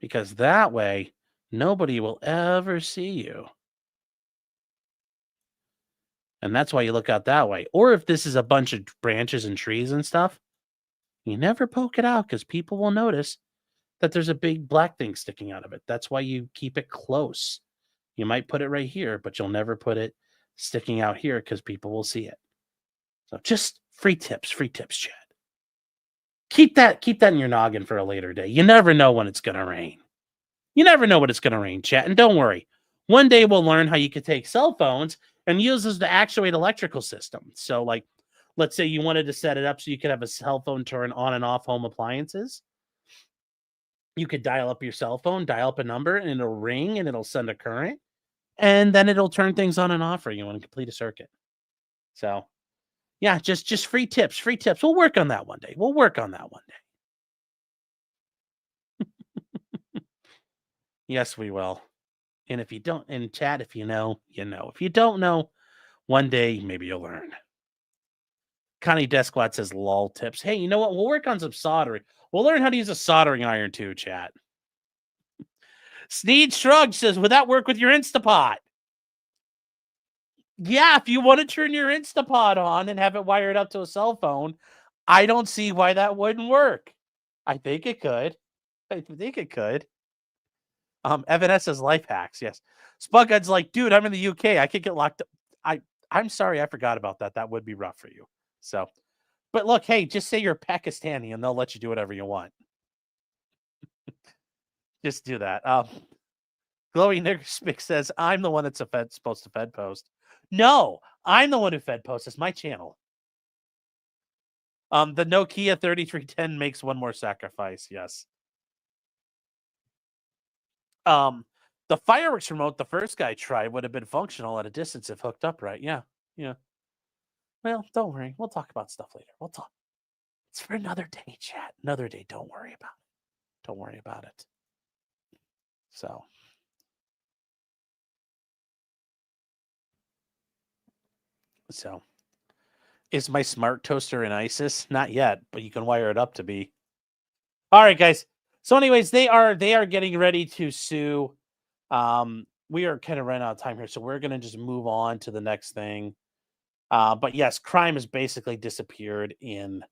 Because that way, nobody will ever see you. And that's why you look out that way. Or if this is a bunch of branches and trees and stuff, you never poke it out because people will notice that there's a big black thing sticking out of it. That's why you keep it close. You might put it right here, but you'll never put it sticking out here because people will see it. So just free tips, Chad. Keep that in your noggin for a later day. You never know when it's going to rain. You never know when it's going to rain, chat. And don't worry. One day we'll learn how you could take cell phones and use those to actuate electrical systems. So, like, let's say you wanted to set it up so you could have a cell phone turn on and off home appliances. You could dial up your cell phone, dial up a number, and it'll ring and it'll send a current. And then it'll turn things on and off for you and complete a circuit. So, yeah, just free tips. We'll work on that one day. Yes, we will. And if you don't, in chat, if you know, you know. If you don't know, one day maybe you'll learn. Connie Desquad says lol tips. Hey, you know what? We'll work on some soldering. We'll learn how to use a soldering iron too, chat. Sneed Shrug says, would that work with your Instapot? Yeah, if you want to turn your Instapot on and have it wired up to a cell phone, I don't see why that wouldn't work. I think it could. Evan S says life hacks. Yes. Spughead's like, dude, I'm in the UK. I could get locked up. I'm sorry. I forgot about that. That would be rough for you. So, but look, hey, just say you're Pakistani and they'll let you do whatever you want. Just do that. Glowy Niggerspick says, I'm the one that's supposed to Fed post. No, I'm the one who Fed posts. It's my channel. The Nokia 3310 makes one more sacrifice. Yes. The fireworks remote the first guy tried would have been functional at a distance if hooked up right. Yeah. Well, don't worry. We'll talk about stuff later. We'll talk. It's for another day, chat. Another day. Don't worry about it. So, is my smart toaster in ISIS? Not yet, but you can wire it up to be. All right, guys. So, anyways, they are getting ready to sue. We are kind of running out of time here, so we're gonna just move on to the next thing. But yes, crime has basically disappeared in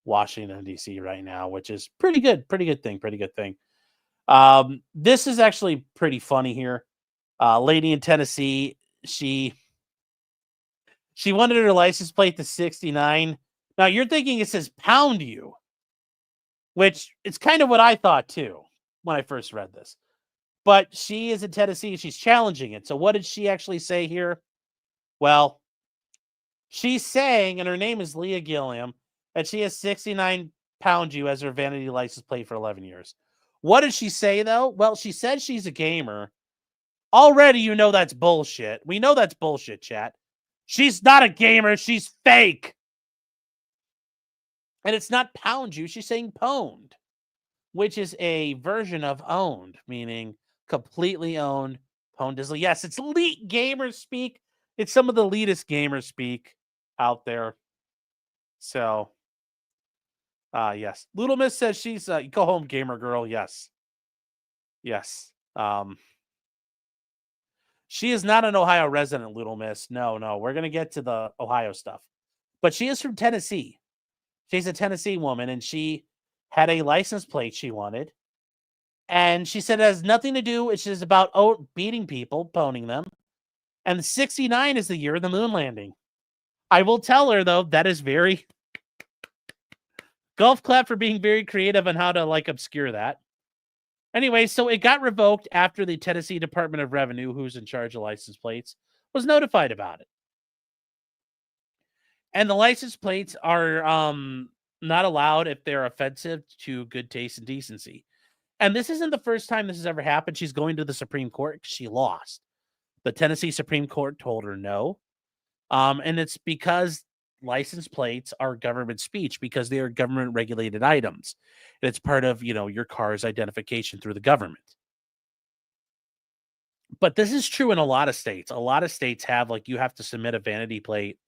Washington D.C. right now, which is pretty good thing. This is actually pretty funny here. Lady in Tennessee, she wanted her license plate to 69. Now you're thinking it says pound you, which it's kind of what I thought too when I first read this. But she is in Tennessee. She's challenging it. So what did she actually say here? Well, she's saying, and her name is Leah Gilliam, that she has 69 pound you as her vanity license plate for 11 years. What did she say, though? Well, she said she's a gamer. Already, you know that's bullshit. We know that's bullshit, chat. She's not a gamer. She's fake. And it's not pound you. She's saying pwned, which is a version of owned, meaning completely owned. Pwned is, yes, it's elite gamer speak. It's some of the elitist gamer speak out there. So, yes. Little Miss says she's go home gamer girl. Yes. She is not an Ohio resident, Little Miss. No, we're gonna get to the Ohio stuff. But she is from Tennessee. She's a Tennessee woman, and she had a license plate she wanted. And she said it has nothing to do, it's just about beating people, boning them. And 69 is the year of the moon landing. I will tell her, though, that is very... Golf clap for being very creative on how to, like, obscure that. Anyway, so it got revoked after the Tennessee Department of Revenue, who's in charge of license plates, was notified about it. And the license plates are not allowed if they're offensive to good taste and decency. And this isn't the first time this has ever happened. She's going to the Supreme Court. She lost. The Tennessee Supreme Court told her no. And it's because license plates are government speech, because they are government regulated items. And it's part of, your car's identification through the government. But this is true in a lot of states. A lot of states have, you have to submit a vanity plate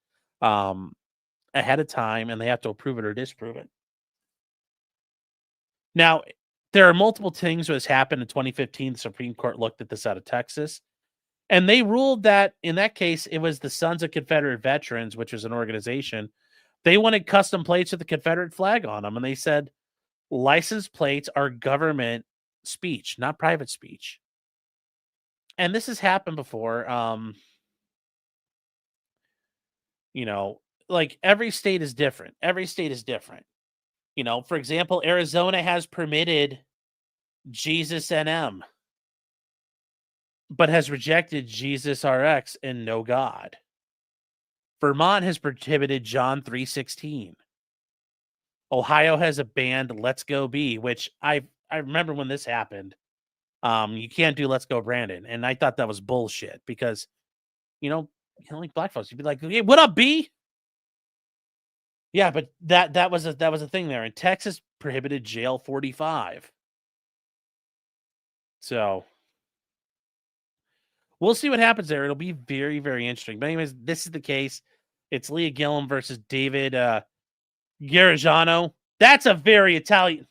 ahead of time, and they have to approve it or disapprove it. Now, there are multiple things that has happened in 2015. The Supreme Court looked at this out of Texas, and they ruled that in that case, it was the Sons of Confederate Veterans, which is an organization. They wanted custom plates with the Confederate flag on them, and they said license plates are government speech, not private speech. And this has happened before. Every state is different. For example, Arizona has permitted Jesus NM, but has rejected Jesus RX and No God. Vermont has prohibited John 3:16. Ohio has a banned Let's Go B, which I remember when this happened. You can't do Let's Go Brandon, and I thought that was bullshit because, like black folks, you'd be like, "Hey, what up, B?" Yeah, but that was a thing there. And Texas prohibited Jail 45. So we'll see what happens there. It'll be very, very interesting. But anyways, this is the case. It's Leah Gillum versus David Garagano. That's a very Italian.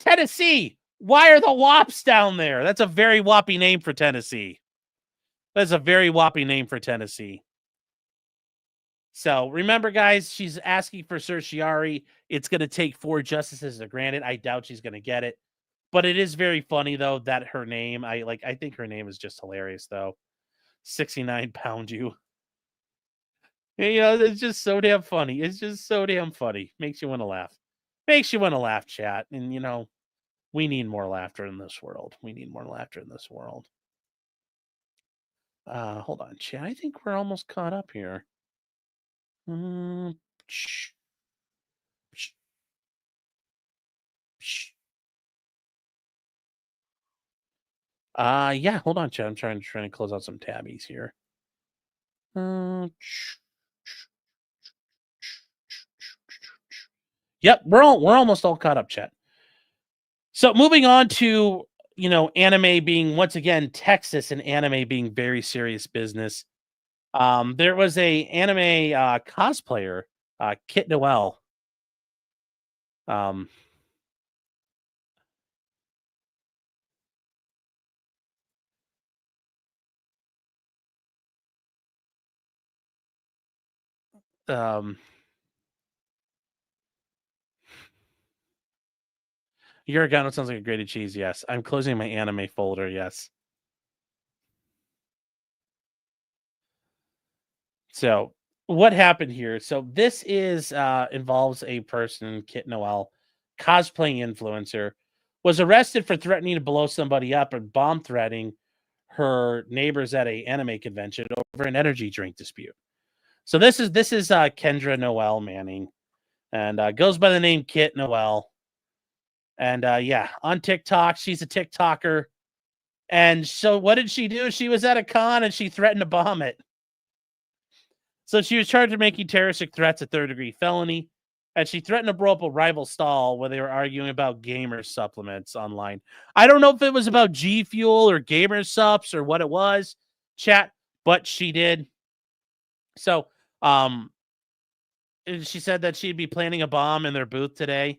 Tennessee. Why are the Wops down there? That's a very woppy name for Tennessee. That's a very woppy name for Tennessee. So remember, guys, she's asking for certiorari. It's going to take 4 justices to grant it. I doubt she's going to get it. But it is very funny, though, that her name, I think her name is just hilarious, though. 69 pound you. It's just so damn funny. It's just so damn funny. Makes you want to laugh. Makes you want to laugh, chat. And, we need more laughter in this world. Hold on, chat. I think we're almost caught up here. Yeah, hold on, chat. I'm trying to close out some tabbies here. Yep, we're almost all caught up, chat. So moving on to, anime being, once again, Texas and anime being very serious business. There was a anime cosplayer, Kit Noel. Yoragano sounds like a grated cheese. Yes, I'm closing my anime folder. Yes. So what happened here? So this is involves a person, Kit Noel, cosplaying influencer, was arrested for threatening to blow somebody up and bomb threatening her neighbors at a anime convention over an energy drink dispute. So this is Kendra Noel Manning, and goes by the name Kit Noel. And on TikTok, she's a TikToker. And so what did she do? She was at a con and she threatened to bomb it. So she was charged with making terroristic threats, a 3rd-degree felony, and she threatened to blow up a rival stall where they were arguing about gamer supplements online. I don't know if it was about G Fuel or gamer subs or what it was, chat, but she did. So she said that she'd be planning a bomb in their booth today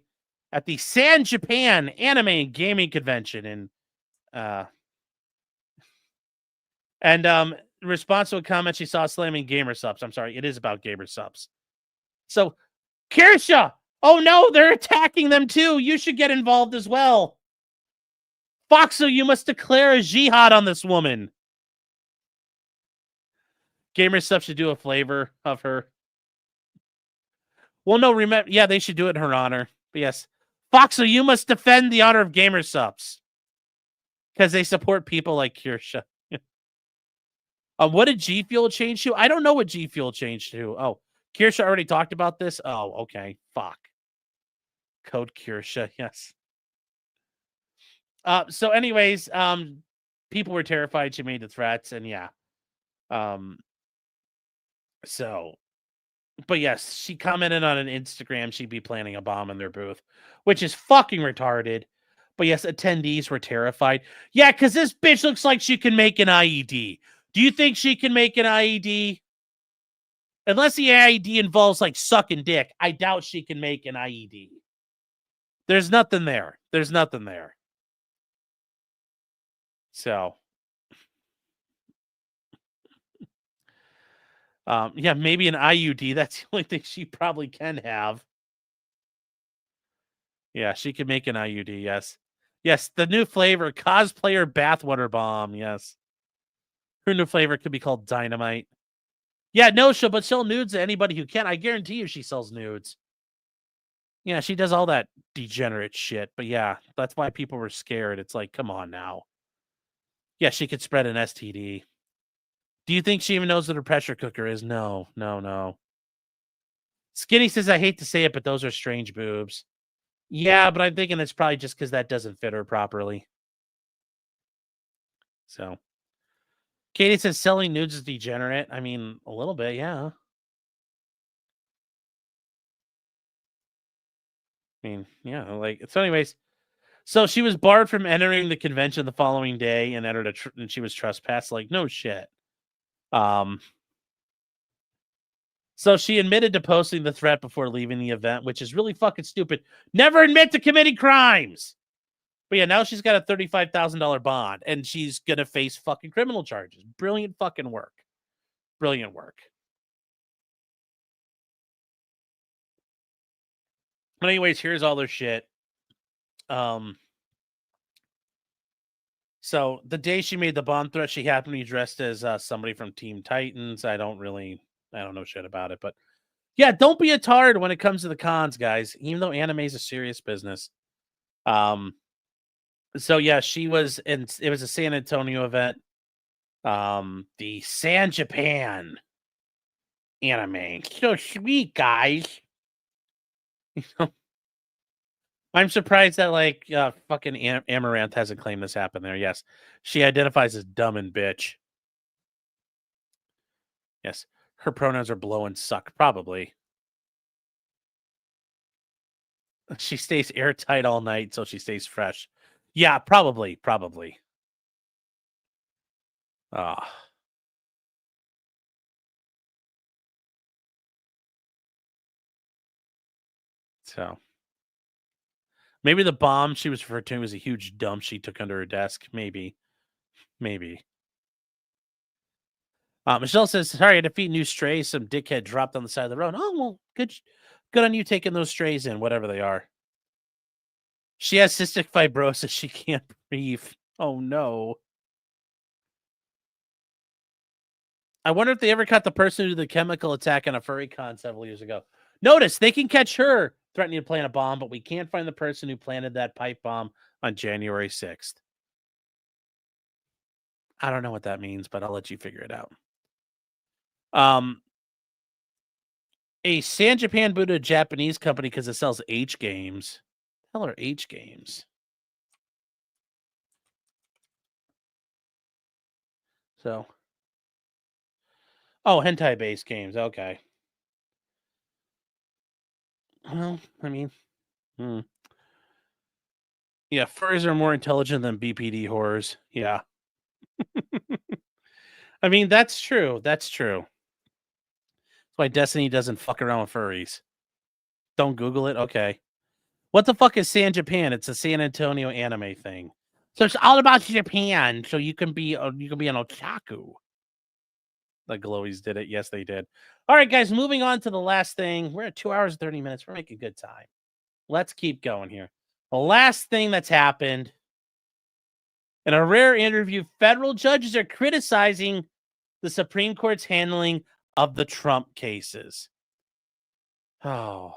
at the San Japan Anime and Gaming Convention in And in response to a comment she saw slamming gamer subs. I'm sorry, it is about gamer subs. So, Kirsha, oh no, they're attacking them too. You should get involved as well. Foxo, you must declare a jihad on this woman. Gamer subs should do a flavor of her. Well, no, remember, yeah, they should do it in her honor. But yes, Foxo, you must defend the honor of gamer subs because they support people like Kirsha. What did G Fuel change to? I don't know what G Fuel changed to. Oh, Kirsha already talked about this. Oh, okay. Fuck. Code Kirsha. Yes. So, anyways, people were terrified. She made the threats, and yeah. So, but yes, she commented on an Instagram she'd be planning a bomb in their booth, which is fucking retarded. But yes, attendees were terrified. Yeah, because this bitch looks like she can make an IED. Do you think she can make an IED? Unless the IED involves like sucking dick, I doubt she can make an IED. There's nothing there. There's nothing there. So, yeah, maybe an IUD. That's the only thing she probably can have. Yeah, she can make an IUD. Yes. Yes, the new flavor, Cosplayer Bathwater Bomb. Yes. Her new flavor could be called Dynamite. Yeah, no, but sell nudes to anybody who can. I guarantee you she sells nudes. Yeah, she does all that degenerate shit. But yeah, that's why people were scared. It's like, come on now. Yeah, she could spread an STD. Do you think she even knows what a pressure cooker is? No, no, no. Skinny says, I hate to say it, but those are strange boobs. Yeah, but I'm thinking it's probably just because that doesn't fit her properly. So, Katie says selling nudes is degenerate. I mean, a little bit, yeah. I mean, yeah, like, so anyways, so she was barred from entering the convention the following day and entered and she was trespassed. Like, no shit. So she admitted to posting the threat before leaving the event, which is really fucking stupid. Never admit to committing crimes. But yeah, now she's got a $35,000 bond and she's going to face fucking criminal charges. Brilliant fucking work. Brilliant work. But anyways, here's all their shit. So the day she made the bomb threat, she happened to be dressed as somebody from Team Titans. I don't know shit about it, but yeah, don't be a tard when it comes to the cons, guys. Even though anime is a serious business. So yeah, she was in. It was a San Antonio event. The San Japan anime, so sweet, guys. I'm surprised that like fucking Amaranth hasn't claimed this happened there. Yes, she identifies as dumb and bitch. Yes, her pronouns are blow and suck. Probably. She stays airtight all night, so she stays fresh. Yeah, probably. So maybe the bomb she was referring to was a huge dump she took under her desk. Maybe. Michelle says, sorry, to defeat new strays. Some dickhead dropped on the side of the road. Oh, well, good on you taking those strays in, whatever they are. She has cystic fibrosis. She can't breathe. Oh, no. I wonder if they ever caught the person who did the chemical attack on a furry con several years ago. Notice, they can catch her threatening to plant a bomb, but we can't find the person who planted that pipe bomb on January 6th. I don't know what that means, but I'll let you figure it out. A San Japan booted a Japanese company because it sells H games. What the hell are H games? So, oh, hentai based games. Okay. Well, I mean, yeah, furries are more intelligent than BPD horrors. Yeah. I mean, that's true. That's true. That's why Destiny doesn't fuck around with furries. Don't Google it. Okay. What the fuck is San Japan? It's a San Antonio anime thing. So it's all about Japan. So you can be an otaku. The Glowies did it. Yes, they did. All right, guys, moving on to the last thing. We're at 2 hours, 30 minutes. We're making good time. Let's keep going here. The last thing that's happened. In a rare interview, federal judges are criticizing the Supreme Court's handling of the Trump cases. Oh.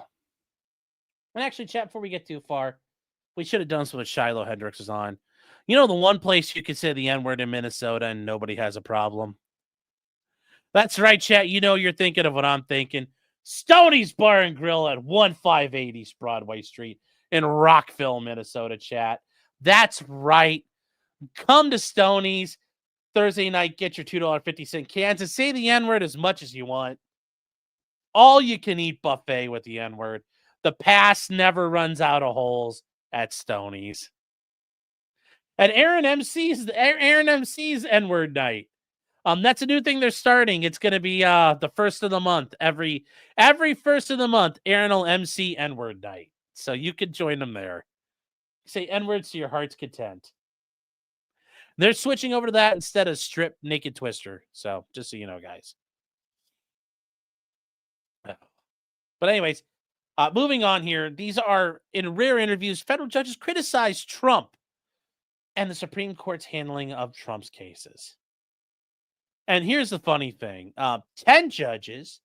And actually, chat, before we get too far, we should have done some with Shiloh Hendricks is on. You know, the one place you could say the N-word in Minnesota and nobody has a problem? That's right, chat. You know you're thinking of what I'm thinking. Stoney's Bar and Grill at 1580 East Broadway Street in Rockville, Minnesota, chat. That's right. Come to Stoney's Thursday night. Get your $2.50 cans and say the N-word as much as you want. All you can eat buffet with the N-word. The pass never runs out of holes at Stoney's. At Aaron MC's N-word night. That's a new thing they're starting. It's going to be the first of the month. Every first of the month, Aaron will MC N-word night. So you could join them there. Say N-words to your heart's content. They're switching over to that instead of strip naked twister. So just so you know, guys. But anyways, moving on here. These are, in rare interviews, federal judges criticize Trump and the Supreme Court's handling of Trump's cases. And here's the funny thing. 10 judges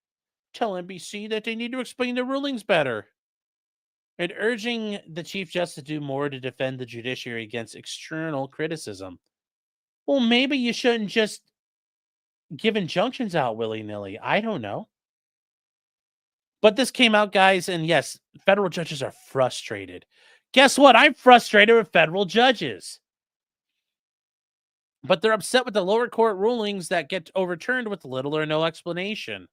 tell NBC that they need to explain their rulings better and urging the Chief Justice to do more to defend the judiciary against external criticism. Well, maybe you shouldn't just give injunctions out willy-nilly. I don't know. But this came out, guys, and yes, federal judges are frustrated. Guess what? I'm frustrated with federal judges. But they're upset with the lower court rulings that get overturned with little or no explanation.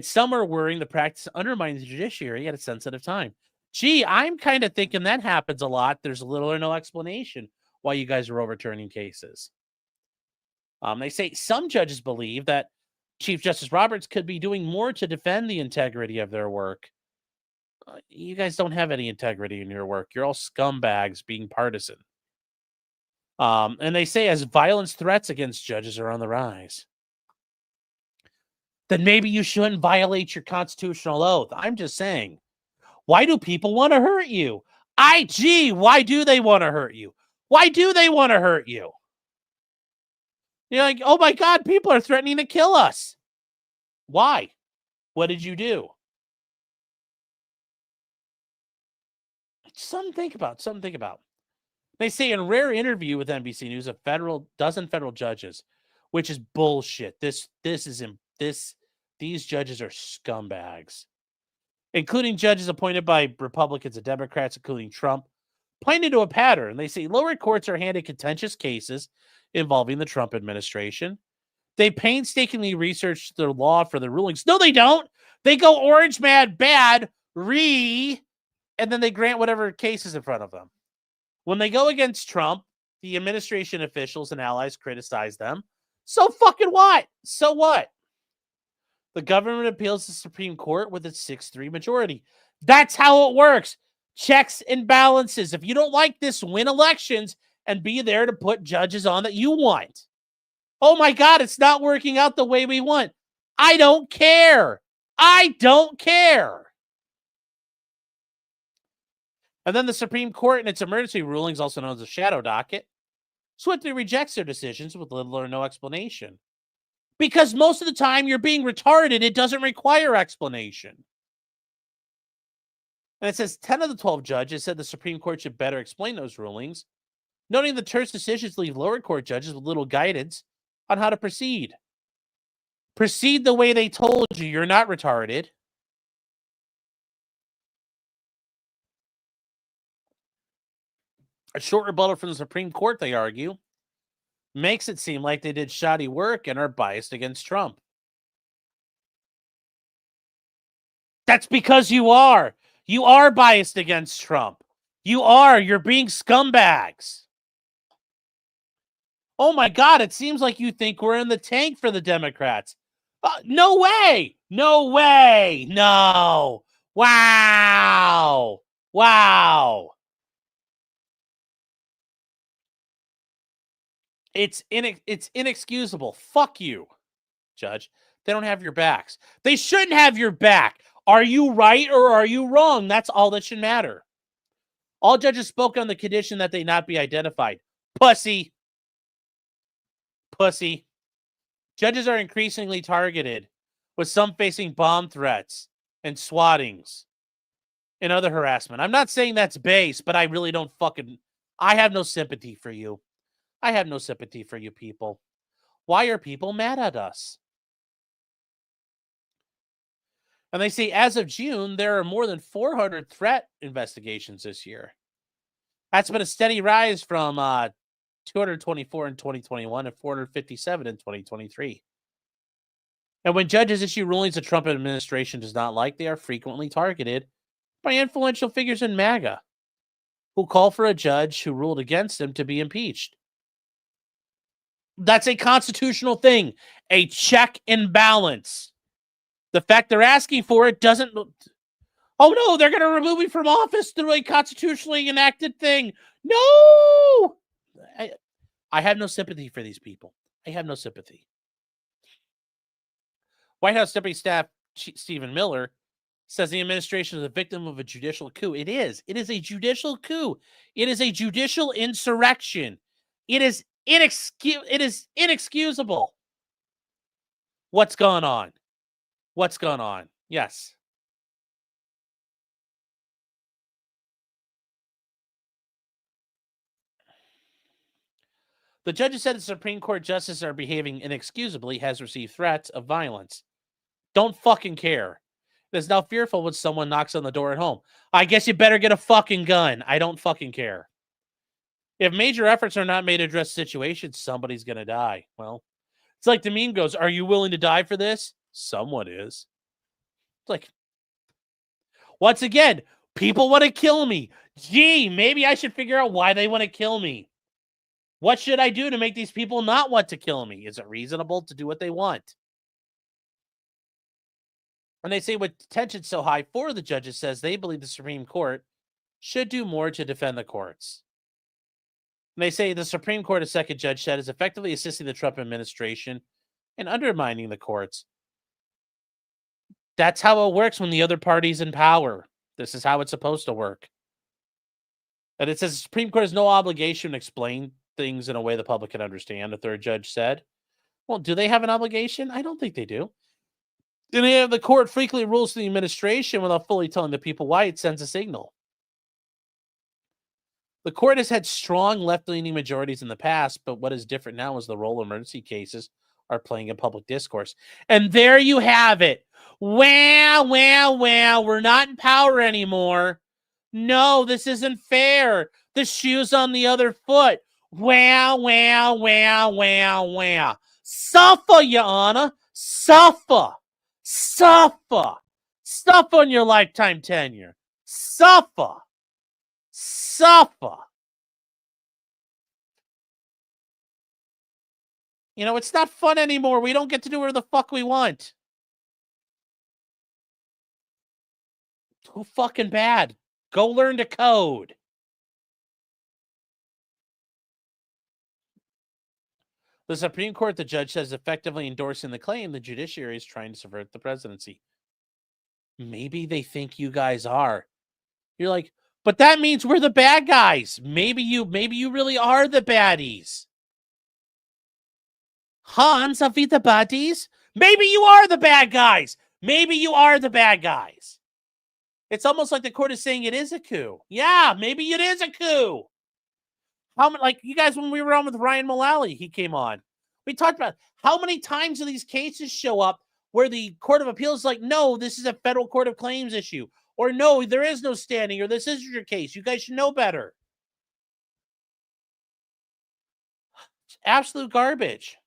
Some are worrying the practice undermines the judiciary at a sensitive time. Gee, I'm kind of thinking that happens a lot. There's little or no explanation why you guys are overturning cases. They say some judges believe that Chief Justice Roberts could be doing more to defend the integrity of their work. You guys don't have any integrity in your work. You're all scumbags being partisan. And they say as violence threats against judges are on the rise, then maybe you shouldn't violate your constitutional oath. I'm just saying, why do people want to hurt you? Why do they want to hurt you? Why do they want to hurt you? You're like, oh my God, people are threatening to kill us. Why? What did you do? Something to think about. They say in a rare interview with NBC News, dozen federal judges, which is bullshit. These judges are scumbags, including judges appointed by Republicans and Democrats, including Trump, pointed to a pattern. They say lower courts are handed contentious cases involving the Trump administration. They painstakingly research the law for the rulings. No, they don't. They go orange, mad, bad, and then they grant whatever case is in front of them. When they go against Trump, the administration officials and allies criticize them. So fucking what? So what? The government appeals to the Supreme Court with its 6-3 majority. That's how it works. Checks and balances. If you don't like this, win elections and be there to put judges on that you want. Oh my God, it's not working out the way we want. I don't care. I don't care. And then the Supreme Court, in its emergency rulings, also known as the shadow docket, swiftly rejects their decisions with little or no explanation. Because most of the time you're being retarded, it doesn't require explanation. And it says 10 of the 12 judges said the Supreme Court should better explain those rulings, noting the terse decisions leave lower court judges with little guidance on how to proceed. Proceed the way they told you. You're not retarded. A short rebuttal from the Supreme Court, they argue, makes it seem like they did shoddy work and are biased against Trump. That's because you are. You are biased against Trump. You are. You're being scumbags. Oh my God, it seems like you think we're in the tank for the Democrats. No way. No way. No. Wow. Wow. It's inexcusable. Fuck you, Judge. They don't have your backs. They shouldn't have your back. Are you right or are you wrong? That's all that should matter. All judges spoke on the condition that they not be identified. Pussy. Pussy. Judges are increasingly targeted, with some facing bomb threats and swattings and other harassment. I'm not saying that's base, but I really don't I have no sympathy for you. I have no sympathy for you people. Why are people mad at us? And they say as of June, there are more than 400 threat investigations this year. That's been a steady rise from 224 in 2021 and 457 in 2023. And when judges issue rulings the Trump administration does not like, they are frequently targeted by influential figures in MAGA who call for a judge who ruled against them to be impeached. That's a constitutional thing, a check and balance. The fact they're asking for it doesn't... Oh no, they're going to remove me from office through a constitutionally enacted thing. No! I have no sympathy for these people. I have no sympathy. White House Deputy Staff Stephen Miller says the administration is a victim of a judicial coup. It is. It is a judicial coup. It is a judicial insurrection. It is inexcusable. What's going on? What's going on? Yes. The judges said the Supreme Court justices are behaving inexcusably, has received threats of violence. Don't fucking care. It is now fearful when someone knocks on the door at home. I guess you better get a fucking gun. I don't fucking care. If major efforts are not made to address the situation, somebody's going to die. Well, it's like the meme goes, are you willing to die for this? Someone is. It's like, once again, people want to kill me. Gee, maybe I should figure out why they want to kill me. What should I do to make these people not want to kill me? Is it reasonable to do what they want? And they say with tensions so high, 4 of the judges says they believe the Supreme Court should do more to defend the courts. And they say the Supreme Court, a second judge said, is effectively assisting the Trump administration and undermining the courts. That's how it works when the other party's in power. This is how it's supposed to work. And it says the Supreme Court has no obligation to explain things in a way the public can understand, a third judge said. Well, do they have an obligation? I don't think they do. And the court frequently rules to the administration without fully telling the people why. It sends a signal. The court has had strong left-leaning majorities in the past, but what is different now is the role emergency cases are playing in public discourse. And there you have it. Well, we're not in power anymore. No, this isn't fair. The shoe's on the other foot. Wow. Suffer, Your Honor. Suffer. Suffer on your lifetime tenure. Suffer. You know, it's not fun anymore. We don't get to do whatever the fuck we want. Too fucking bad. Go learn to code. The Supreme Court, the judge says, effectively endorsing the claim the judiciary is trying to subvert the presidency. Maybe they think you guys are. You're like, but that means we're the bad guys. Maybe you really are the baddies. Hans, are we the baddies? Maybe you are the bad guys. It's almost like the court is saying it is a coup. Yeah, maybe it is a coup. How many, like you guys, when we were on with Ryan Mullally, he came on. We talked about how many times do these cases show up where the Court of Appeals is like, no, this is a federal court of claims issue. Or no, there is no standing, or this is your case. You guys should know better. It's absolute garbage.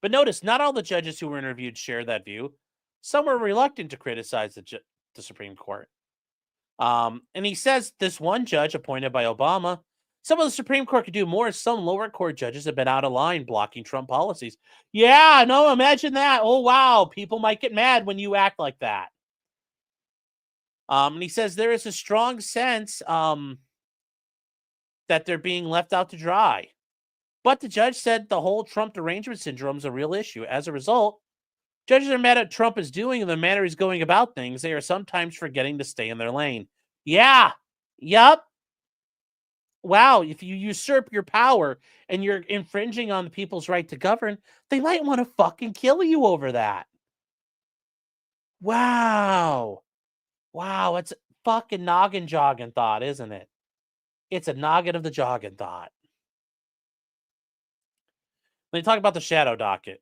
But notice, not all the judges who were interviewed share that view. Some were reluctant to criticize the Supreme Court. And he says this one judge appointed by Obama, some of the Supreme Court could do more. Some lower court judges have been out of line blocking Trump policies. Yeah, no, imagine that. Oh, wow. People might get mad when you act like that. And he says there is a strong sense that that they're being left out to dry. But the judge said the whole Trump derangement syndrome is a real issue. As a result, judges are mad at what Trump is doing and the manner he's going about things. They are sometimes forgetting to stay in their lane. Yeah. Yup. Wow. If you usurp your power and you're infringing on the people's right to govern, they might want to fucking kill you over that. Wow. Wow. It's a fucking noggin jogging thought, isn't it? It's a noggin of the jogging thought. They talk about the shadow docket.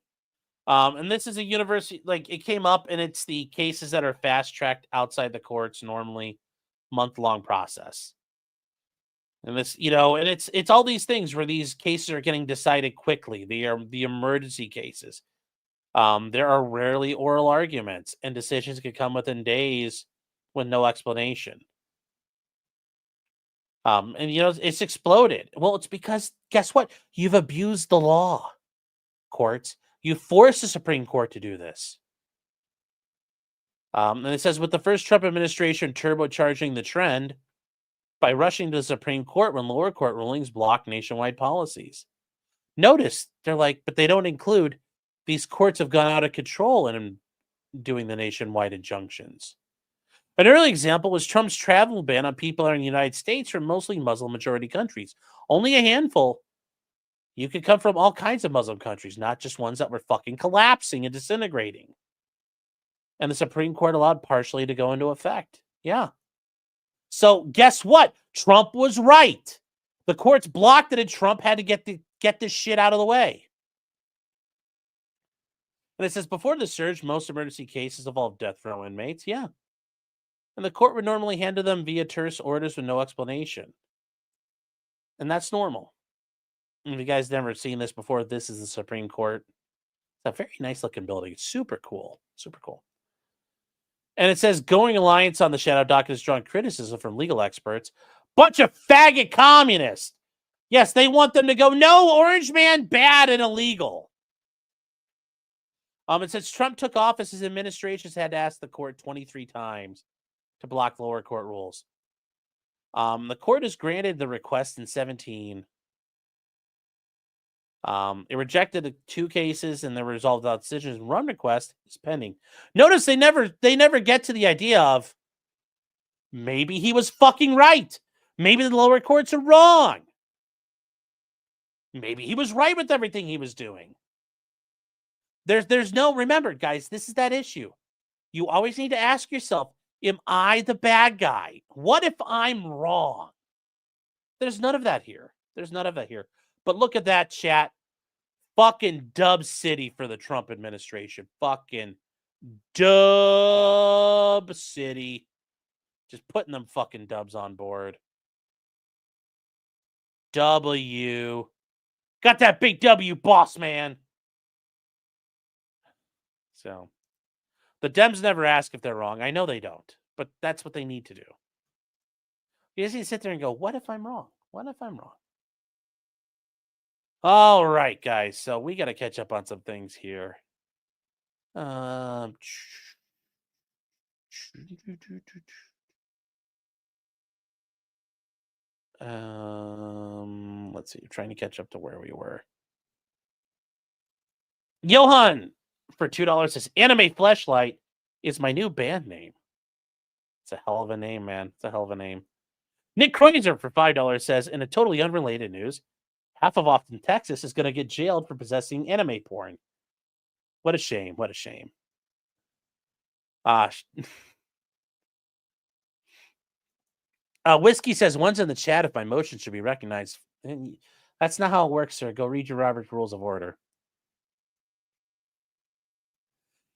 And this is a university, like it came up, and it's the cases that are fast tracked outside the courts, normally month-long process. And this, and it's all these things where these cases are getting decided quickly. They are the emergency cases. There are rarely oral arguments, and decisions can come within days with no explanation. And it's exploded. Well, it's because guess what? You've abused the law, courts. You forced the Supreme Court to do this. And it says, with the first Trump administration turbocharging the trend by rushing to the Supreme Court when lower court rulings block nationwide policies. Notice, they're like, but they don't include these courts have gone out of control in doing the nationwide injunctions. An early example was Trump's travel ban on people in the United States from mostly Muslim-majority countries. Only a handful. You could come from all kinds of Muslim countries, not just ones that were fucking collapsing and disintegrating. And the Supreme Court allowed partially to go into effect. Yeah. So guess what? Trump was right. The courts blocked it, and Trump had to get this shit out of the way. And it says, before the surge, most emergency cases involved death row inmates. Yeah. And the court would normally handle them via terse orders with no explanation. And that's normal. If you guys never seen this before, this is the Supreme Court. It's a very nice looking building. It's super cool. Super cool. And it says, going alliance on the shadow docket has drawn criticism from legal experts. Bunch of faggot communists. Yes, they want them to go, no, Orange Man, bad and illegal. It says Trump took office, his administrations had to ask the court 23 times to block lower court rules. The court has granted the request in 17. It rejected 2 cases and they were resolved without decisions. One request is pending. Notice they never get to the idea of maybe he was fucking right. Maybe the lower courts are wrong. Maybe he was right with everything he was doing. There's no, remember, guys, this is that issue. You always need to ask yourself, am I the bad guy? What if I'm wrong? There's none of that here. There's none of that here. But look at that, chat. Fucking dub city for the Trump administration. Fucking dub city. Just putting them fucking dubs on board. W. Got that big W, boss man. So, the Dems never ask if they're wrong. I know they don't, but that's what they need to do. You just need to sit there and go, what if I'm wrong? What if I'm wrong? All right, guys. So we got to catch up on some things here. Let's see. Trying to catch up to where we were. Johan for $2 says, Anime Fleshlight is my new band name. It's a hell of a name, man. It's a hell of a name. Nick Kreuzer for $5 says, in a totally unrelated news, half of Austin, Texas is going to get jailed for possessing anime porn. What a shame. What a shame. Whiskey says, one's in the chat if my motion should be recognized. And that's not how it works, sir. Go read your Robert's Rules of Order.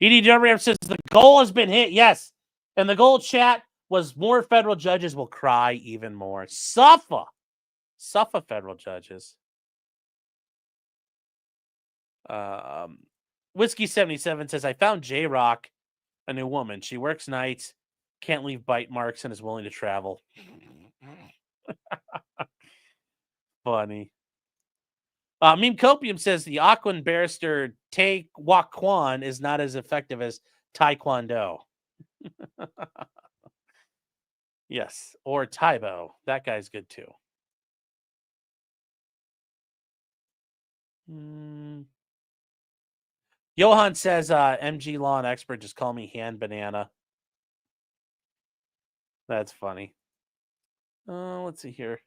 EDW says, the goal has been hit. Yes. And the goal, chat, was more federal judges will cry even more. Suffer. Suffer, federal judges. Whiskey 77 says, I found J-Rock a new woman. She works nights, can't leave bite marks, and is willing to travel. Funny. Meme Copium says the Aquan barrister Tae Wak Kwan is not as effective as Taekwondo. Yes, or Taibo. That guy's good too. Johan says, MG Law and Expert, just call me Hand Banana. That's funny. Let's see here.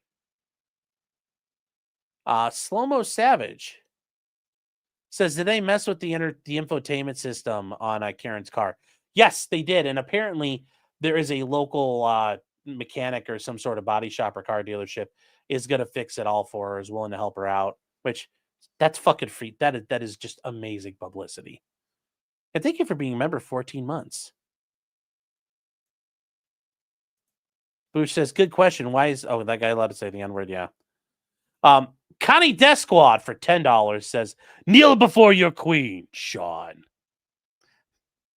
Slow-Mo Savage says, did they mess with the infotainment system on Karen's car? Yes, they did. And apparently there is a local mechanic or some sort of body shop or car dealership is going to fix it all for her, is willing to help her out, which that's fucking free. That is just amazing publicity. And thank you for being a member 14 months. Boosh says, good question. Why is... Oh, that guy allowed to say the N-word, yeah. Connie Desquad for $10 says, kneel before your queen, Sean.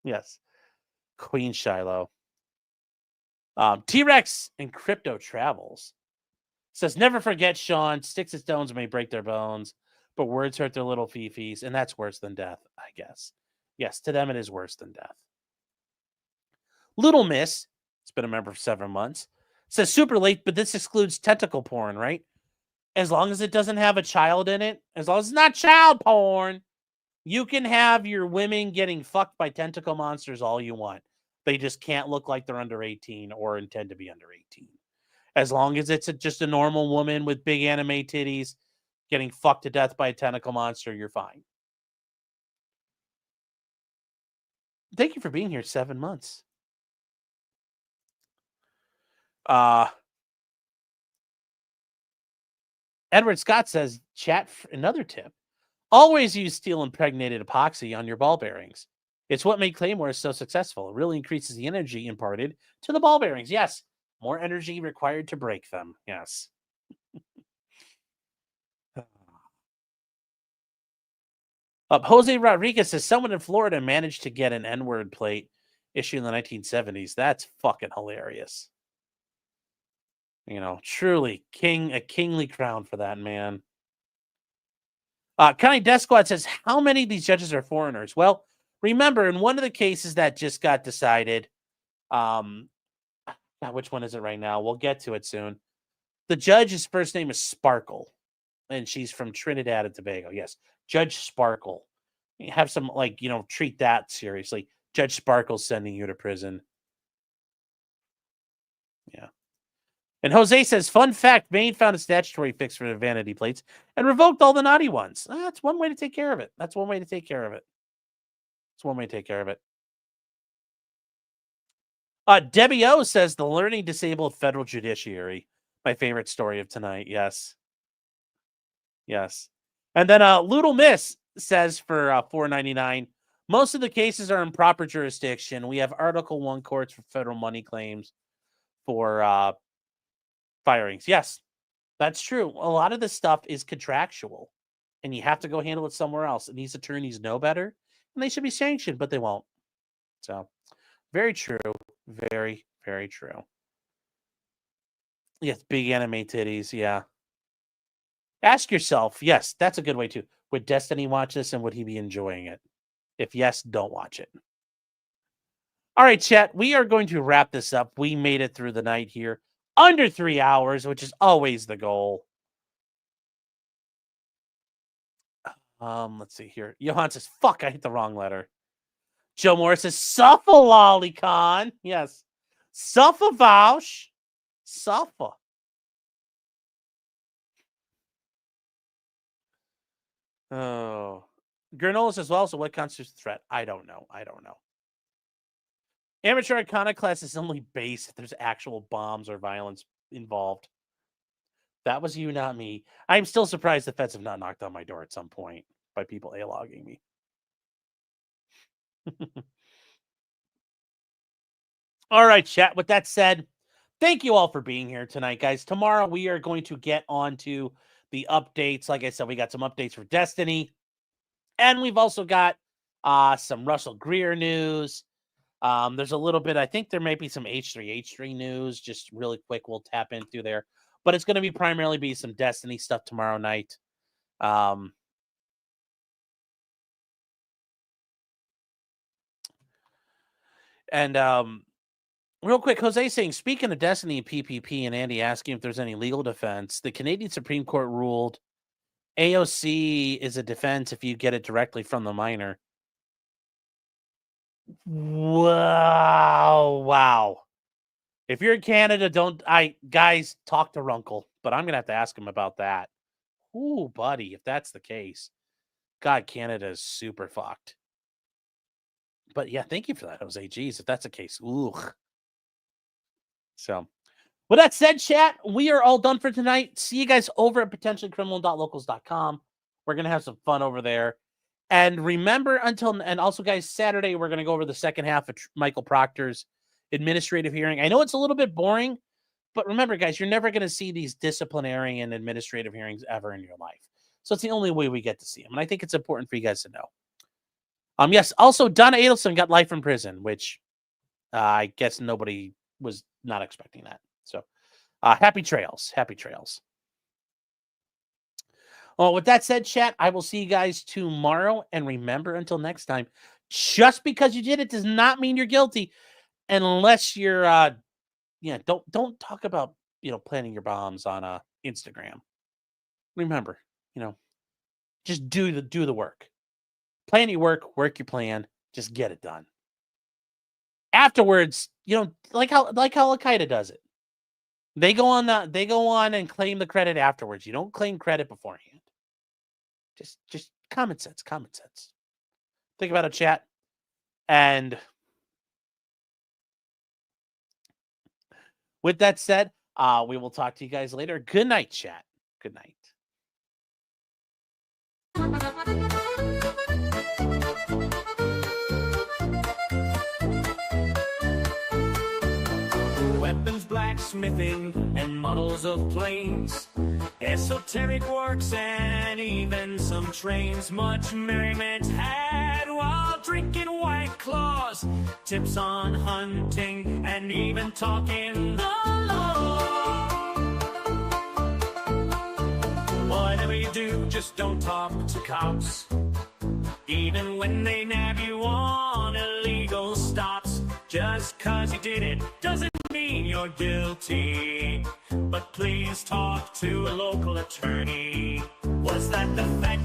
Yes. Queen Shiloh. T-Rex and Crypto Travels says, never forget Sean. Sticks and stones may break their bones, but words hurt their little fifis, and that's worse than death, I guess. Yes, to them it is worse than death. Little Miss, it's been a member for 7 months, says, super late, but this excludes tentacle porn, right? As long as it doesn't have a child in it, as long as it's not child porn, you can have your women getting fucked by tentacle monsters all you want. They just can't look like they're under 18 or intend to be under 18. As long as it's just a normal woman with big anime titties getting fucked to death by a tentacle monster, you're fine. Thank you for being here 7 months. Edward Scott says, chat, another tip. Always use steel impregnated epoxy on your ball bearings. It's what made Claymores so successful. It really increases the energy imparted to the ball bearings. Yes. More energy required to break them. Yes. Jose Rodriguez says, someone in Florida managed to get an N-word plate issued in the 1970s. That's fucking hilarious. You know, truly a kingly crown for that man. Connie Desquad says, how many of these judges are foreigners? Well, remember, in one of the cases that just got decided, which one is it right now? We'll get to it soon. The judge's first name is Sparkle, and she's from Trinidad and Tobago. Yes, Judge Sparkle. You have some, treat that seriously. Judge Sparkle's sending you to prison. Yeah. And Jose says, fun fact, Maine found a statutory fix for the vanity plates and revoked all the naughty ones. That's one way to take care of it. It's one way to take care of it. Debbie O says, the learning disabled federal judiciary. My favorite story of tonight. Yes. And then Little Miss says for $4.99, most of the cases are in proper jurisdiction. We have Article 1 courts for federal money claims for firings. Yes, that's true. A lot of this stuff is contractual, and you have to go handle it somewhere else. And these attorneys know better, and they should be sanctioned, but they won't. So, very true. Very, very true. Yes, big anime titties. Yeah. Ask yourself, yes, that's a good way too. Would Destiny watch this, and would he be enjoying it? If yes, don't watch it. All right, chat, we are going to wrap this up. We made it through the night here. Under 3 hours, which is always the goal. Let's see here. Johan says, fuck, I hit the wrong letter. Joe Morris says, Suffa Lolicon. Yes. Suffa Vaush. Suffa. Oh. Granola says, well, so what constitutes a threat? I don't know. Amateur iconoclast is only base if there's actual bombs or violence involved. That was you, not me. I'm still surprised the feds have not knocked on my door at some point by people A-logging me. All right, chat. With that said, thank you all for being here tonight, guys. Tomorrow we are going to get on to the updates. Like I said, we got some updates for Destiny. And we've also got some Russell Greer news. There's a little bit, I think there might be some H3 news. Just really quick, we'll tap into there. But it's going to be primarily be some Destiny stuff tomorrow night. Real quick, Jose saying, speaking of Destiny and PPP, and Andy asking if there's any legal defense, the Canadian Supreme Court ruled AOC is a defense if you get it directly from the minor. Wow. If you're in Canada, guys, talk to Runkle, but I'm going to have to ask him about that. Ooh, buddy, if that's the case. God, Canada is super fucked. But yeah, thank you for that, Jose. Jeez, if that's the case. Ooh. So, with that said, chat, we are all done for tonight. See you guys over at potentiallycriminal.locals.com. We're going to have some fun over there. And remember, and also, guys, Saturday, we're going to go over the second half of Michael Proctor's administrative hearing. I know it's a little bit boring, but remember, guys, you're never going to see these disciplinary and administrative hearings ever in your life. So it's the only way we get to see them. And I think it's important for you guys to know. Yes, also, Donna Adelson got life in prison, which I guess nobody was not expecting that. So happy trails. Happy trails. Well, with that said, chat, I will see you guys tomorrow. And remember, until next time, just because you did it does not mean you're guilty. Unless you're, don't talk about, planting your bombs on Instagram. Remember, just do the work. Plan your work your plan. Just get it done. Afterwards, like how Al-Qaeda does it. They go on and claim the credit afterwards. You don't claim credit beforehand. Just common sense. Think about it, chat. And with that said, we will talk to you guys later. Good night, chat. Good night. Weapons, blacksmithing, and models of planes, esoteric works, and even some trains. Much merriment had while drinking White Claws, tips on hunting, and even talking the law. Whatever you do, just don't talk to cops, even when they nab you on illegal stops. Just 'cause you did it doesn't mean you're guilty, but please talk to a local attorney. Was that the fact